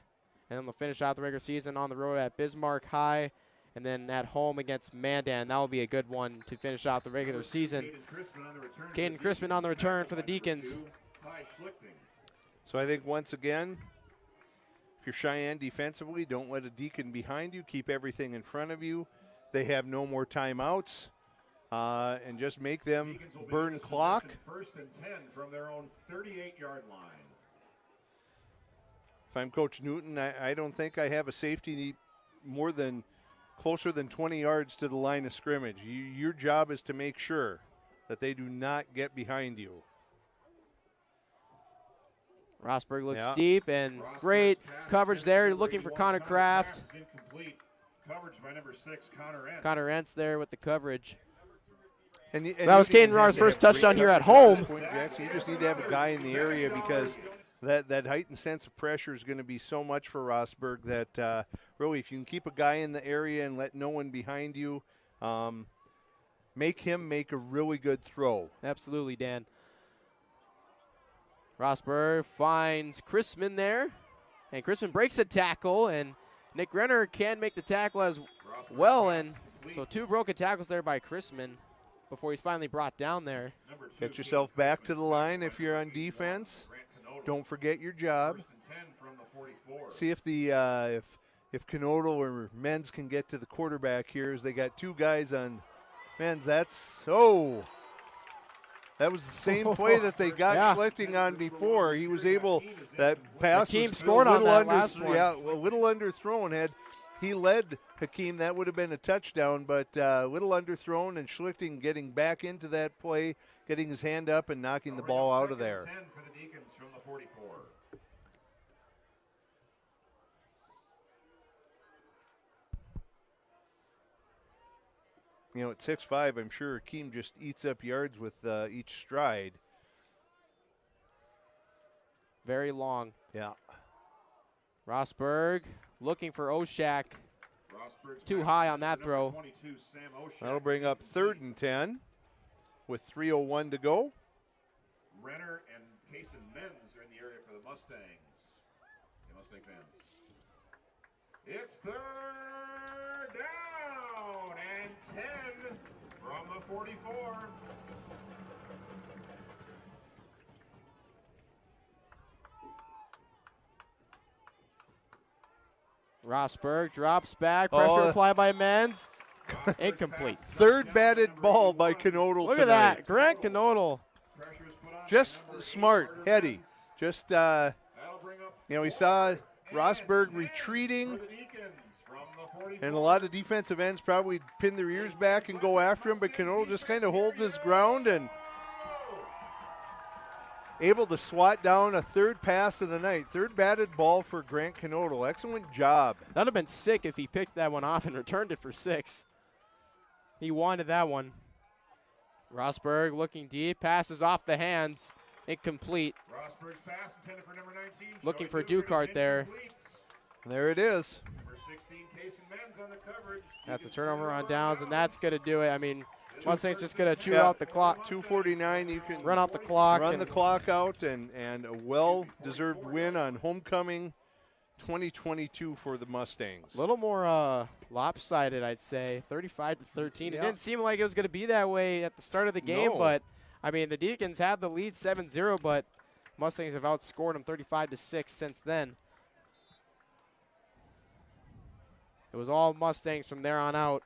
And then they'll finish out the regular season on the road at Bismarck High, and then at home against Mandan. That will be a good one to finish out the regular season. Caden Crispin on the return for the Deacons. So I think once again, if you're Cheyenne defensively, don't let a Deacon behind you. Keep everything in front of you. They have no more timeouts, and just make them burn clock. First and 10 from their own 38-yard line. If I'm Coach Newton, I don't think I have a safety more than closer than 20 yards to the line of scrimmage. Your job is to make sure that they do not get behind you. Rosberg looks deep, and great coverage there. Looking for Connor Kraft. Coverage by number 6, Connor Entz. Connor Entz there with the coverage. And so that was Caden Roar's first touchdown here at home. Point, Jackson, you just need to have a guy in the area because that heightened sense of pressure is going to be so much for Rosberg that really, if you can keep a guy in the area and let no one behind you, make him make a really good throw. Absolutely, Dan. Rosberg finds Chrisman there, and Chrisman breaks a tackle, and Nick Renner can make the tackle as well, and so 2 broken tackles there by Chrisman before he's finally brought down there. Get yourself back to the line if you're on defense. Don't forget your job. See if the if Knodel or Menz can get to the quarterback here, as they got 2 guys on Menz. That was the same play that they got Schlichting on before. He was able, that pass Hakeem was scored on that last one. Yeah, a little underthrown. Had he led Hakeem, that would have been a touchdown, but a little underthrown, and Schlichting getting back into that play, getting his hand up and knocking the ball out of there. 10 for the Deacons from the 44. You know, at 6'5", I'm sure Hakeem just eats up yards with each stride. Very long. Yeah. Rosberg looking for Oshak. Too high on that throw. That'll bring up 3rd and 10 with 3:01 to go. Renner and Kason Menz are in the area for the Mustangs. The Mustang fans. It's 3rd down and 10 from the 44. Rosberg drops back. Pressure applied by Menz. Incomplete. 3rd batted ball by Knodel Look tonight. at that. Grant Knodel. Just smart, heady. Just, you know, he saw Rosberg retreating, and a lot of defensive ends probably pin their ears back and go after him, but Knodel just kind of holds his ground and able to swat down a 3rd pass of the night. 3rd batted ball for Grant Knodel. Excellent job. That would have been sick if he picked that one off and returned it for 6. He wanted that one. Rosberg looking deep, passes off the hands, incomplete. Rosberg's pass intended for number 19. Looking for Dukart there. There it is. Number 16, Kason Menz on the coverage. That's a turnover on downs, and that's going to do it. I mean, Mustang's just going to chew out the clock. 2:49, you can run out the clock. Run the clock out, and a well-deserved win on homecoming 2022 for the Mustangs. A little more lopsided, I'd say, 35-13. It didn't seem like it was going to be that way at the start of the game, but, I mean, the Deacons had the lead 7-0, but Mustangs have outscored them 35-6 since then. It was all Mustangs from there on out.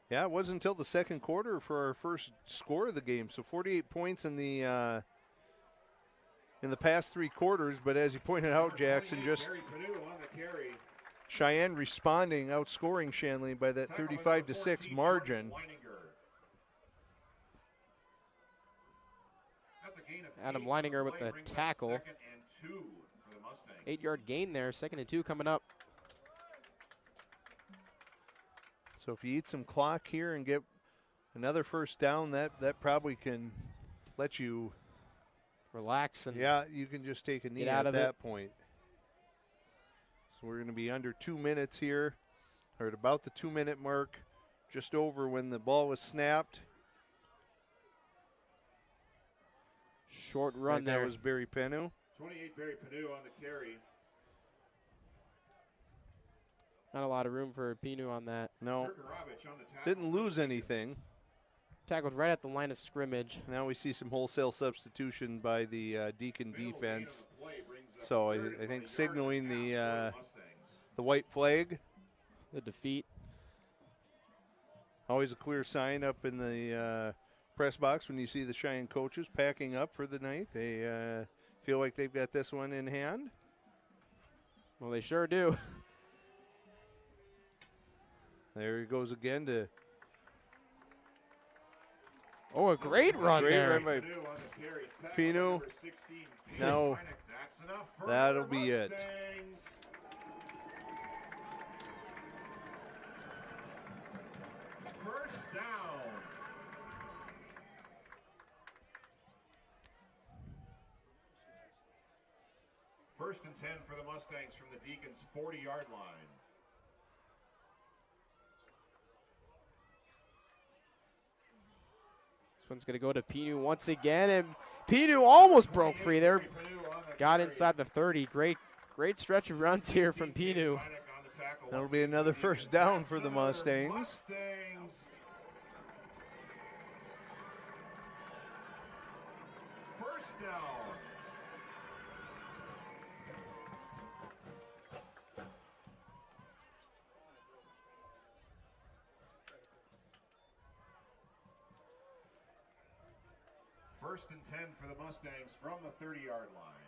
Yeah, it wasn't until the 2nd quarter for our first score of the game, so 48 points in the past 3 quarters, but as you pointed out, Jackson, just Sheyenne responding, outscoring Shanley by that 35-6 margin. Adam Leininger with the tackle. 8-yard gain there, 2nd and 2 coming up. So if you eat some clock here and get another 1st down, that probably can let you relax, and you can just take a knee at that point. So we're going to be under 2 minutes here, or at about the 2-minute mark, just over when the ball was snapped. Short run there. That was Barry Penu. 28 Barry Penu on the carry. Not a lot of room for Pinu on that. No. Didn't lose anything. Tackled right at the line of scrimmage. Now we see some wholesale substitution by the Deacon defense. So I think signaling the white flag. The defeat. Always a clear sign up in the press box when you see the Cheyenne coaches packing up for the night. They feel like they've got this one in hand. Well, they sure do. There he goes again to. Oh, a great run there. Great run by Pino. Now that'll be it. First down. First and 10 for the Mustangs from the Deacons 40-yard line. This one's going to go to Pinu once again, and Pinu almost broke free there. Got inside the 30. Great stretch of runs here from Pinu. That'll be another first down for the Mustangs. First down. First and 10 for the Mustangs from the 30-yard line.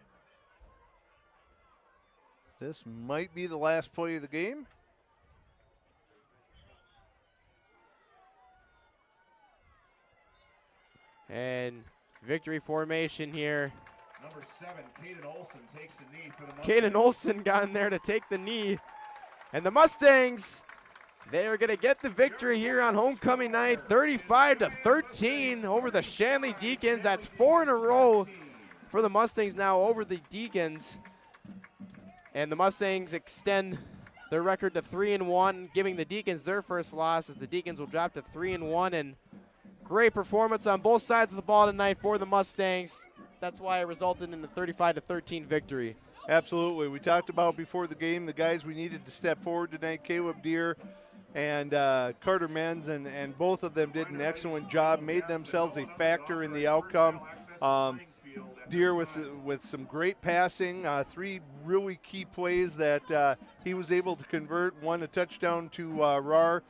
This might be the last play of the game. And victory formation here. Number 7, Caden Olson takes the knee for the Mustangs. Caden Olson got in there to take the knee. And the Mustangs, they are going to get the victory here on homecoming night, 35-13 over the Shanley Deacons. That's 4 in a row for the Mustangs now over the Deacons. And the Mustangs extend their record to 3-1, giving the Deacons their first loss as the Deacons will drop to 3-1. And great performance on both sides of the ball tonight for the Mustangs. That's why it resulted in a 35-13 victory. Absolutely. We talked about before the game the guys we needed to step forward tonight, Caleb Deere and Carter Menz, and both of them did an excellent job, made themselves a factor in the outcome. Deere with some great passing, 3 really key plays that he was able to convert. One a touchdown to Rar,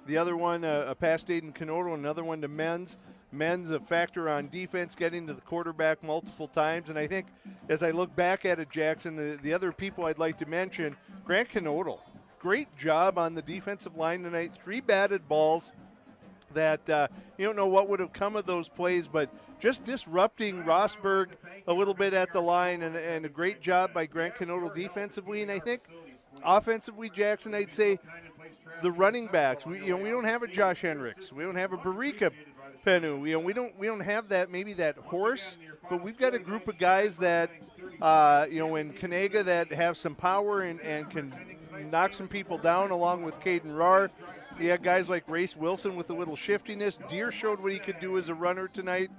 the other one a pass to Aiden Canoto, another one to Menz. Menz a factor on defense, getting to the quarterback multiple times. And I think as I look back at it, Jackson, the other people I'd like to mention, Grant Canoto, great job on the defensive line tonight. 3 batted balls that you don't know what would have come of those plays, but just disrupting Rossberg a little bit at the line, and a great job by Grant Canoto defensively. And I think offensively, Jackson, I'd say the running backs. We don't have a Josh Hendricks, we don't have a Barika Penu. We don't have that horse, but we've got a group of guys that in Kanega that have some power and can knock some people down, along with Caden Rar. You had guys like Race Wilson with a little shiftiness. Deere showed what he could do as a runner tonight.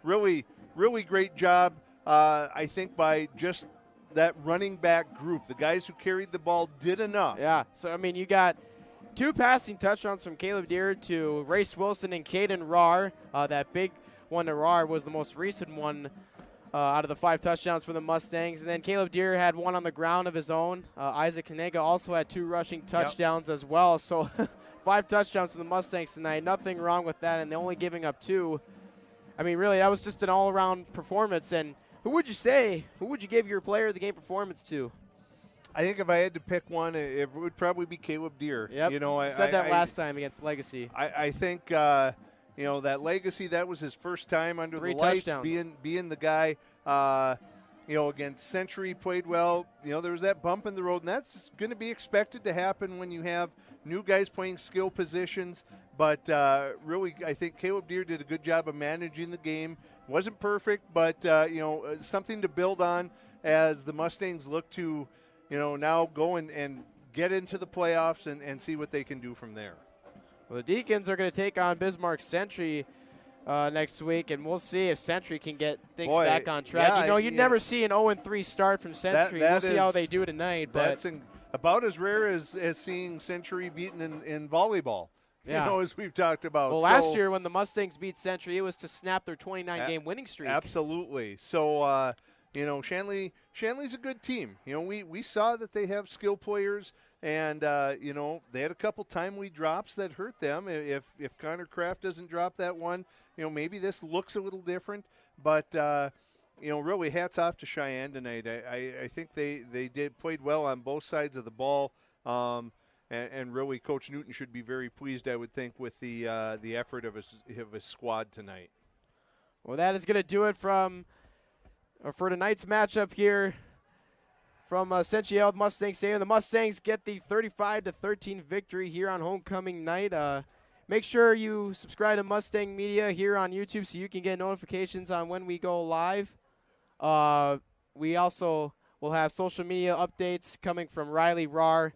Really, really great job, I think, by just that running back group. The guys who carried the ball did enough. Yeah, so, I mean, you got 2 passing touchdowns from Caleb Deere to Race Wilson and Caden Rar. That big one to Rar was the most recent one out of the 5 touchdowns for the Mustangs. And then Caleb Deere had 1 on the ground of his own. Isaac Kanega also had 2 rushing touchdowns as well. So 5 touchdowns for the Mustangs tonight. Nothing wrong with that, and they're only giving up 2. I mean, really, that was just an all-around performance. And who would you give your player of the game performance to? I think if I had to pick one, it would probably be Caleb Deere. Yep. I said that last time against Legacy. I think that Legacy, that was his first time under 3 the lights, touchdowns. being the guy. Against Century, played well. There was that bump in the road, and that's going to be expected to happen when you have new guys playing skill positions. But really, I think Caleb Deere did a good job of managing the game. Wasn't perfect, but something to build on as the Mustangs look to now go and get into the playoffs and see what they can do from there. Well, the Deacons are going to take on Bismarck Century next week, and we'll see if Century can get things back on track. Yeah, you never see an 0-3 start from Century. We'll see how they do tonight. That's about as rare as seeing Century beaten in volleyball, as we've talked about. Well, last year when the Mustangs beat Century, it was to snap their 29-game winning streak. Absolutely. So, Shanley's a good team. We saw that they have skill players, and they had a couple timely drops that hurt them. If Connor Kraft doesn't drop that one, maybe this looks a little different. But really hats off to Sheyenne tonight. I think they played well on both sides of the ball, and really Coach Newton should be very pleased, I would think, with the effort of his squad tonight. Well, that is going to do it for tonight's matchup here from Central Mustang Stadium. The Mustangs get the 35-13 victory here on homecoming night. Make sure you subscribe to Mustang Media here on YouTube so you can get notifications on when we go live. We also we'll have social media updates coming from Riley Rahr.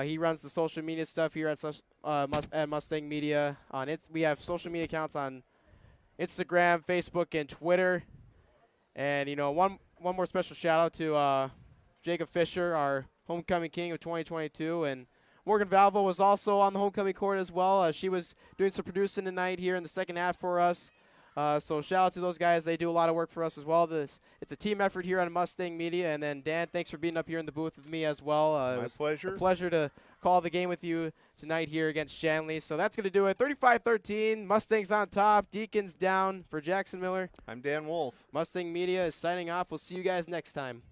He runs the social media stuff here at Mustang Media. We have social media accounts on Instagram, Facebook, and Twitter. And, you know, one more special shout-out to Jacob Fisher, our homecoming king of 2022. And Morgan Valvo was also on the homecoming court as well. She was doing some producing tonight here in the second half for us. So shout-out to those guys. They do a lot of work for us as well. It's a team effort here on Mustang Media. And then, Dan, thanks for being up here in the booth with me as well. My pleasure. A pleasure to call the game with you tonight here against Shanley. So that's going to do it. 35-13, Mustangs on top, Deacons down. For Jackson Miller, I'm Dan Wolf. Mustang Media is signing off. We'll see you guys next time.